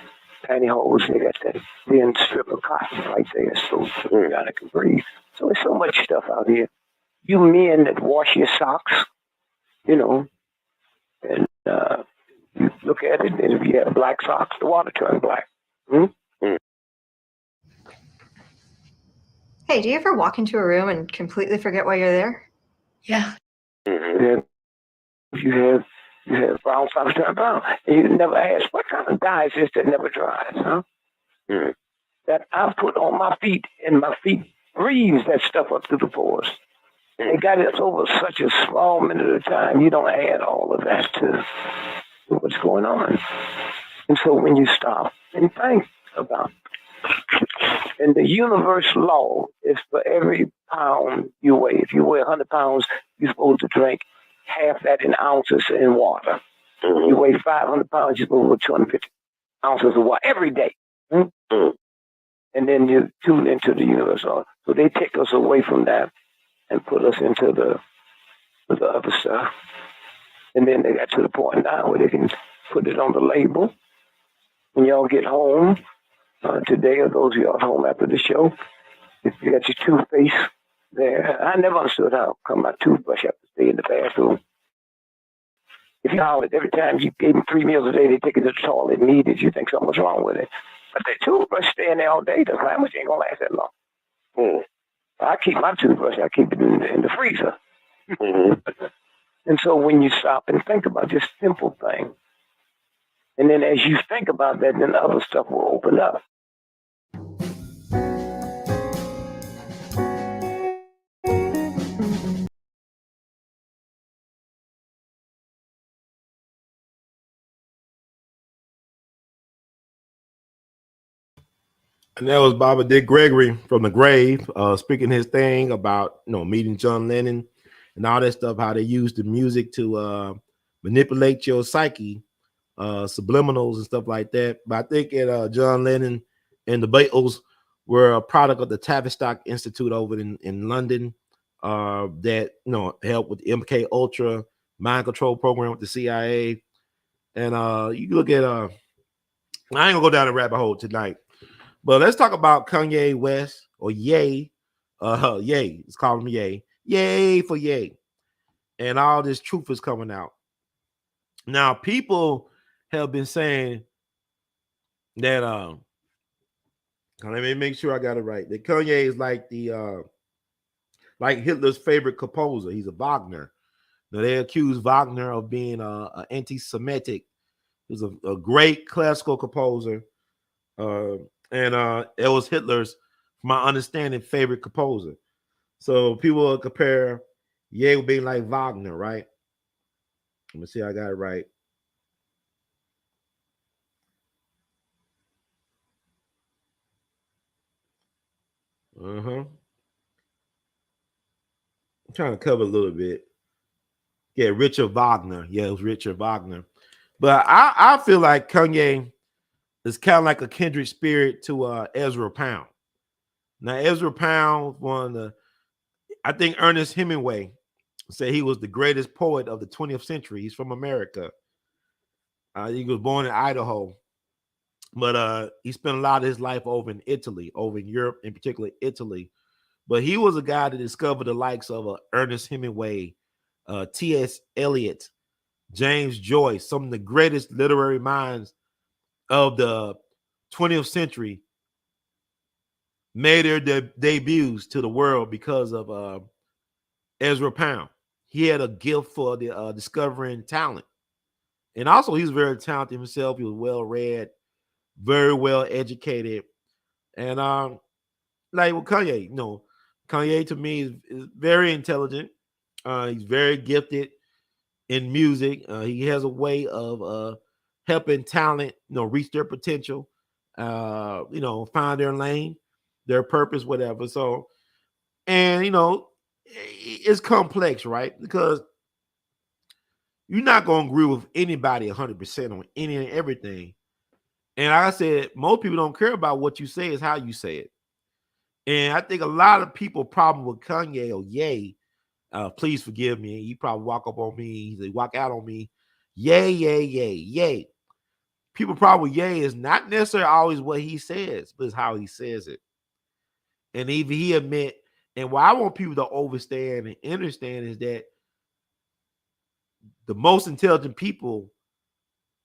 pantyhose, they got that thin strip of cotton right there so the vagina can breathe. So there's so much stuff out here. You men that wash your socks, and you look at it, and if you have black socks, the water turns black. Hey, do you ever walk into a room and completely forget why you're there? Yeah. You have brown socks turn brown, and you never ask, what kind of dye is this that never dries, huh? That I put on my feet, and my feet breathes that stuff up through the pores. They got it over such a small minute of time, you don't add all of that to what's going on. And so when you stop and think about it, and the universe law is for every pound you weigh. If you weigh 100 pounds, you're supposed to drink half that in ounces in water. You weigh 500 pounds, you're supposed to drink 250 ounces of water every day. And then you tune into the universe. So they take us away from that and put us into the other stuff. And then they got to the point now where they can put it on the label. When y'all get home today, or those of y'all at home after the show, if you got your toothpaste there, I never understood how come my toothbrush have to stay in the bathroom. If you hollered every time you gave them 3 meals a day, they take it to the toilet and eat it, you think something was wrong with it. But that toothbrush staying there all day, the sandwich ain't gonna last that long. I keep my toothbrush, I keep it in the freezer. And so when you stop and think about just simple things, and then as you think about that, then other stuff will open up. And that was Baba Dick Gregory from the grave, speaking his thing about meeting John Lennon and all that stuff, how they used the music to manipulate your psyche, subliminals and stuff like that. But I think that John Lennon and the Beatles were a product of the Tavistock Institute over in London that helped with the MK Ultra mind control program with the CIA. And you look at I ain't gonna go down the rabbit hole tonight. But let's talk about Kanye West, or Ye. Ye. Let's call him Ye. Yay for Ye. And all this truth is coming out. Now, people have been saying that let me make sure I got it right. That Kanye is like the like Hitler's favorite composer. He's a Wagner. Now, they accuse Wagner of being an anti-Semitic. He's a great classical composer. And it was Hitler's, from my understanding, favorite composer. So people will compare Ye with being like Wagner, right? Let me see, I got it right. I'm trying to cover a little bit. Yeah, Richard Wagner. Yeah, it was Richard Wagner. But I feel like Kanye is kind of like a kindred spirit to Ezra Pound. Now, Ezra Pound, I think Ernest Hemingway said he was the greatest poet of the 20th century. He's from America. He was born in Idaho, but he spent a lot of his life over in Italy, over in Europe, in particular Italy. But he was a guy that discovered the likes of Ernest Hemingway, T.S. Eliot, James Joyce, some of the greatest literary minds of the 20th century made their debuts to the world because of Ezra Pound. He had a gift for the discovering talent. And also, he's very talented himself. He was well-read, very well-educated. And like with Kanye, Kanye to me is very intelligent. He's very gifted in music. He has a way of helping talent, reach their potential, find their lane, their purpose, whatever. So, and it's complex, right? Because you're not going to agree with anybody 100% on any and everything. And like I said, most people don't care about what you say, is how you say it. And I think a lot of people problem with Kanye or Ye, please forgive me. He probably walk up on me, he walk out on me. Ye. People problem with Ye is not necessarily always what he says, but it's how he says it. And even he admit, and what I want people to understand and understand is that the most intelligent people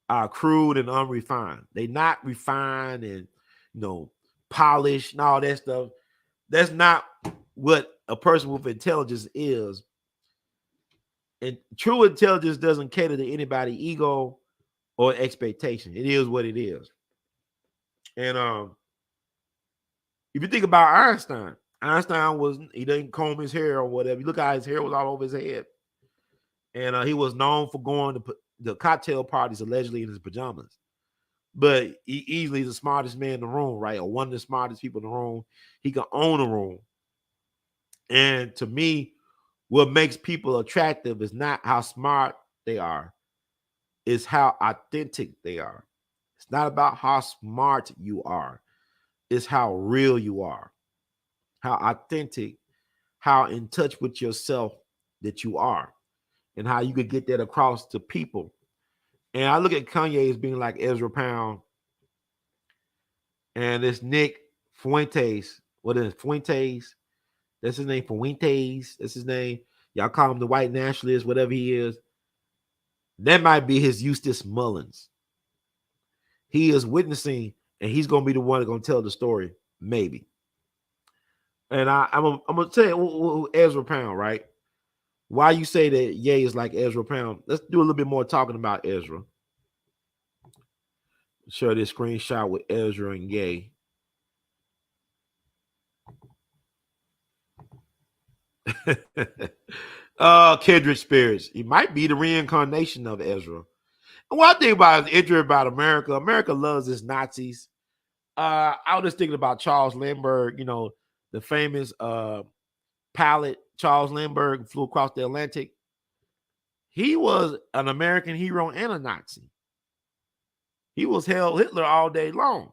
are crude and unrefined. They not refined and polished and all that stuff. That's not what a person with intelligence is. And true intelligence doesn't cater to anybody's ego or expectation. It is what it is. And if you think about Einstein he didn't comb his hair or whatever. You look how his hair was all over his head. And he was known for going to the cocktail parties allegedly in his pajamas. But he easily is the smartest man in the room, right? Or one of the smartest people in the room. He can own a room. And to me, what makes people attractive is not how smart they are, it's how authentic they are. It's not about how smart you are, it's how real you are, how authentic, how in touch with yourself that you are, and how you could get that across to people. And I look at Kanye as being like Ezra Pound, and this Nick Fuentes. What is it? Fuentes? That's his name. Fuentes. That's his name. Y'all call him the white nationalist, whatever he is. That might be his Eustace Mullins. He is witnessing, and he's gonna be the one that's gonna tell the story, maybe. And I'm gonna tell you Ezra Pound, right? Why you say that Ye is like Ezra Pound? Let's do a little bit more talking about Ezra. Share this screenshot with Ezra and Ye. Kindred spirits. He might be the reincarnation of Ezra. And what I think about is Ezra about America. America loves its Nazis. I was just thinking about Charles Lindbergh, you know, the famous pilot Charles Lindbergh flew across the Atlantic. He was an American hero and a Nazi. He was Hail Hitler all day long.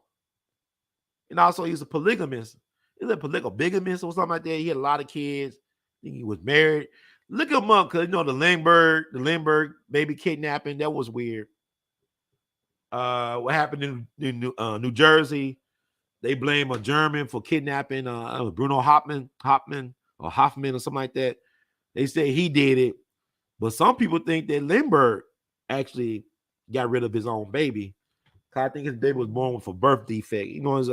And also he was a polygamist. Is it bigamist or something like that? He had a lot of kids. I think he was married. Look him up, because you know the Lindbergh baby kidnapping, that was weird. What happened in New Jersey? They blame a German for kidnapping Bruno Hoffman or something like that. They say he did it, but some people think that Lindbergh actually got rid of his own baby. I think his baby was born with a birth defect. You know,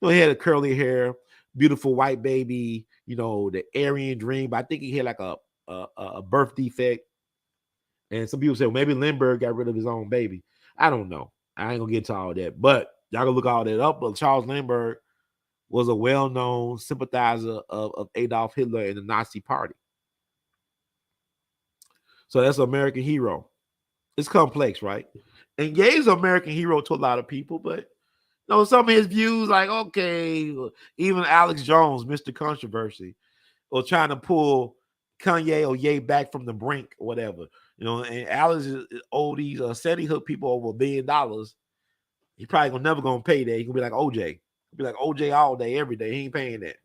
he had a curly hair, beautiful white baby. You know, the Aryan dream. But I think he had like a birth defect. And some people say, well, maybe Lindbergh got rid of his own baby. I don't know. I ain't gonna get to all that, but y'all can look all that up. But Charles Lindbergh was a well-known sympathizer of Adolf Hitler and the Nazi Party. So that's an American hero. It's complex, right? And Ye's an American hero to a lot of people, but you know, some of his views, like, okay, even Alex Jones, Mr. Controversy, was trying to pull Kanye or Ye back from the brink or whatever. You know, and Alex owed these SETI hook people over $1 billion. He probably never gonna pay that. He gonna be like OJ. He'll be like OJ all day, every day. He ain't paying that.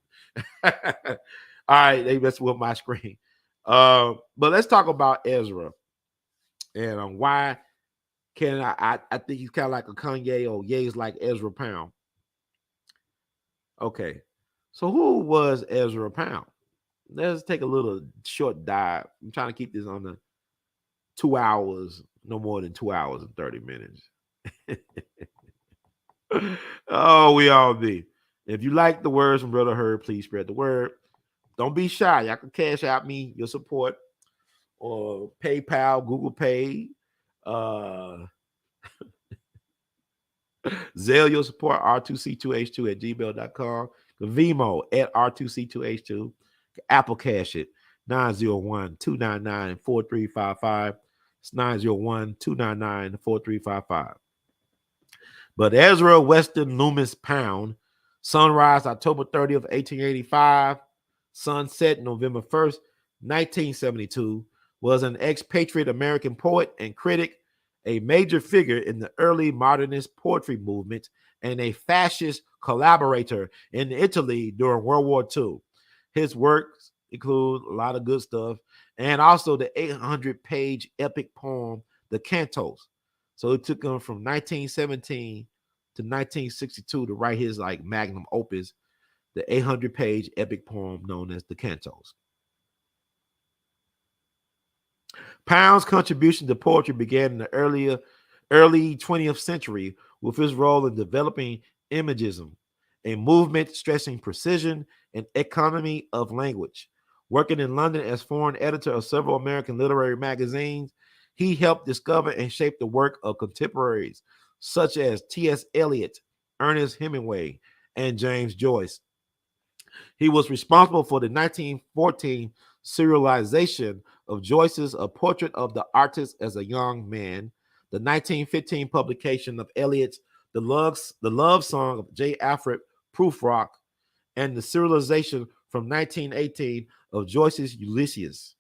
All right, they messing with my screen. But let's talk about Ezra and why can I think he's kind of like a Kanye, or Ye's like Ezra Pound. Okay, so who was Ezra Pound? Let's take a little short dive. I'm trying to keep this on the 2 hours, no more than 2 hours and 30 minutes. Oh, we all be. If you like the words from Brother Herb, please spread the word. Don't be shy. Y'all can cash out me your support, or PayPal, Google Pay, Zelle your support, R2C2H2 at gmail.com, Vimo at R2C2H2, Apple Cash it, 901-299-4355. It's 901-299-4355. But Ezra Weston Loomis Pound, sunrise October 30th, 1885, sunset November 1st, 1972, was an expatriate American poet and critic, a major figure in the early modernist poetry movement, and a fascist collaborator in Italy during World War II. His works include a lot of good stuff, and also the 800-page epic poem, The Cantos. So it took him from 1917 to 1962 to write his like magnum opus, the 800-page epic poem known as The Cantos. Pound's contribution to poetry began in the early 20th century with his role in developing imagism, a movement stressing precision and economy of language. Working in London as foreign editor of several American literary magazines, he helped discover and shape the work of contemporaries such as T.S. Eliot, Ernest Hemingway, and James Joyce. He was responsible for the 1914 serialization of Joyce's A Portrait of the Artist as a Young Man, the 1915 publication of Eliot's The Love Song of J. Alfred Prufrock, and the serialization from 1918 of Joyce's Ulysses.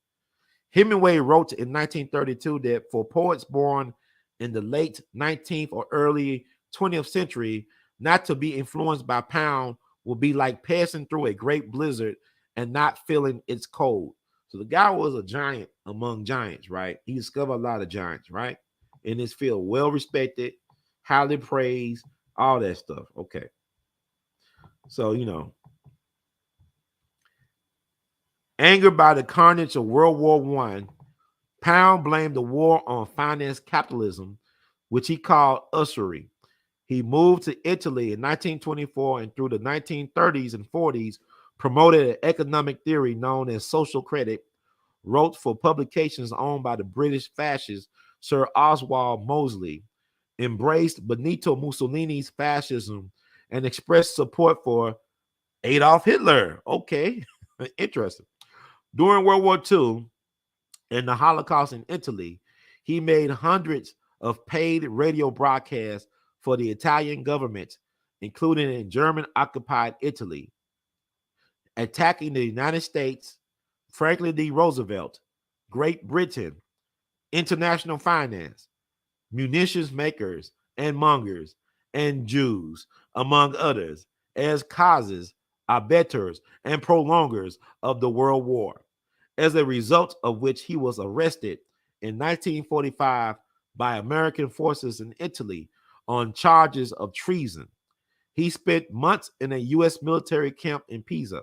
Hemingway wrote in 1932 that for poets born in the late 19th or early 20th century, not to be influenced by Pound will be like passing through a great blizzard and not feeling its cold. So the guy was a giant among giants, right? He discovered a lot of giants, right? In this field, well respected, highly praised, all that stuff. Okay. So, angered by the carnage of World War I, Pound blamed the war on finance capitalism, which he called usury. He moved to Italy in 1924 and through the 1930s and 40s promoted an economic theory known as social credit, wrote for publications owned by the British fascist Sir Oswald Mosley, embraced Benito Mussolini's fascism, and expressed support for Adolf Hitler. Okay, interesting. During World War II and the Holocaust in Italy, he made hundreds of paid radio broadcasts for the Italian government, including in German-occupied Italy, attacking the United States, Franklin D. Roosevelt, Great Britain, international finance, munitions makers and mongers, and Jews, among others, as causes, abettors, and prolongers of the World War, as a result of which he was arrested in 1945 by American forces in Italy on charges of treason. He spent months in a U.S. military camp in Pisa,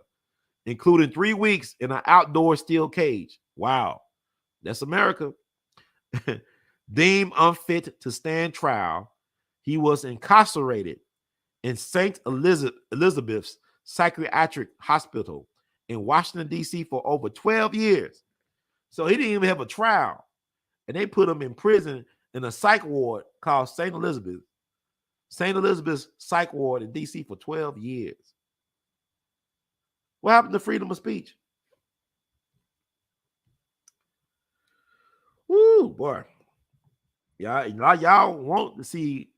including 3 weeks in an outdoor steel cage. Wow, that's America. Deemed unfit to stand trial, he was incarcerated in St. Elizabeth's Psychiatric Hospital in Washington, D.C. for over 12 years. So he didn't even have a trial. And they put him in prison in a psych ward called St. Elizabeth's Psych Ward in D.C. for 12 years. What happened to freedom of speech? Woo, boy. Y'all want to see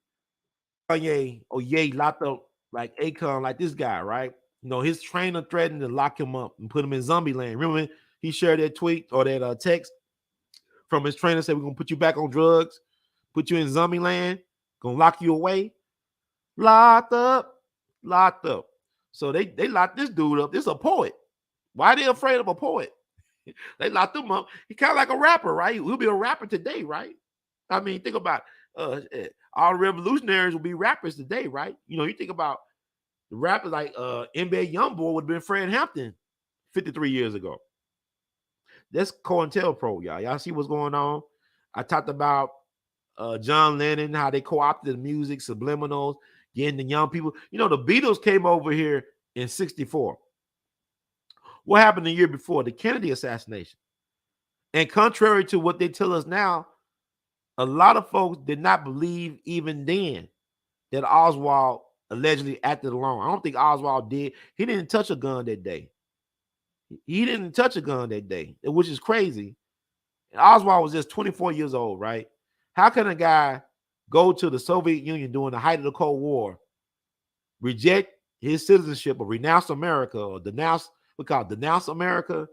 Kanye or Ye locked up like Akon, like this guy, right? His trainer threatened to lock him up and put him in zombie land. Remember when he shared that tweet or that text from his trainer, said, we're going to put you back on drugs, put you in zombie land, going to lock you away. Locked up. So they locked this dude up. This is a poet. Why are they afraid of a poet? They locked him up. He kind of like a rapper, right? He'll be a rapper today, right? I mean, think about all revolutionaries will be rappers today, right? You think about the rappers like NBA Youngboy would have been Fred Hampton 53 years ago. That's COINTELPRO, y'all. Y'all see what's going on? I talked about John Lennon, how they co-opted the music, subliminals, getting the young people. The Beatles came over here in 1964. What happened the year before? The Kennedy assassination. And contrary to what they tell us now, a lot of folks did not believe even then that Oswald allegedly acted alone. I don't think Oswald did. He didn't touch a gun that day. Which is crazy. And Oswald was just 24 years old, right? How can a guy go to the Soviet Union during the height of the Cold War, reject his citizenship or renounce America or denounce America,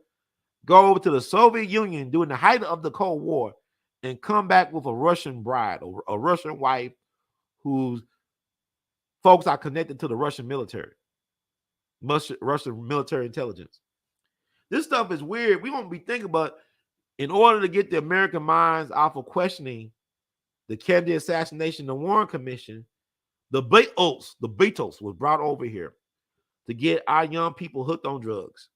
go over to the Soviet Union during the height of the Cold War and come back with a Russian bride or a Russian wife whose folks are connected to the Russian military, Russian military intelligence. This stuff is weird. We won't be thinking about, in order to get the American minds off of questioning the Kennedy assassination, the Warren Commission, the Beatles was brought over here to get our young people hooked on drugs.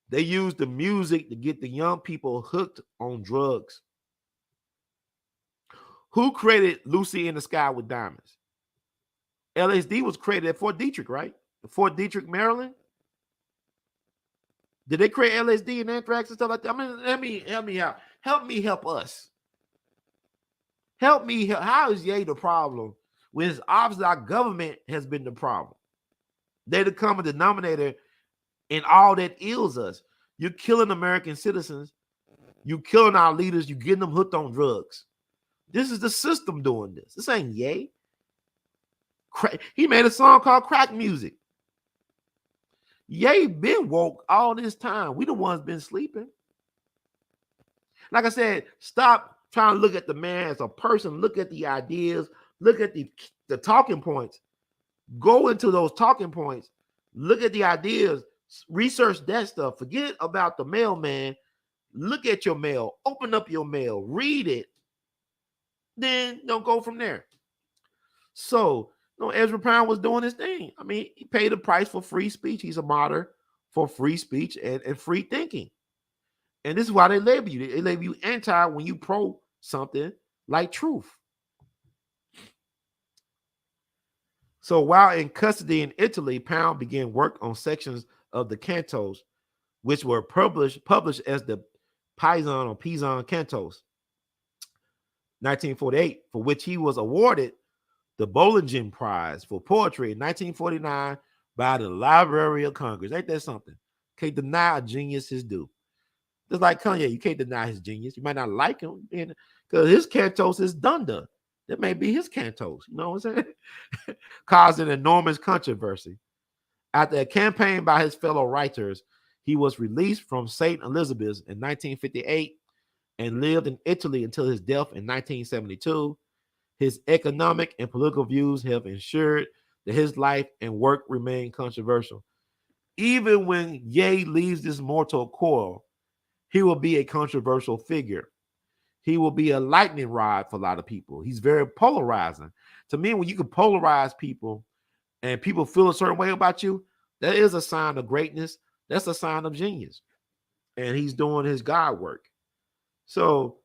They used the music to get the young people hooked on drugs. Who created Lucy in the Sky with Diamonds? LSD was created at Fort Detrick, right? Fort Detrick, Maryland. Did they create LSD and anthrax and stuff like that? I mean, help me out. Help me help us. Help me. How is Ye the problem when it's obviously our government has been the problem? They're the common denominator in all that ills us. You're killing American citizens. You're killing our leaders. You're getting them hooked on drugs. This is the system doing this. This ain't Ye. He made a song called Crack Music. Ye been woke all this time. We the ones been sleeping. Like I said, stop trying to look at the man as a person. Look at the ideas. Look at the talking points. Go into those talking points. Look at the ideas. Research that stuff. Forget about the mailman. Look at your mail. Open up your mail. Read it. Then don't go from there. So, Ezra Pound was doing his thing. I mean, he paid a price for free speech. He's a martyr for free speech and free thinking. And this is why they label you. They label you anti when you pro something like truth. So while in custody in Italy, Pound began work on sections of the cantos, which were published as the Pison cantos. 1948, for which he was awarded the Bollingen Prize for Poetry in 1949 by the Library of Congress. Ain't that something? Can't deny a genius his due. Just like Kanye, you can't deny his genius. You might not like him because his cantos is dunder. That may be his cantos. You know what I'm saying? Causing enormous controversy. After a campaign by his fellow writers, he was released from St. Elizabeth's in 1958 and lived in Italy until his death in 1972. His economic and political views have ensured that his life and work remain controversial. Even when Ye leaves this mortal coil, he will be a controversial figure. He will be a lightning rod for a lot of people. He's very polarizing. To me, when you can polarize people and people feel a certain way about you, that is a sign of greatness. That's a sign of genius. And he's doing his God work. So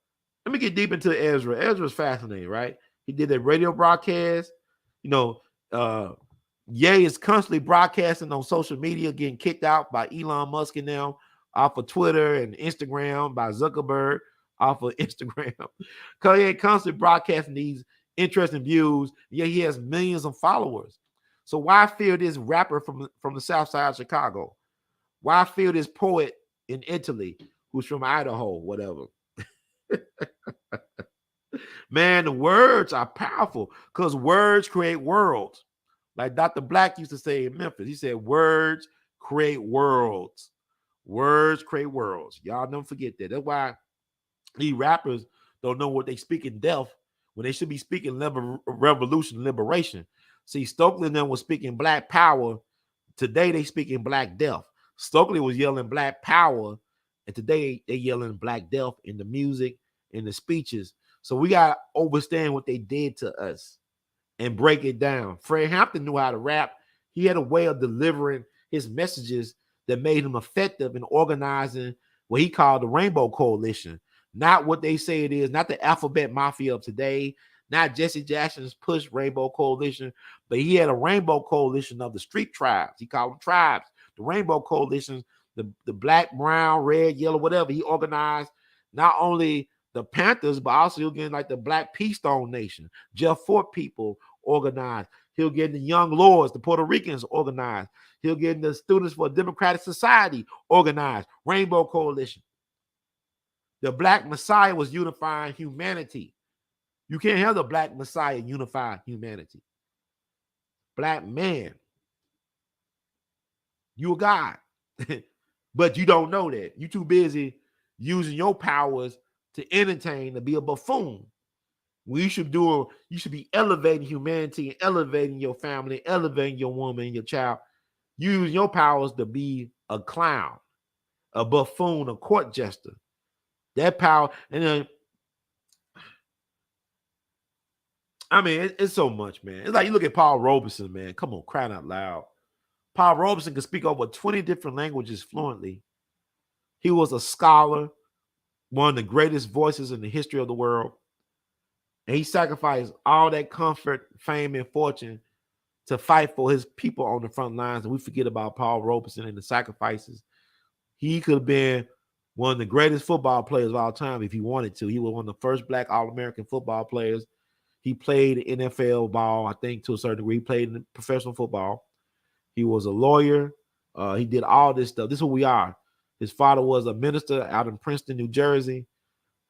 let me get deep into Ezra. Ezra's fascinating, right? He did a radio broadcast. Ye is constantly broadcasting on social media, getting kicked out by Elon Musk and them off of Twitter and Instagram, by Zuckerberg off of Instagram. Because he constantly broadcasting these interesting views. Yeah, he has millions of followers. So why fear this rapper from the south side of Chicago? Why fear this poet in Italy who's from Idaho, whatever? Man, the words are powerful because words create worlds. Like Dr. Black used to say in Memphis, he said, words create worlds. Words create worlds. Y'all don't forget that. That's why these rappers don't know what they speak in death when they should be speaking revolution, liberation. See, Stokely and them was speaking black power. Today they speaking black death. Stokely was yelling black power, and today they yelling black death in the music, in the speeches. So we got to understand what they did to us and break it down. Fred Hampton knew how to rap. He had a way of delivering his messages that made him effective in organizing what he called the Rainbow Coalition. Not what they say it is, not the alphabet mafia of today, not Jesse Jackson's push Rainbow Coalition, but he had a Rainbow Coalition of the street tribes. He called them tribes. The Rainbow Coalition, the black, brown, red, yellow, whatever. He organized not only the Panthers, but also he'll get like the Black Peace Stone Nation. Jeff Fort people organized. He'll get the Young Lords, the Puerto Ricans organized. He'll get the Students for a Democratic Society organized. Rainbow Coalition. The Black Messiah was unifying humanity. You can't have the Black Messiah unify humanity. Black man. You a God. But you don't know that. You too busy using your powers to entertain, to be a buffoon. You should be elevating humanity and elevating your family, elevating your woman and your child. Use your powers to be a clown, a buffoon, a court jester. That power, and then I mean, it's so much, man. It's like you look at Paul Robeson, man. Come on, crying out loud. Paul Robeson could speak over 20 different languages fluently. He was a scholar, one of the greatest voices in the history of the world. And he sacrificed all that comfort, fame, and fortune to fight for his people on the front lines. And we forget about Paul Robeson and the sacrifices. He could have been one of the greatest football players of all time if he wanted to. He was one of the first Black All-American football players. He played NFL ball, I think, to a certain degree. He played in professional football. He was a lawyer. He did all this stuff. This is who we are. His father was a minister out in Princeton, New Jersey,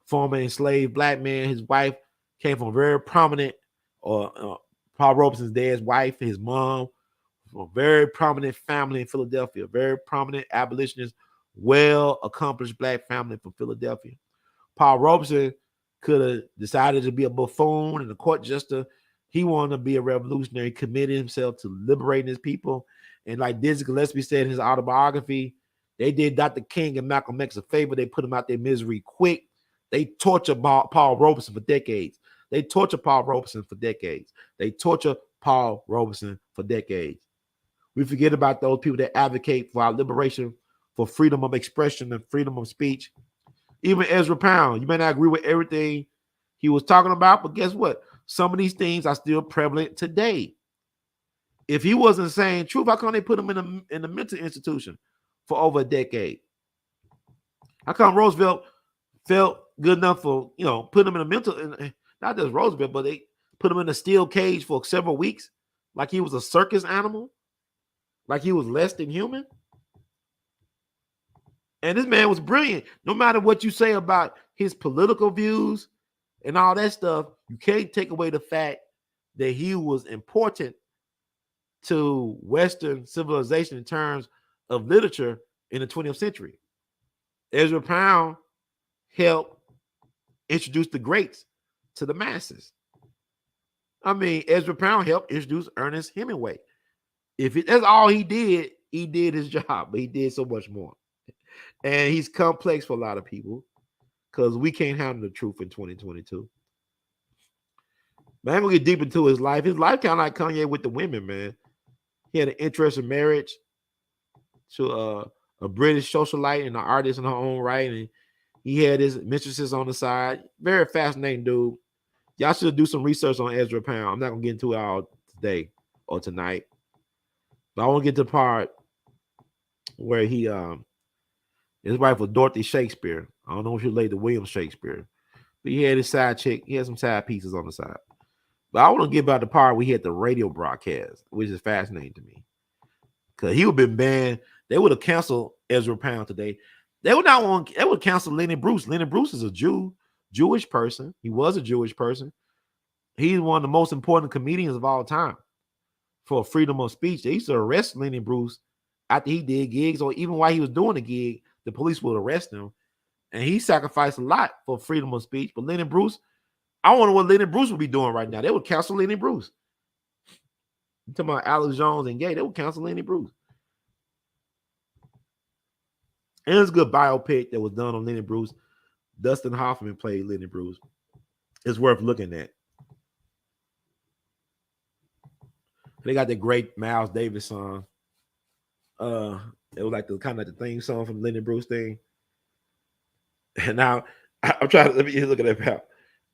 former enslaved Black man. His wife came from very prominent, Paul Robeson's dad's wife, his mom, a very prominent family in Philadelphia, very prominent abolitionist, well-accomplished black family from Philadelphia. Paul Robeson could have decided to be a buffoon and a court jester. He wanted to be a revolutionary, committed himself to liberating his people. And like Dizzy Gillespie said in his autobiography, they did Dr. King and Malcolm X a favor. They put him out their misery quick. They tortured Paul Robeson for decades. They tortured Paul Robeson for decades. They torture Paul Robeson for decades. We forget about those people that advocate for our liberation, for freedom of expression and freedom of speech. Even Ezra Pound, you may not agree with everything he was talking about, but guess what? Some of these things are still prevalent today. If he wasn't saying truth, how come they put him in a mental institution for over a decade? How come Roosevelt felt good enough for, put him in a mental, not just Roosevelt, but they put him in a steel cage for several weeks, like he was a circus animal, like he was less than human? And this man was brilliant. No matter what you say about his political views and all that stuff, you can't take away the fact that he was important to Western civilization in terms of literature in the 20th century. Ezra Pound helped introduce the greats to the masses. I mean, Ezra Pound helped introduce Ernest Hemingway. That's all he did his job, but he did so much more. And he's complex for a lot of people because we can't handle the truth in 2022. Man, I'm gonna get deep into his life. His life kind of like Kanye with the women, man. He had an interest in marriage to a British socialite and an artist in her own right, and he had his mistresses on the side. Very fascinating dude. Y'all should do some research on Ezra Pound. I'm not gonna get into it all today or tonight, but I want to get to the part where he his wife was Dorothy Shakespeare. I don't know if she related to William Shakespeare, but he had his side chick. He had some side pieces on the side. But I want to get about the part where he had the radio broadcast, which is fascinating to me. Because he would have been banned. They would have canceled Ezra Pound today. They would have canceled Lenny Bruce. Lenny Bruce is a Jewish person. He was a Jewish person. He's one of the most important comedians of all time for freedom of speech. They used to arrest Lenny Bruce after he did gigs, or even while he was doing the gig, the police would arrest him. And he sacrificed a lot for freedom of speech. But Lenny Bruce, I wonder what Lenny Bruce would be doing right now. They would cancel Lenny Bruce. You talking about Alex Jones and Gay, they would cancel Lenny Bruce. And there's a good biopic that was done on Lenny Bruce. Dustin Hoffman played Lenny Bruce. It's worth looking at. They got the great Miles Davis song. It was like the kind of the theme song from Lenny Bruce thing. And now I'm trying to let me look at that pal.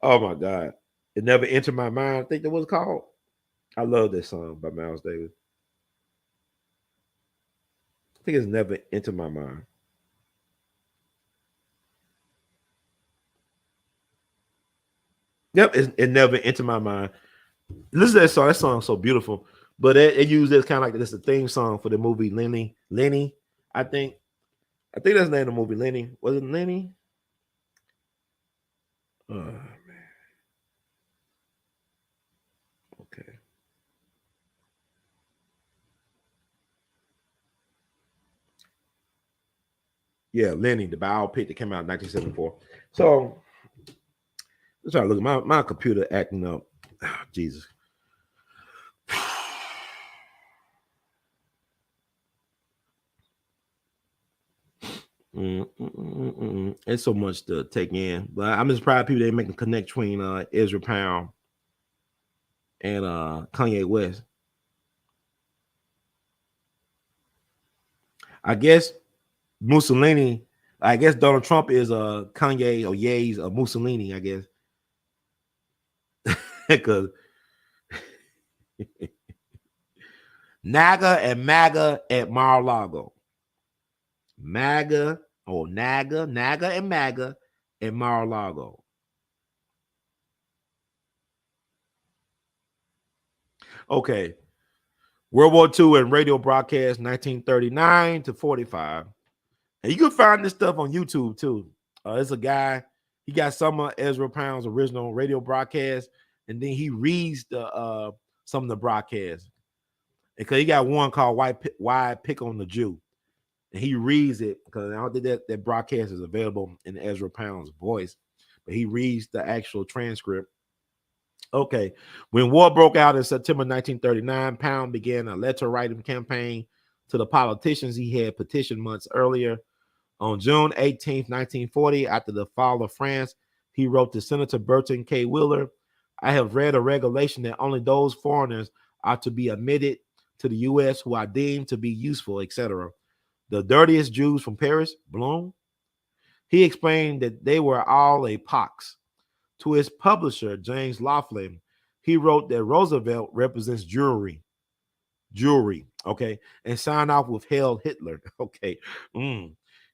Oh my God. It Never Entered My Mind. I think that was called. I love this song by Miles Davis. I think it's Never Entered My Mind. Yep, it never entered my mind. Listen to that song. That song's so beautiful. But it used as kind of like this a theme song for the movie Lenny. I think that's the name of the movie. Lenny. Was it Lenny? Oh man. Okay. Yeah, Lenny, the biopic that came out in 1974. So let's try to look at my computer acting up. Oh, Jesus. It's so much to take in, but I'm just proud of people that make a connect between Ezra Pound and Kanye West. I guess Mussolini. I guess Donald Trump is Kanye or Ye's Mussolini. I guess because NAGA and MAGA at Mar-a-Lago. NAGA and MAGA at Mar-a-Lago. Okay. World War II and radio broadcast 1939 to 45. And you can find this stuff on YouTube too. It's a guy, he got some of Ezra Pound's original radio broadcast, and then he reads some of the broadcasts. Because he got one called Why Pick on the Jew. And he reads it, because I don't think that broadcast is available in Ezra Pound's voice, but he reads the actual transcript. Okay. When war broke out in September 1939, Pound began a letter writing campaign to the politicians he had petitioned months earlier. On June 18th, 1940, after the fall of France, he wrote to Senator Burton K. Wheeler, I have read a regulation that only those foreigners are to be admitted to the U.S. who are deemed to be useful, etc. The dirtiest Jews from Paris, Blum. He explained that they were all a pox. To his publisher, James Laughlin, he wrote that Roosevelt represents Jewry, okay, and signed off with Hail Hitler, okay.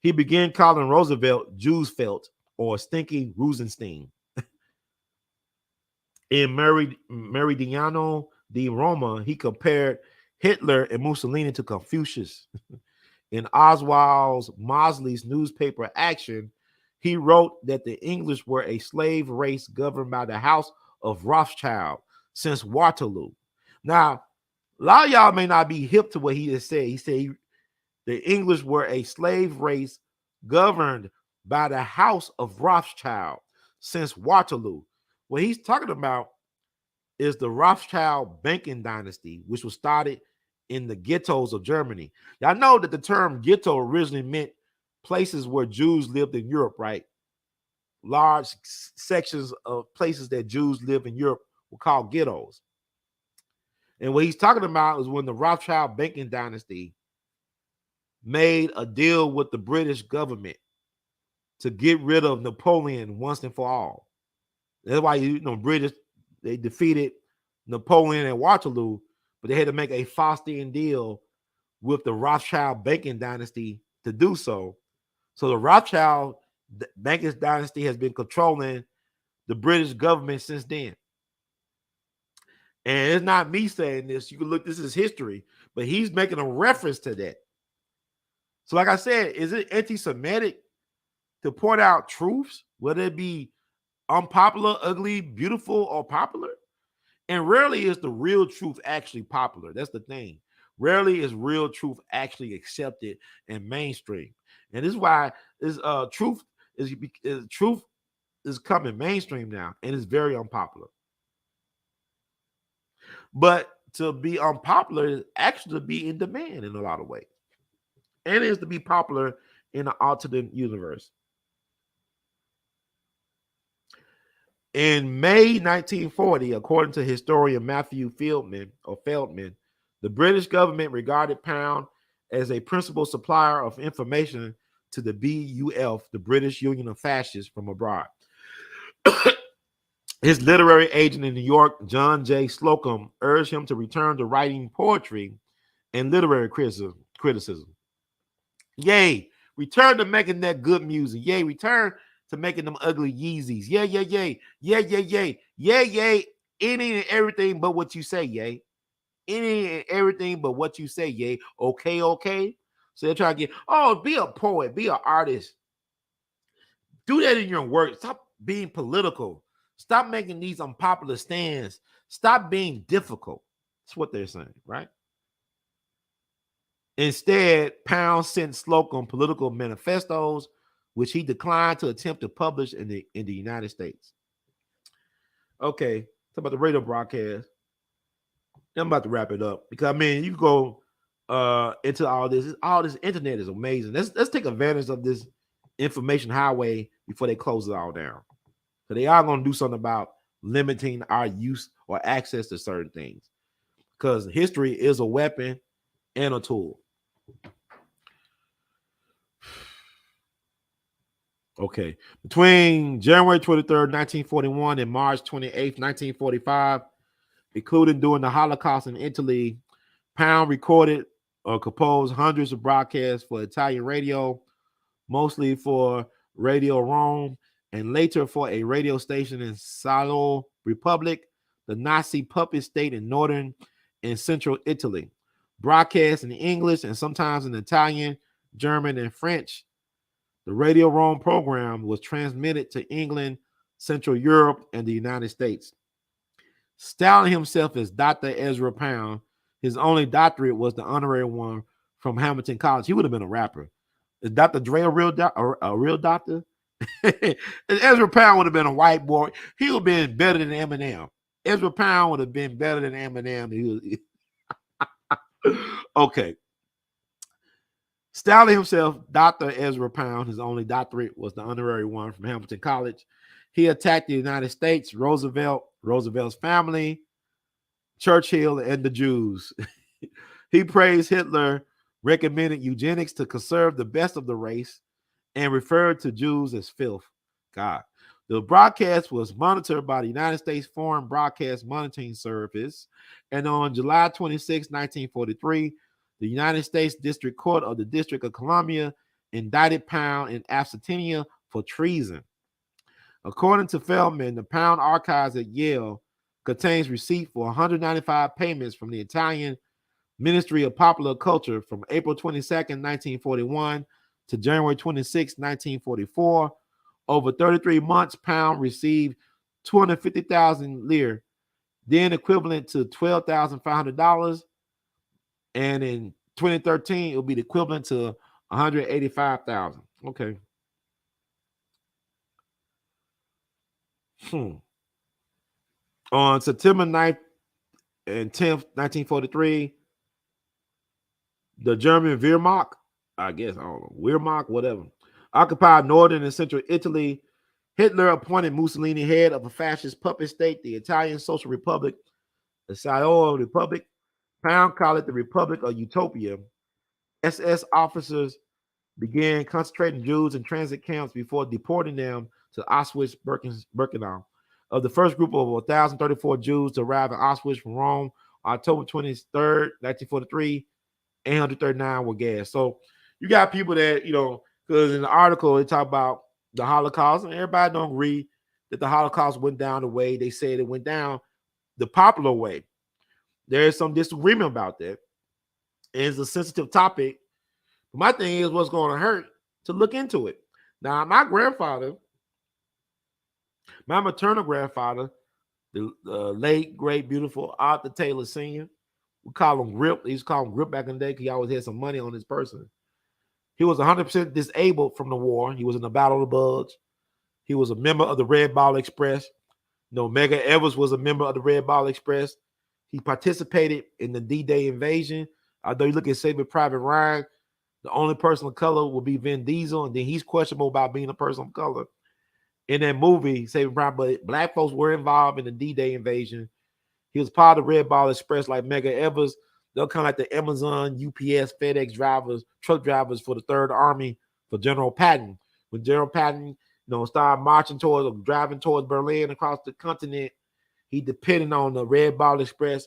He began calling Roosevelt Jewsfelt or Stinky Rosenstein. In Meridiano di Roma, he compared Hitler and Mussolini to Confucius. In Oswald Mosley's newspaper Action, he wrote that the English were a slave race governed by the house of Rothschild since Waterloo. Now, a lot of y'all may not be hip to what he just said. He said the English were a slave race governed by the house of Rothschild since Waterloo. What he's talking about is the Rothschild banking dynasty, which was started in the ghettos of Germany. Y'all know that the term ghetto originally meant places where Jews lived in Europe, right? Large sections of places that Jews live in Europe were called ghettos. And what he's talking about is when the Rothschild banking dynasty made a deal with the British government to get rid of Napoleon once and for all. That's why, British, they defeated Napoleon at Waterloo, but they had to make a Faustian deal with the Rothschild banking dynasty to do so. So the Rothschild banking dynasty has been controlling the British government since then. And it's not me saying this. You can look, this is history, but he's making a reference to that. So like I said, is it anti-Semitic to point out truths, whether it be unpopular, ugly, beautiful, or popular? And rarely is the real truth actually popular. That's the thing. Rarely is real truth actually accepted and mainstream. And this is why this truth is coming mainstream now, and it's very unpopular. But to be unpopular is actually to be in demand in a lot of ways. And it is to be popular in an alternate universe. In May 1940, according to historian Matthew Feldman, the British government regarded Pound as a principal supplier of information to the BUF, the British Union of Fascists from abroad. His literary agent in New York, John J. Slocum, urged him to return to writing poetry and literary criticism. Yay, return to making that good music. Yay, return to making them ugly Yeezys. Yay, yay, yay. Yay, yay, yay. Yay, yay. Any and everything but what you say, yay. Any and everything but what you say, yay. Okay, okay. So they're trying to get, be a poet, be an artist. Do that in your work. Stop being political. Stop making these unpopular stands. Stop being difficult. That's what they're saying, right? Instead, Pound sent Slocum political manifestos, which he declined to attempt to publish in the United States. Okay, talk about the radio broadcast. I'm about to wrap it up because you go into all this. All this internet is amazing. Let's take advantage of this information highway before they close it all down. So they are going to do something about limiting our use or access to certain things, because history is a weapon and a tool. Okay. Between January 23rd, 1941 and March 28th, 1945, including during the Holocaust in Italy, Pound recorded or composed hundreds of broadcasts for Italian radio, mostly for Radio Rome, and later for a radio station in Salo Republic, the Nazi puppet state in northern and central Italy. Broadcast in English and sometimes in Italian, German, and French. The Radio Rome program was transmitted to England, Central Europe, and the United States. Styling himself as Dr. Ezra Pound, His only doctorate was the honorary one from Hamilton College. He would have been a rapper. Is Dr. Dre a real doctor? Ezra Pound would have been a white boy. He would have been better than Eminem. Ezra Pound would have been better than Eminem. Okay. Styling himself, Dr. Ezra Pound, his only doctorate was the honorary one from Hamilton College. He attacked the United States, Roosevelt's family, Churchill, and the Jews. He praised Hitler, recommended eugenics to conserve the best of the race, and referred to Jews as filth. God. The broadcast was monitored by the United States Foreign Broadcast Monitoring Service, and on July 26, 1943, the United States District Court of the District of Columbia indicted Pound and Attn for treason. According to Feldman, the Pound archives at Yale contains receipt for 195 payments from the Italian Ministry of Popular Culture from April 22nd, 1941 to January 26, 1944. Over 33 months, Pound received 250,000 lire, then equivalent to $12,500. And in 2013, it will be the equivalent to 185,000. Okay. On September 9th and 10th, 1943, the German Wehrmacht, I guess, I don't know, Wehrmacht, whatever, occupied northern and central Italy. Hitler appointed Mussolini head of a fascist puppet state, the Italian Social Republic, the Sciol Republic. Pound called it the Republic of Utopia. SS officers began concentrating Jews in transit camps before deporting them to Auschwitz-Birkenau. Of the first group of 1,034 Jews to arrive in Auschwitz from Rome, October 23rd, 1943, 839 were gassed. So you got people that, because in the article they talk about the Holocaust, and everybody don't agree that the Holocaust went down the way they said it went down, the popular way. There is some disagreement about that. It's a sensitive topic. But my thing is, what's going to hurt to look into it. Now, my grandfather, my maternal grandfather, the late, great, beautiful Arthur Taylor Sr., we call him Grip. He used to call him Grip back in the day because he always had some money on his person. He was 100% disabled from the war. He was in the Battle of the Bulge. He was a member of the Red Ball Express. Medgar Evers was a member of the Red Ball Express. He participated in the D-Day invasion. Although you look at Saving Private Ryan, the only person of color will be Vin Diesel, and then he's questionable about being a person of color. In that movie, Saving Private, but black folks were involved in the D-Day invasion. He was part of the Red Ball Express like Medgar Evers. They're kind of like the Amazon, UPS, FedEx drivers, truck drivers for the Third Army for General Patton. When General Patton, started marching towards or driving towards Berlin across the continent, he depended on the Red Ball Express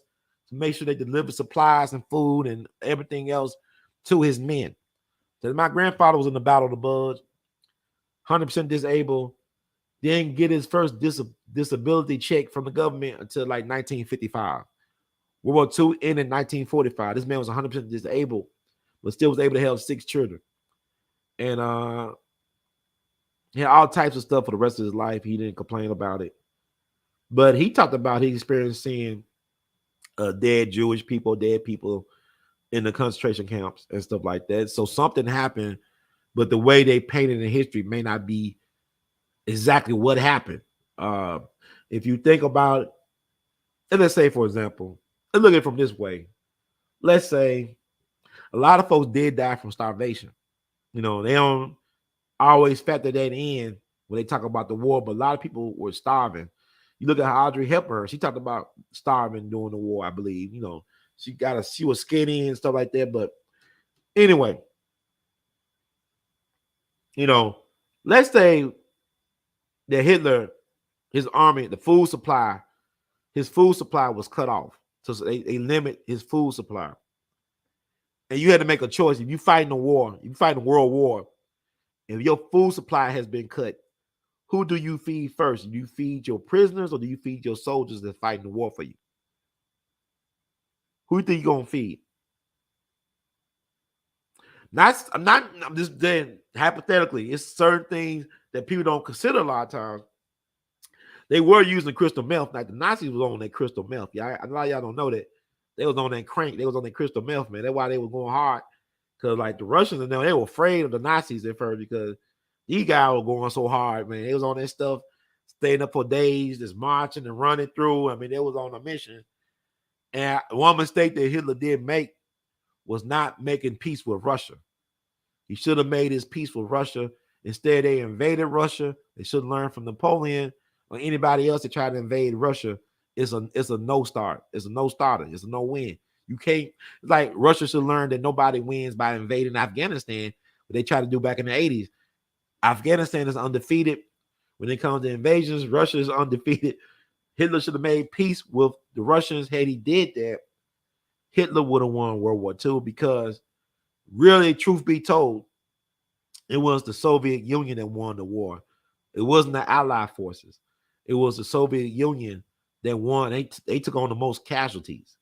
to make sure they delivered supplies and food and everything else to his men. So my grandfather was in the Battle of the Bulge, 100% disabled, didn't get his first disability check from the government until like 1955. World War II ended in 1945. This man was 100% disabled, but still was able to have 6 children. And he had all types of stuff for the rest of his life. He didn't complain about it. But he talked about his experience seeing dead Jewish people, dead people in the concentration camps and stuff like that. So something happened, but the way they painted in history may not be exactly what happened. If you think about it, and let's say, for example, let's look at it from this way. Let's say a lot of folks did die from starvation. They don't always factor that in when they talk about the war, but a lot of people were starving. You look at how Audrey Hepburn, she talked about starving during the war, I believe. She was skinny and stuff like that. But anyway, let's say that Hitler, his army, his food supply was cut off. So they limit his food supply. And you had to make a choice. If you fighting a war, you fighting a world war, if your food supply has been cut, who do you feed first? Do you feed your prisoners or do you feed your soldiers that fighting the war for you? Who do you think you're going to feed? I'm just saying, hypothetically, it's certain things that people don't consider a lot of times. They were using crystal meth. Like the Nazis was on that crystal meth. Yeah, a lot of y'all don't know that. They was on that crank. They was on that crystal meth, man. That's why they were going hard. Because like the Russians and them, they were afraid of the Nazis at first because these guys were going so hard, man. They was on that stuff, staying up for days, just marching and running through. I mean, they was on a mission. And one mistake that Hitler did make was not making peace with Russia. He should have made his peace with Russia. Instead, they invaded Russia. They should learn from Napoleon or anybody else that tried to invade Russia. It's a no start. It's a no starter. It's a no win. You can't, like Russia should learn that nobody wins by invading Afghanistan, what they tried to do back in the 80s. Afghanistan is undefeated. When it comes to invasions, Russia is undefeated. Hitler should have made peace with the Russians. Had he did that, Hitler would have won World War II because really, truth be told, it was the Soviet Union that won the war. It wasn't the Allied forces. It was the Soviet Union that won. They took on the most casualties.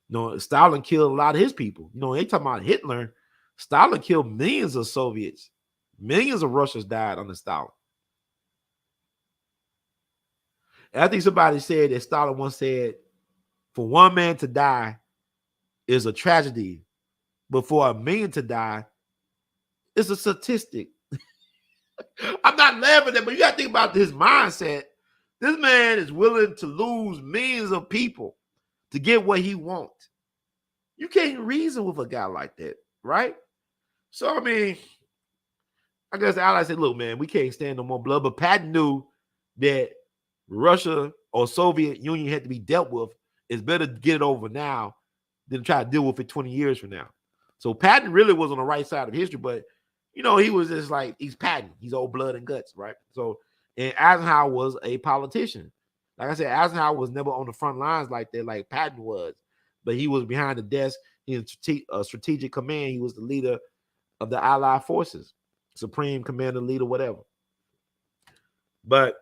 You know, Stalin killed a lot of his people. You know, they talking about Hitler. Stalin killed millions of Soviets. Millions of Russians died under Stalin. And I think somebody said that Stalin once said, for one man to die is a tragedy, but for a million to die is a statistic. I'm not laughing at, but you got to think about his mindset. This man is willing to lose millions of people to get what he wants. You can't reason with a guy like that, right? So, I mean, I guess the Allies said, look, man, we can't stand no more blood. But Patton knew that Russia or Soviet Union had to be dealt with. It's better to get it over now than try to deal with it 20 years from now. So Patton really was on the right side of history, but, you know, he was just like, he's Patton. He's old blood and guts, right? So, and Eisenhower was a politician. Like I said, Eisenhower was never on the front lines like that, like Patton was. But he was behind the desk. He was strategic command. He was the leader of the Allied forces, supreme commander, leader, whatever. But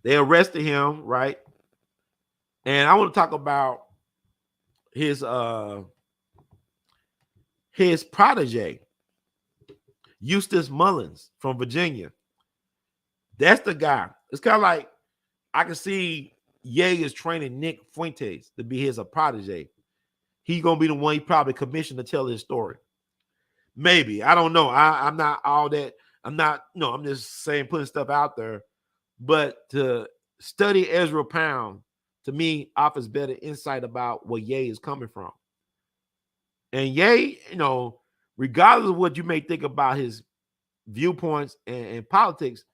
they arrested him, right? And I want to talk about his protege, Eustace Mullins from Virginia. That's the guy. It's kind of like I can see Ye is training Nick Fuentes to be his protege. He's gonna be the one he probably commissioned to tell his story. Maybe. I don't know. I'm not all that. I'm not, no, I'm just saying, putting stuff out there. But to study Ezra Pound, to me, offers better insight about where Ye is coming from. And Ye, you know, regardless of what you may think about his viewpoints and politics,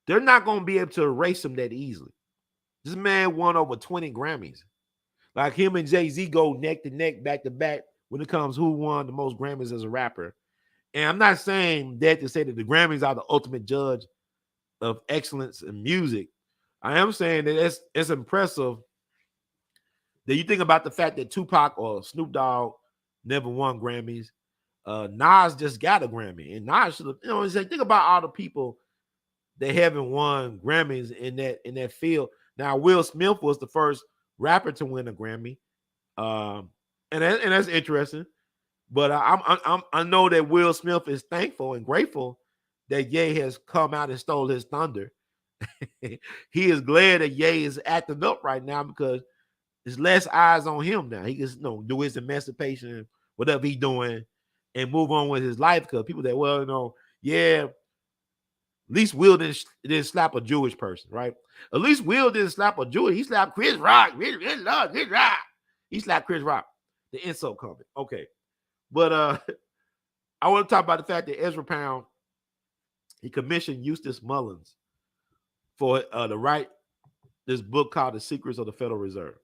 they're not going to be able to erase him that easily. This man won over 20 Grammys. Like him and Jay-Z go neck to neck, back to back when it comes who won the most Grammys as a rapper. And I'm not saying that to say that the Grammys are the ultimate judge of excellence in music. I am saying that it's impressive that you think about the fact that Tupac or Snoop Dogg never won Grammys. Nas just got a Grammy, and Nas should have, you know, think about all the people that haven't won Grammys in that field. Now, Will Smith was the first rapper to win a Grammy, and that's interesting. But I know that Will Smith is thankful and grateful that Ye has come out and stole his thunder. He is glad that Ye is acting up right now because there's less eyes on him now. He can, you know, do his emancipation, whatever he's doing, and move on with his life. Because people that, well, you know, yeah, at least Will didn't slap a Jewish person, right? At least Will didn't slap a Jewish. He slapped Chris Rock. Chris Rock. He slapped Chris Rock. The insult coming. Okay. But I want to talk about the fact that Ezra Pound, he commissioned Eustace Mullins for to write this book called The Secrets of the Federal Reserve.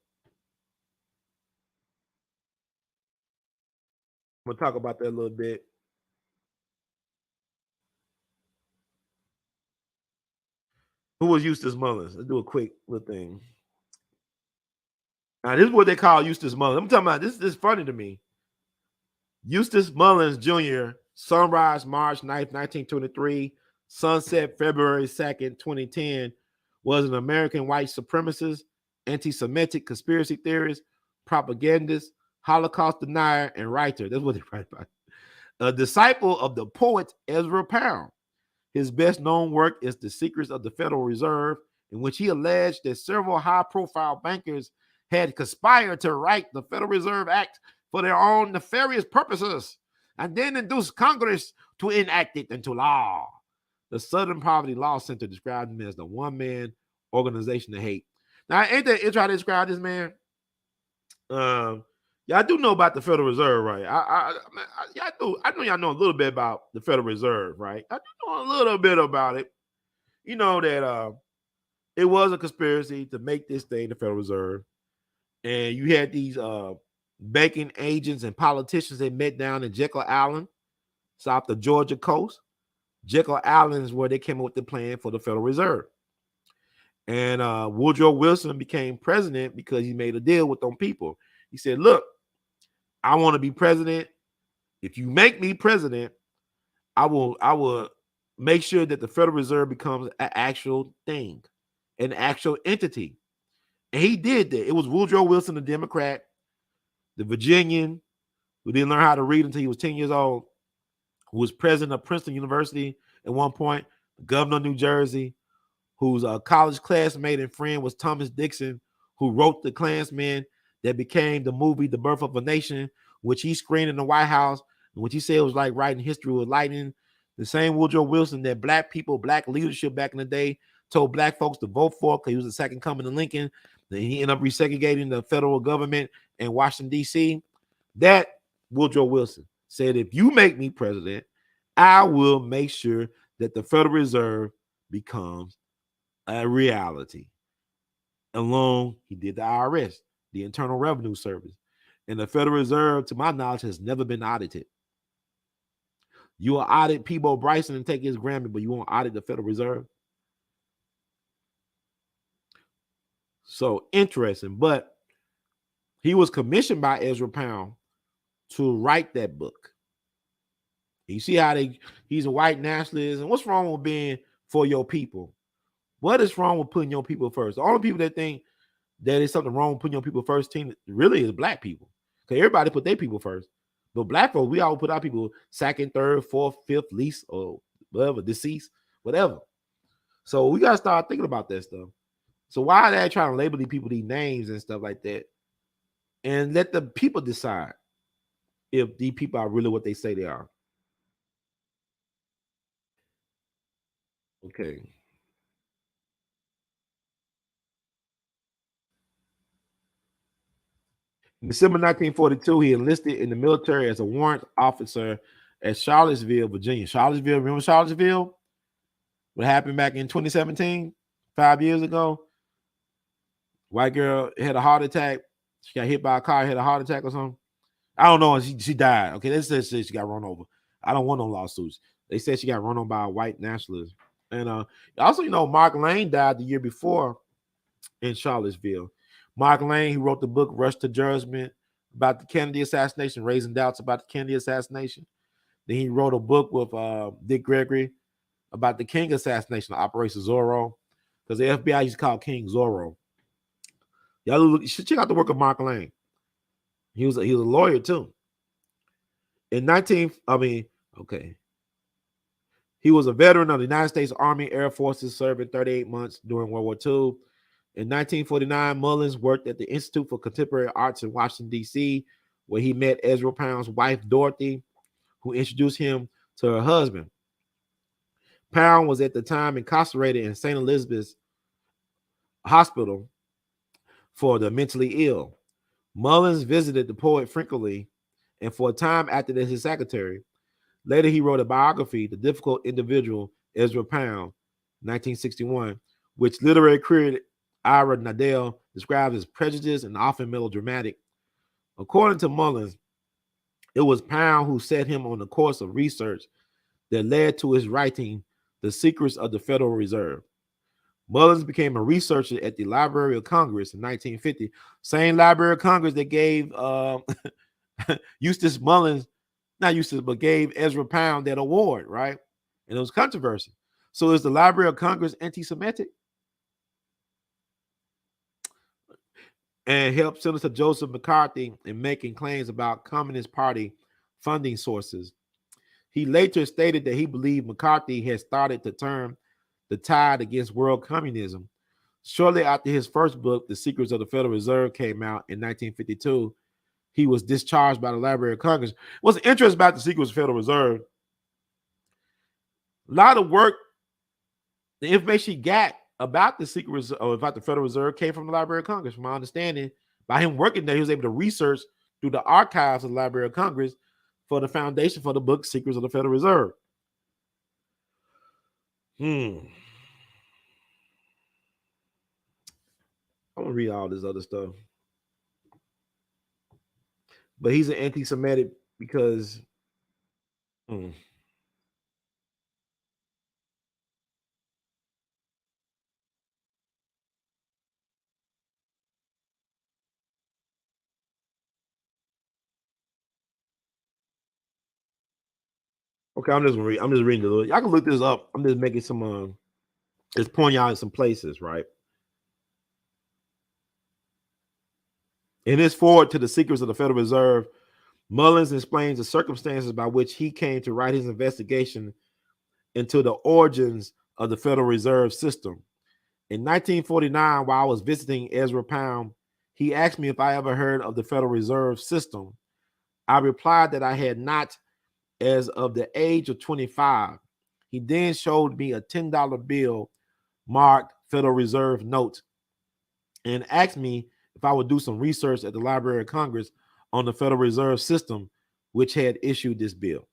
I'm going to talk about that a little bit. Who was Eustace Mullins? Let's do a quick little thing. Now, this is what they call Eustace Mullins. I'm talking about, this is funny to me. Eustace Mullins Jr., sunrise March 9th, 1923, sunset February 2nd, 2010, was an American white supremacist, anti-Semitic conspiracy theorist, propagandist, Holocaust denier, and writer. That's what they write about. A disciple of the poet Ezra Pound. His best known work is The Secrets of the Federal Reserve in which he alleged that several high-profile bankers had conspired to write the Federal Reserve Act for their own nefarious purposes and then induced Congress to enact it into law. The Southern Poverty Law Center described him as the one-man organization to hate. Now, ain't that interesting to describe this man? Yeah, I do know about the Federal Reserve, right? I know y'all know a little bit about the Federal Reserve, right? I do know a little bit about it. You know that it was a conspiracy to make this thing the Federal Reserve, and you had these banking agents and politicians that met down in Jekyll Island, south of Georgia coast. Jekyll Island is where they came up with the plan for the Federal Reserve. And Woodrow Wilson became president because he made a deal with them people. He said, look, I want to be president. If you make me president, I will make sure that the Federal Reserve becomes an actual thing, an actual entity. And he did that. It was Woodrow Wilson, the Democrat, the Virginian, who didn't learn how to read until he was 10 years old, who was president of Princeton University at one point, the governor of New Jersey, whose college classmate and friend was Thomas Dixon, who wrote The Klansman that became the movie The Birth of a Nation, which he screened in the White House, and which he said was like writing history with lightning. The same Woodrow Wilson that black people, black leadership back in the day told black folks to vote for because he was the second coming of Lincoln. Then he ended up resegregating the federal government in Washington, D.C. That Woodrow Wilson said, if you make me president, I will make sure that the Federal Reserve becomes a reality. Along, he did the IRS, the Internal Revenue Service. And the Federal Reserve, to my knowledge, has never been audited. You will audit Peabo Bryson and take his Grammy, but you won't audit the Federal Reserve. So interesting. But he was commissioned by Ezra Pound to write that book. You see how he's a white nationalist. And what's wrong with being for your people? What is wrong with putting your people first? The only people that think that there's something wrong with putting your people first team really is black people. Because everybody put their people first. But black folks, we all put our people second, third, fourth, fifth, least, or whatever, deceased, whatever. So we got to start thinking about that stuff. So why are they trying to label these people these names and stuff like that? And let the people decide if these people are really what they say they are. Okay. In December 1942, he enlisted in the military as a warrant officer at Charlottesville, Virginia. Charlottesville, remember Charlottesville? What happened back in 2017, 5 years ago? White girl had a heart attack. She got hit by a car, had a heart attack or something. I don't know. She died. Okay, they said she got run over. I don't want no lawsuits. They said she got run over by a white nationalist. And also, you know, Mark Lane died the year before in Charlottesville. Mark Lane, he wrote the book Rush to Judgment about the Kennedy assassination, raising doubts about the Kennedy assassination. Then he wrote a book with Dick Gregory about the King assassination, Operation Zorro, because the FBI used to call King Zorro. Y'all should check out the work of Mark Lane. He was a lawyer too. He was a veteran of the United States Army Air Forces, serving 38 months during World War II. In 1949, Mullins worked at the Institute for Contemporary Arts in Washington, D.C., where he met Ezra Pound's wife, Dorothy, who introduced him to her husband. Pound was at the time incarcerated in St. Elizabeth's Hospital for the mentally ill. Mullins visited the poet frequently, and for a time acted as his secretary. Later, he wrote a biography, The Difficult Individual, Ezra Pound, 1961, which literary critic Ira Nadell describes as prejudiced and often melodramatic. According to Mullins, it was Pound who set him on the course of research that led to his writing The Secrets of the Federal Reserve. Mullins became a researcher at the Library of Congress in 1950, same Library of Congress that gave Eustace Mullins, not Eustace, but gave Ezra Pound that award, right? And it was controversy. So is the Library of Congress anti-Semitic? And helped Senator Joseph McCarthy in making claims about Communist Party funding sources. He later stated that he believed McCarthy had started to turn the tide against world communism Shortly after his first book, The Secrets of the Federal Reserve, came out in 1952, he was discharged by the Library of Congress. What's interesting about The Secrets of the Federal Reserve, a lot of work, the information he got about the secrets or about the Federal Reserve came from the Library of Congress. From my understanding, by him working there, he was able to research through the archives of the Library of Congress for the foundation for the book Secrets of the Federal Reserve. I'm gonna read all this other stuff. But he's an anti-Semitic because okay, I'm just reading the little. Y'all can look this up. I'm just making some just pointing out in some places, right? In his foreword to The Secrets of the Federal Reserve, Mullins explains the circumstances by which he came to write his investigation into the origins of the Federal Reserve System. In 1949, while I was visiting Ezra Pound, he asked me if I ever heard of the Federal Reserve System. I replied that I had not as of the age of 25. He then showed me a $10 bill marked Federal Reserve Note and asked me if I would do some research at the Library of Congress on the Federal Reserve System, which had issued this bill.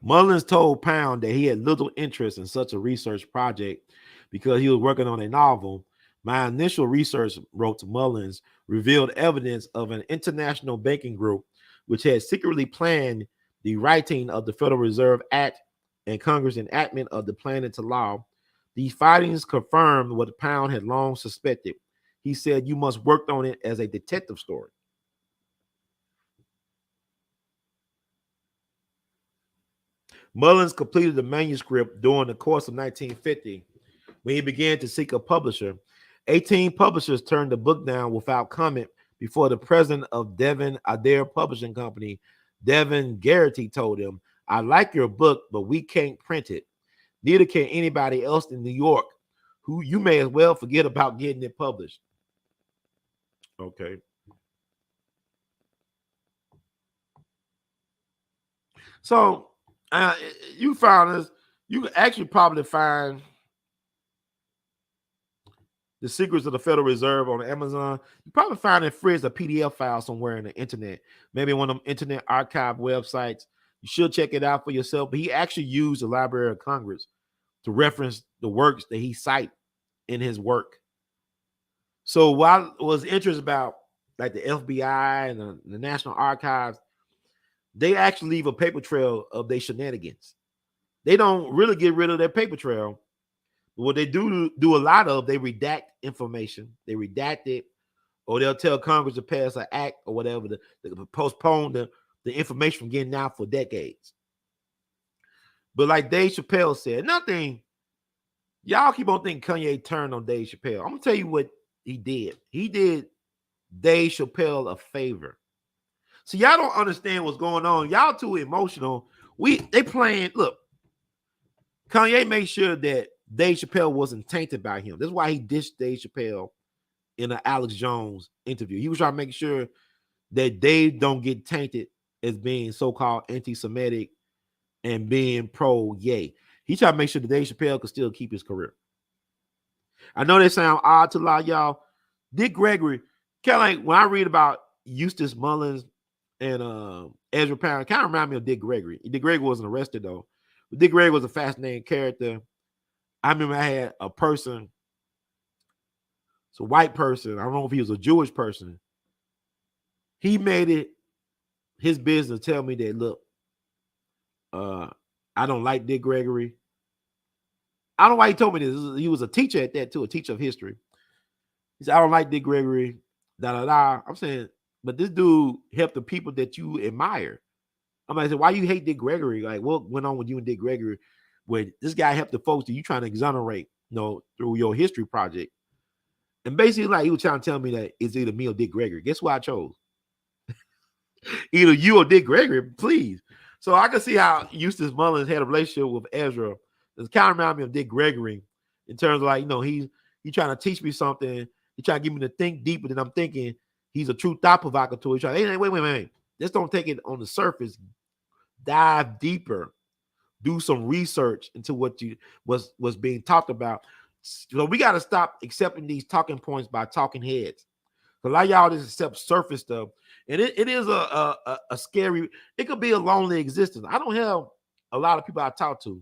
Mullins told Pound that he had little interest in such a research project because he was working on a novel. My initial research, wrote Mullins, revealed evidence of an international banking group which had secretly planned the writing of the Federal Reserve Act and Congress enactment of the plan into law. These findings confirmed what Pound had long suspected. He said, "You must work on it as a detective story." Mullins completed the manuscript during the course of 1950 when he began to seek a publisher. 18 publishers turned the book down without comment before the president of Devin Adair Publishing Company, Devin Garrity, told him, "I like your book, but we can't print it. Neither can anybody else in New York, who you may as well forget about getting it published." Okay. So you found this. You can actually probably find The Secrets of the Federal Reserve on Amazon. You probably find it free as a PDF file somewhere in the internet. Maybe one of them internet archive websites. You should check it out for yourself. But he actually used the Library of Congress to reference the works that he cite in his work. So while it was interesting about like the FBI and the National Archives, they actually leave a paper trail of their shenanigans. They don't really get rid of their paper trail. But what they do a lot of, they redact information. They redact it, or they'll tell Congress to pass an act or whatever to postpone the information from getting out for decades. But like Dave Chappelle said, nothing. Y'all keep on thinking Kanye turned on Dave Chappelle. I'm gonna tell you what he did. He did Dave Chappelle a favor. So y'all don't understand what's going on. Y'all too emotional. They playing. Look, Kanye made sure that Dave Chappelle wasn't tainted by him. That's why he dished Dave Chappelle in an Alex Jones interview. He was trying to make sure that Dave don't get tainted as being so-called anti-Semitic and being pro-yay. He tried to make sure that Dave Chappelle could still keep his career. I know they sound odd to a lot of y'all. Dick Gregory, kind of like when I read about Eustace Mullins and Ezra Pound, kind of remind me of Dick Gregory. Dick Gregory wasn't arrested though. But Dick Gregory was a fascinating character. I remember I had a person, it's a white person. I don't know if he was a Jewish person. He made it his business to tell me that, look, I don't like Dick Gregory. I don't know why he told me this. He was a teacher at that too, a teacher of history. He said, I don't like Dick Gregory, I'm saying, but this dude helped the people that you admire. I'm like, why you hate Dick Gregory? Like, what went on with you and Dick Gregory? Where this guy helped the folks that you trying to exonerate, through your history project. And basically, like, he was trying to tell me that it's either me or Dick Gregory. Guess what I chose? Either you or Dick Gregory, please. So I can see how Eustace Mullins had a relationship with Ezra. It's kind of remind me of Dick Gregory in terms of like, he's trying to teach me something. He's trying to get me to think deeper than I'm thinking. He's a true thought provocateur. He's trying, hey, wait. Just don't take it on the surface. Dive deeper. Do some research into what was being talked about. So we got to stop accepting these talking points by talking heads. A lot of y'all just accept surface stuff, and it is a scary. It could be a lonely existence. I don't have a lot of people I talk to,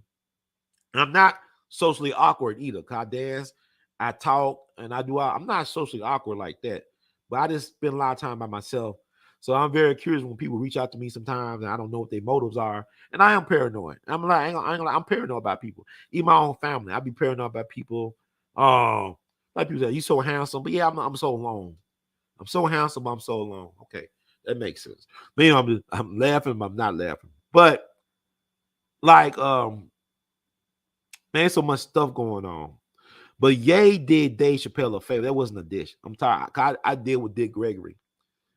and I'm not socially awkward either. Cause I dance, I talk, and I do. I'm not socially awkward like that, but I just spend a lot of time by myself. So I'm very curious when people reach out to me sometimes, and I don't know what their motives are, and I am paranoid. I'm like, I'm paranoid about people, even my own family. I be paranoid about people. Like people say, you so handsome, but yeah, I'm so alone. I'm so handsome, I'm so alone. Okay, that makes sense. But I'm laughing, but I'm not laughing. But like, man, so much stuff going on. But Ye did Dave Chappelle a favor. That wasn't a dish. I'm tired. I did with Dick Gregory,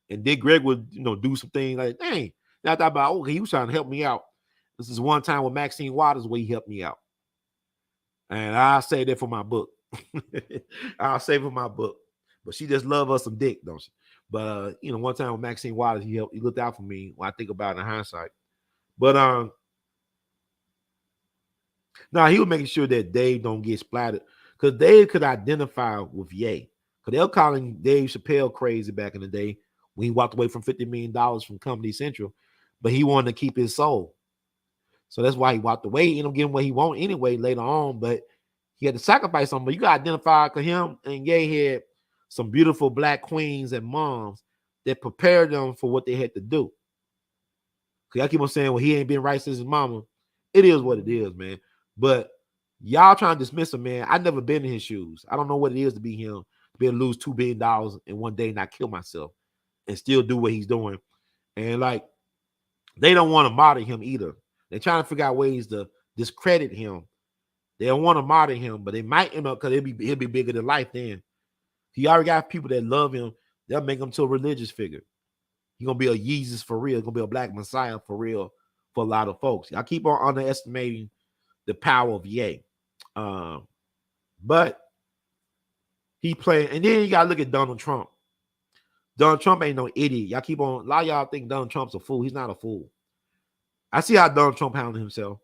and Dick Gregory would do some things like, dang. And I thought about, okay, he was trying to help me out. This is one time with Maxine Waters where he helped me out, and I'll say that for my book. I'll say for my book. But she just love us some dick, don't she? But one time with Maxine Waters, he looked out for me when I think about it in hindsight. But now he was making sure that Dave don't get splattered. Because Dave could identify with Ye. Because they were calling Dave Chappelle crazy back in the day when he walked away from $50 million from Comedy Central. But he wanted to keep his soul. So that's why he walked away. He ended up getting what he wanted anyway later on. But he had to sacrifice something. But you got to identify because him and Ye had some beautiful black queens and moms that prepared them for what they had to do. Because I keep on saying, well, he ain't been right since his mama. It is what it is, man. But y'all trying to dismiss him, man. I've never been in his shoes. I don't know what it is to be him, to be able to lose $2 billion in one day and not kill myself and still do what he's doing. And like, they don't want to model him either. They're trying to figure out ways to discredit him. They don't want to model him, but they might end up because he'll be bigger than life then. He already got people that love him. They'll make him to a religious figure. He's going to be a Jesus for real. He's going to be a black Messiah for real for a lot of folks. I keep on underestimating the power of Ye. But he playing. And then you got to look at Donald Trump. Donald Trump ain't no idiot. Y'all keep on. A lot of y'all think Donald Trump's a fool. He's not a fool. I see how Donald Trump handled himself.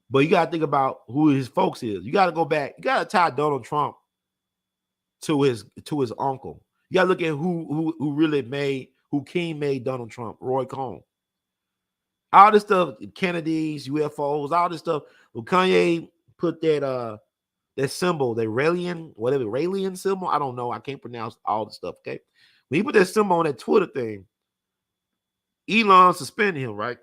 But you got to think about who his folks is. You got to go back. You got to tie Donald Trump to his uncle. You gotta look at who King made Donald Trump, Roy Cohn. All this stuff, Kennedy's, UFOs, all this stuff. Well, Kanye put that symbol, the Raelian symbol. I don't know. I can't pronounce all the stuff. Okay. When he put that symbol on that Twitter thing, Elon suspended him, right?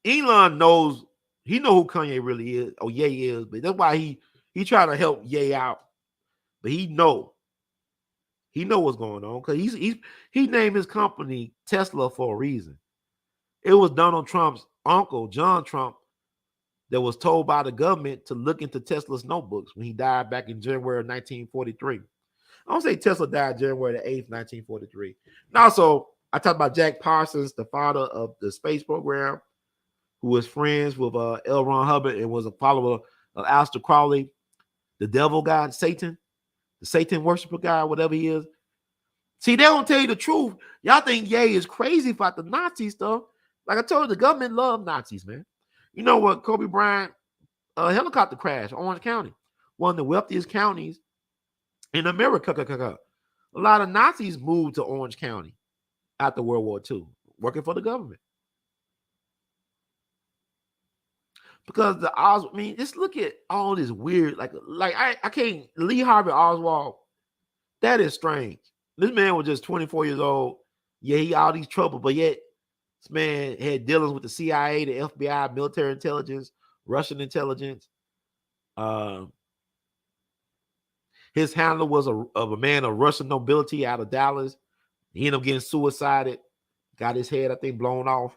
Elon knows who Kanye really is, or Ye is, but that's why he trying to help Ye out. But he know what's going on because he named his company Tesla for a reason. It was Donald Trump's uncle, John Trump, that was told by the government to look into Tesla's notebooks when he died back in January of 1943. I don't say Tesla died January the 8th, 1943. And also, I talked about Jack Parsons, the father of the space program, who was friends with L. Ron Hubbard and was a follower of Aleister Crowley, the devil god, Satan. The Satan worshiper guy, whatever he is. See, they don't tell you the truth. Y'all think Ye is crazy about the Nazi stuff. Like I told you, the government love Nazis, man. You know what? Kobe Bryant helicopter crash, Orange County, one of the wealthiest counties in America. A lot of Nazis moved to Orange County after World War II, working for the government. Because just look at all this weird, like I can't, Lee Harvey Oswald, that is strange. This man was just 24 years old. Yeah, he all these trouble, but yet this man had dealings with the CIA, the FBI, military intelligence, Russian intelligence. His handler was a man of Russian nobility out of Dallas. He ended up getting suicided, got his head, I think, blown off.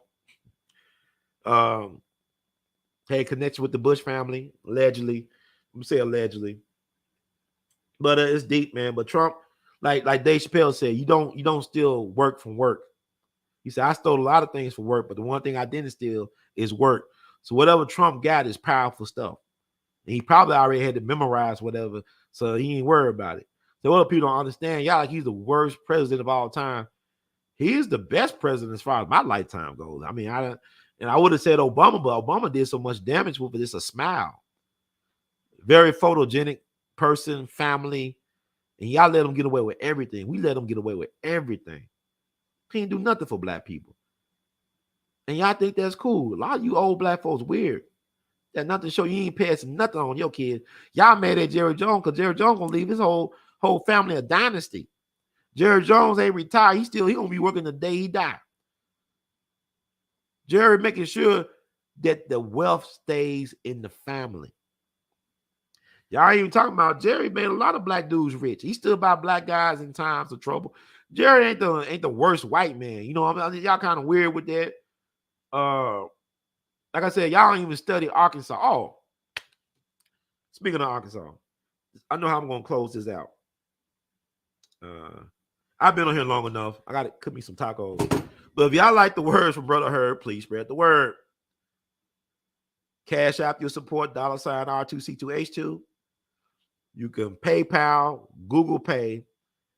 Had connection with the Bush family, allegedly. I'm gonna say allegedly, but it's deep, man. But Trump, like Dave Chappelle said, you don't steal work from work. He said, I stole a lot of things for work, but the one thing I didn't steal is work. So whatever Trump got is powerful stuff. And he probably already had to memorize whatever, so he ain't worried about it. So other people don't understand. Y'all like he's the worst president of all time. He is the best president as far as my lifetime goes. I mean, I would have said Obama, but Obama did so much damage with just a smile. Very photogenic person, family, and y'all let him get away with everything. We let him get away with everything. He ain't do nothing for black people. And y'all think that's cool. A lot of you old black folks weird. That nothing to show you ain't passing nothing on your kids. Y'all mad at Jerry Jones because Jerry Jones gonna leave his whole family a dynasty. Jerry Jones ain't retired. He gonna be working the day he die. Jerry making sure that the wealth stays in the family. Y'all ain't even talking about Jerry made a lot of black dudes rich. He stood by black guys in times of trouble. Jerry ain't the worst white man. You know what I mean? Y'all kind of weird with that. Like I said, y'all don't even study Arkansas. Oh, speaking of Arkansas, I know how I'm gonna close this out. I've been on here long enough. I gotta cook me some tacos. But if y'all like the words from Brother Herb, please spread the word. Cash App your support, $ R2C2H2. You can PayPal, Google Pay,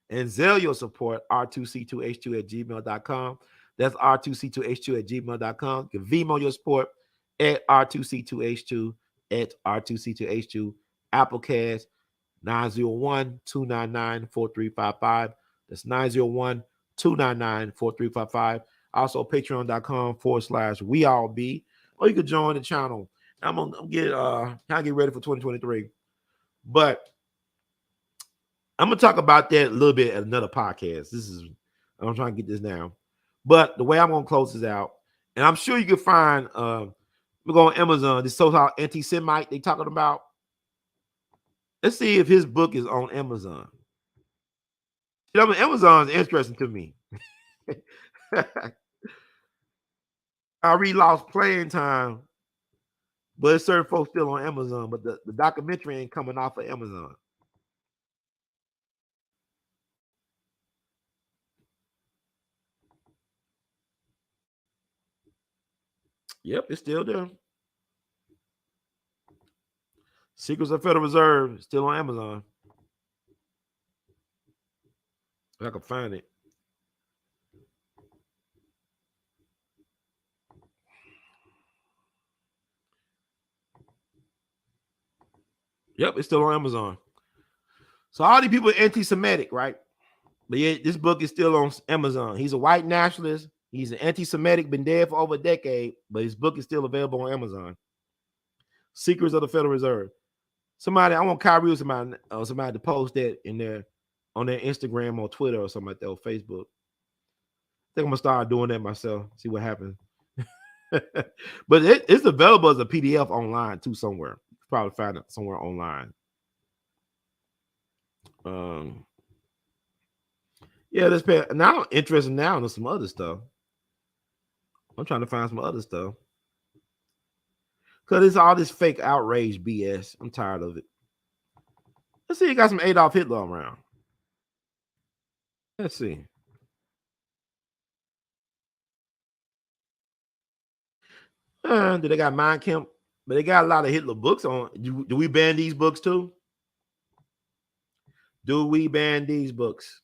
and Zelle your support, R2C2H2 @gmail.com. That's R2C2H2 @gmail.com. You can Vimo your support at R2C2H2 @R2C2H2. Apple Cash 901-299-4355. That's 901-299-4355. Also patreon.com/weallbe. Or you can join the channel. I'm gonna get ready for 2023. But I'm gonna talk about that a little bit at another podcast. I'm trying to get this down. But the way I'm gonna close this out, and I'm sure you can find we go on Amazon, this so-called anti-Semite they talking about. Let's see if his book is on Amazon. You know, Amazon is interesting to me. I read Lost Playing Time, but it's certain folks still on Amazon, but the documentary ain't coming off of Amazon. Yep, it's still there. Secrets of Federal Reserve, still on Amazon. If I can find it. Yep, it's still on Amazon. So all these people are anti-Semitic, right? But yeah, this book is still on Amazon. He's a white nationalist. He's an anti-Semitic, been dead for over a decade, but his book is still available on Amazon. Secrets of the Federal Reserve. I want Kyrie or somebody to post that in there on their Instagram or Twitter or something like that, or Facebook. I think I'm gonna start doing that myself. See what happens. But it's available as a PDF online too somewhere. You can probably find it somewhere online. Yeah, this pay. Now I'm interested now in some other stuff. I'm trying to find some other stuff. Because it's all this fake outrage BS. I'm tired of it. Let's see, you got some Adolf Hitler around. Let's see. Do they got Mein Kampf? But they got a lot of Hitler books on. Do we ban these books too? Do we ban these books?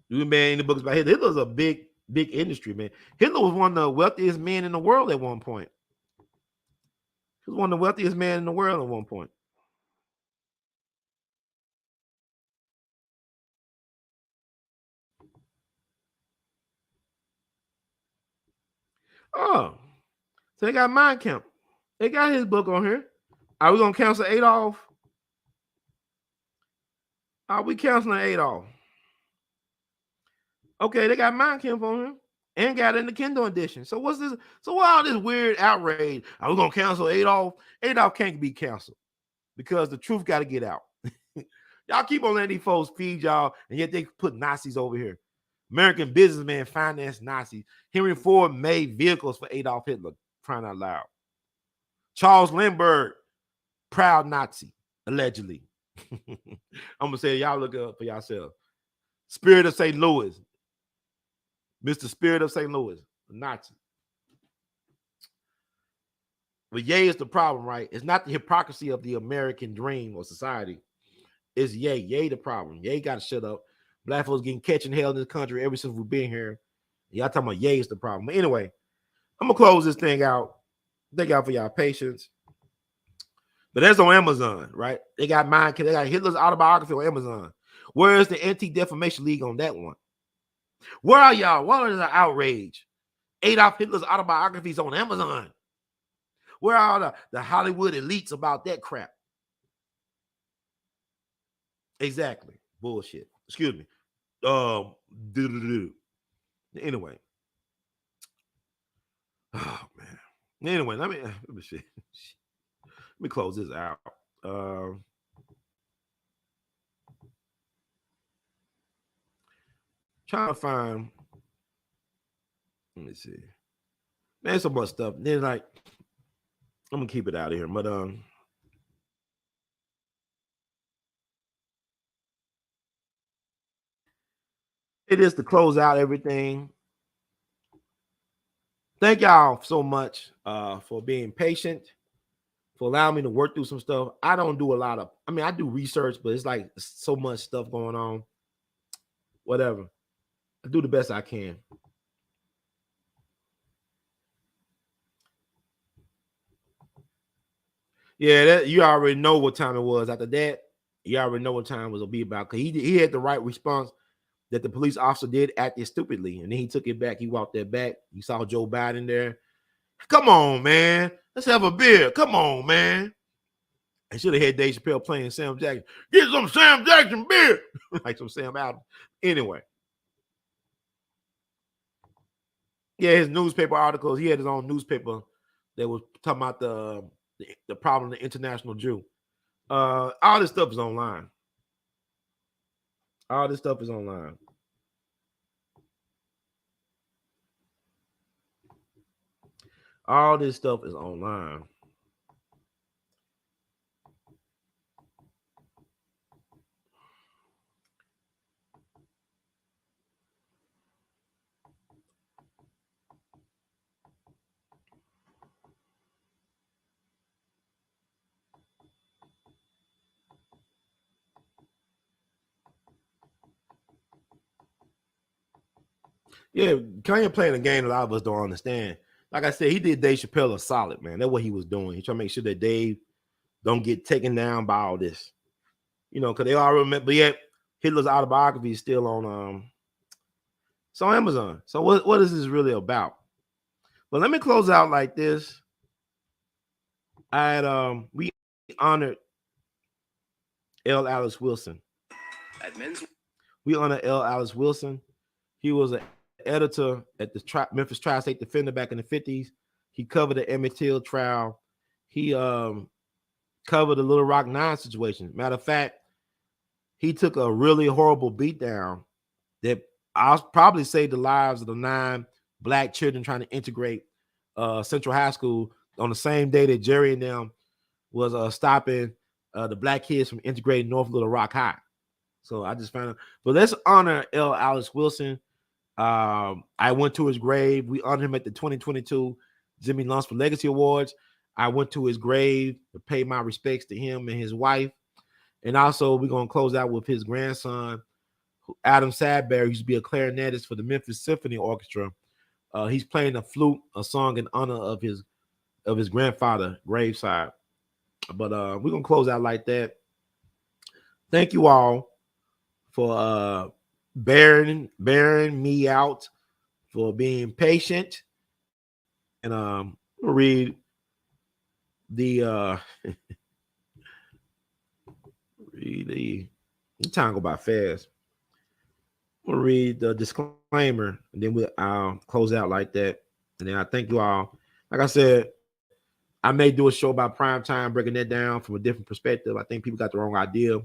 Do we ban any books about Hitler? Hitler's a big industry, man. Hitler was one of the wealthiest men in the world at one point. He was one of the wealthiest men in the world at one point. Oh, so they got Mein Kampf. They got his book on here. Are we gonna cancel Adolf? Are we canceling Adolf? Okay, they got Mein Kampf on here and got it in the Kindle edition. So what's this? So what all this weird outrage? Are we gonna cancel Adolf? Adolf can't be canceled because the truth got to get out. Y'all keep on letting these folks feed y'all, and yet they put Nazis over here. American businessmen financed Nazis. Henry Ford made vehicles for Adolf Hitler, crying out loud. Charles Lindbergh, proud Nazi. Allegedly. I'm gonna say y'all look up for yourself. Spirit of St. Louis. Mr. Spirit of St. Louis. Nazi. But Ye is the problem, right? It's not the hypocrisy of the American dream or society. It's Ye. Ye the problem. Ye got to shut up. Black folks getting catching hell in this country ever since we've been here. Y'all talking about Ye is the problem. But anyway, I'm gonna close this thing out. Thank y'all for y'all patience. But that's on Amazon, right? They got Hitler's autobiography on Amazon. Where is the Anti-Defamation League on that one? Where are y'all? What is the outrage? Adolf Hitler's autobiographies on Amazon. Where are the Hollywood elites about that crap? Exactly. Bullshit. Excuse me. Anyway. Oh man. Anyway, let me close this out. Trying to find. Let me see. There's so much stuff. Then like, I'm gonna keep it out of here, but it is to close out everything. Thank y'all so much for being patient, for allowing me to work through some stuff. I don't do a lot of, I do research, but it's like so much stuff going on. Whatever. I do the best I can. Yeah, you already know what time it was. After that, you already know what time it was gonna be about. Because he had the right response that the police officer did acted stupidly. And then he took it back. He walked that back. You saw Joe Biden there. Come on, man. Let's have a beer. Come on, man. I should have had Dave Chappelle playing Sam Jackson. Get some Sam Jackson beer. Like some Sam Adams. Anyway. Yeah, his newspaper articles. He had his own newspaper that was talking about the problem of the international Jew. All this stuff is online. All this stuff is online. All this stuff is online. Yeah, Kanye playing a game a lot of us don't understand. Like I said, he did Dave Chappelle a solid, man. That's what he was doing. He trying to make sure that Dave don't get taken down by all this. You know, because they all remember, but yet Hitler's autobiography is still on it's on Amazon. So what is this really about? But let me close out like this. We honored L. Alice Wilson. We honor L. Alice Wilson. He was an editor at the Memphis Tri-State Defender back in the 50s. He covered the Emmett Till trial. He covered the Little Rock 9 situation. Matter of fact, he took a really horrible beatdown that I'll probably saved the lives of the 9 black children trying to integrate Central High School on the same day that Jerry and them was stopping the black kids from integrating North Little Rock High. So I just found out. But let's honor L. Alice Wilson. I went to his grave. We honored him at the 2022 Jimmy Lunsford Legacy Awards. I went to his grave to pay my respects to him and his wife. And also, we're going to close out with his grandson, Adam Sadberry, used to be a clarinetist for the Memphis Symphony Orchestra. He's playing a flute, a song in honor of his grandfather, graveside. But we're going to close out like that. Thank you all for bearing me out, for being patient. And I'm going to read the time go by fast. I'm gonna read the disclaimer and then I'll close out like that. And then I thank you all. Like I said, I may do a show about prime time, breaking that down from a different perspective. I think people got the wrong idea.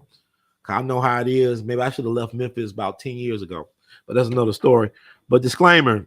I know how it is. Maybe I should have left Memphis about 10 years ago, but that's another story. But disclaimer: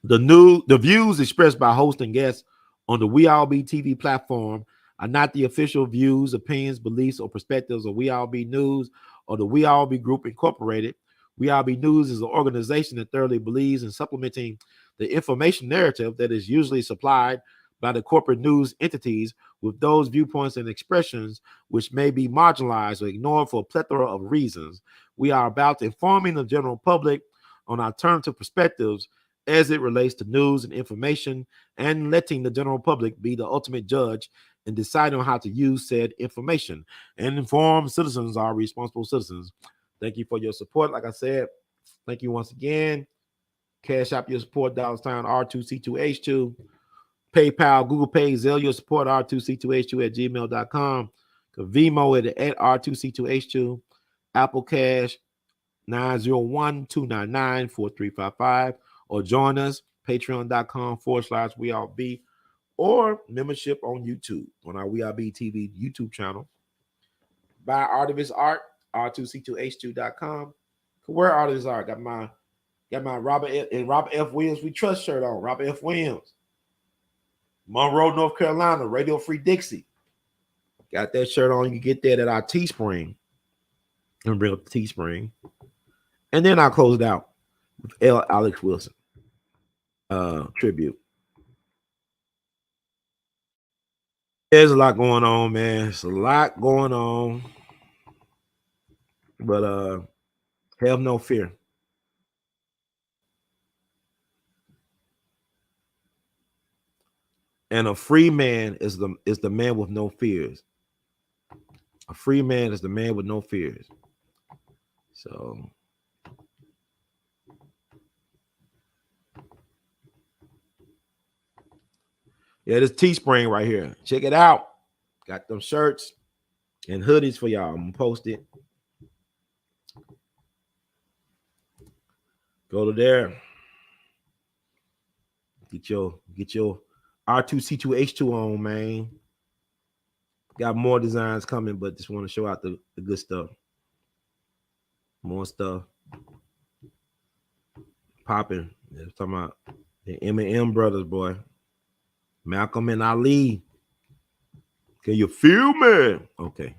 the views expressed by host and guests on the We All Be TV platform are not the official views, opinions, beliefs, or perspectives of We All Be News or the We All Be Group Incorporated. We All Be News is an organization that thoroughly believes in supplementing the information narrative that is usually supplied by the corporate news entities with those viewpoints and expressions which may be marginalized or ignored for a plethora of reasons. We are about informing the general public on alternative perspectives as it relates to news and information, and letting the general public be the ultimate judge in deciding on how to use said information. And informed citizens are responsible citizens. Thank you for your support. Like I said, thank you once again. Cash App your support, $R2C2H2. PayPal, Google Pay, Zelle your support, R2C2H2 at gmail.com. Vimo at R2C2H2. Apple Cash, 901-299-4355. Or join us, patreon.com/WeAllBe, or membership on YouTube, on our WeAllBe TV YouTube channel. Buy Artemis Art, R2C2H2.com. Wear Artemis Art. Got my Robert F. Williams We Trust shirt on. Robert F. Williams. Monroe, North Carolina, Radio Free Dixie. Got that shirt on. You get that at our Teespring. And bring up the Teespring. And then I'll close it out with Alex Wilson tribute. There's a lot going on, man. It's a lot going on. But have no fear. And a free man is the man with no fears. A free man is the man with no fears. So yeah, this Teespring right here. Check it out. Got them shirts and hoodies for y'all. I'm gonna post it. Go to there. Get your R2C2H2 on, man. Got more designs coming, but just want to show out the good stuff. More stuff popping. They're talking about the M&M brothers, boy. Malcolm and Ali. Can you feel me? Okay.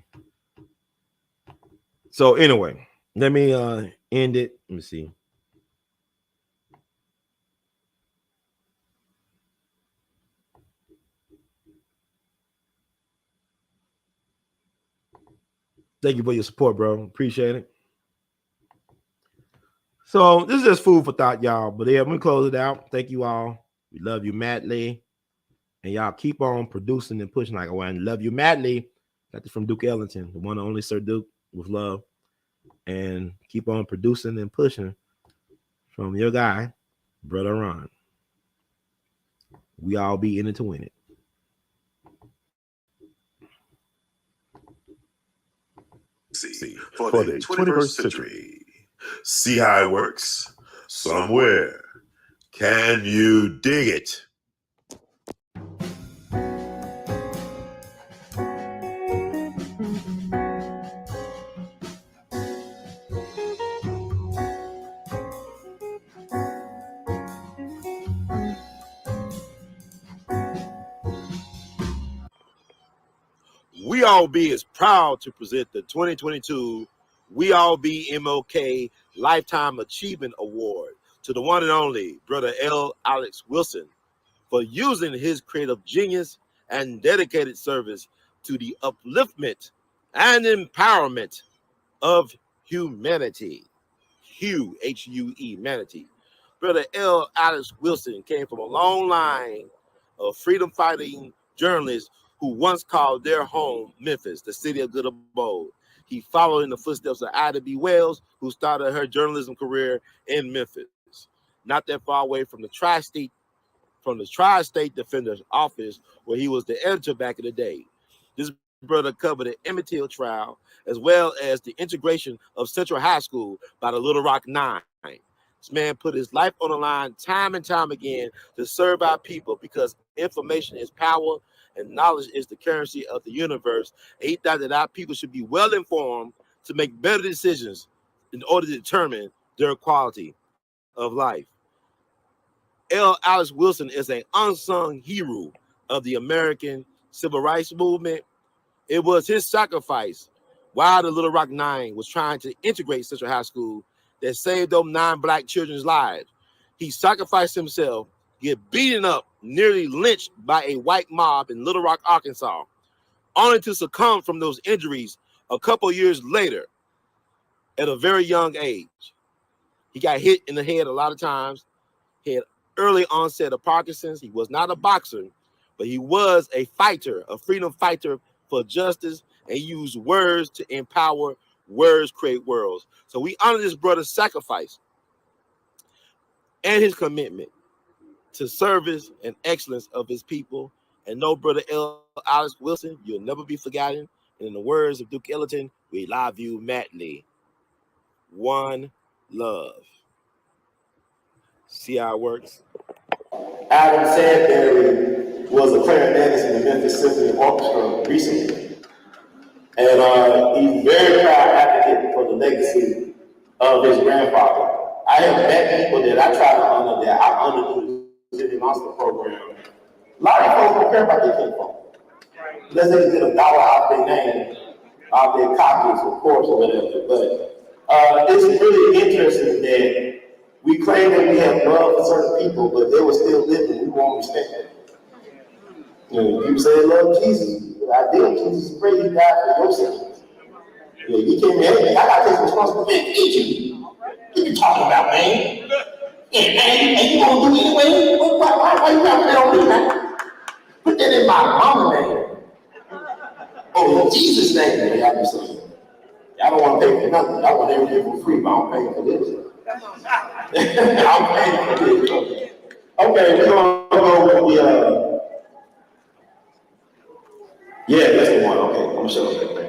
So anyway, let me end it. Let me see. Thank you for your support, bro. Appreciate it. So this is just food for thought, y'all. But yeah, I'm gonna close it out. Thank you all. We love you madly. And y'all keep on producing and pushing like I love you madly. Got this from Duke Ellington, the one and only Sir Duke, with love. And keep on producing and pushing from your guy, Brother Ron. We all be in it to win it. For the 21st century. See how it works? Somewhere. Can you dig it? We All Be is proud to present the 2022 We All Be MLK Lifetime Achievement Award to the one and only Brother L. Alex Wilson for using his creative genius and dedicated service to the upliftment and empowerment of humanity. H-U-E, humanity. Brother L. Alex Wilson came from a long line of freedom-fighting journalists who once called their home Memphis, the city of good abode. He followed in the footsteps of Ida B. Wells, who started her journalism career in Memphis, not that far away from the Tri-State Defender's Office, where he was the editor back in the day. This brother covered the Emmett Till trial, as well as the integration of Central High School by the Little Rock Nine. This man put his life on the line time and time again to serve our people, because information is power and knowledge is the currency of the universe. And he thought that our people should be well informed to make better decisions in order to determine their quality of life. L. Alex Wilson is an unsung hero of the American civil rights movement. It was his sacrifice while the Little Rock Nine was trying to integrate Central High School that saved those 9 black children's lives. He sacrificed himself, get beaten up, nearly lynched by a white mob in Little Rock, Arkansas, only to succumb from those injuries a couple years later at a very young age. He got hit in the head a lot of times. He had early onset of Parkinson's. He was not a boxer, but he was a fighter, a freedom fighter for justice, and he used words to empower. Words create worlds. So we honor this brother's sacrifice and his commitment to service and excellence of his people. And no, brother L. Alex Wilson, you'll never be forgotten. And in the words of Duke Ellington, we love you madly. One love. See how it works? Adam Sandberry was a clarinetist in the Memphis Symphony Orchestra recently. And he's very proud advocate for the legacy of his grandfather. I have met people that I try to honor that I honor through the City Monster program. A lot of folks don't care about their kinfolk. Unless they get $1 off their name, off their copies, of course, or whatever. But it's really interesting that we claim that we have love for certain people, but they were still living. We won't respect them. You know, people say they love Jesus. The idea of Jesus Christ, he died for your sins. You know, he came here, hey, I got to take responsibility. Man, eat you. What you talking about, man? Yeah, man, and you gonna do it anyway? Why you got that on me, man? Put that in my mama name. Oh, in Jesus' name, man, y'all be saying. Y'all don't want to pay for nothing. Y'all want everything for free, but I don't pay for this. I'm paying for this. Okay, we're gonna go with the yeah, that's the one. Okay, I'm gonna show you that.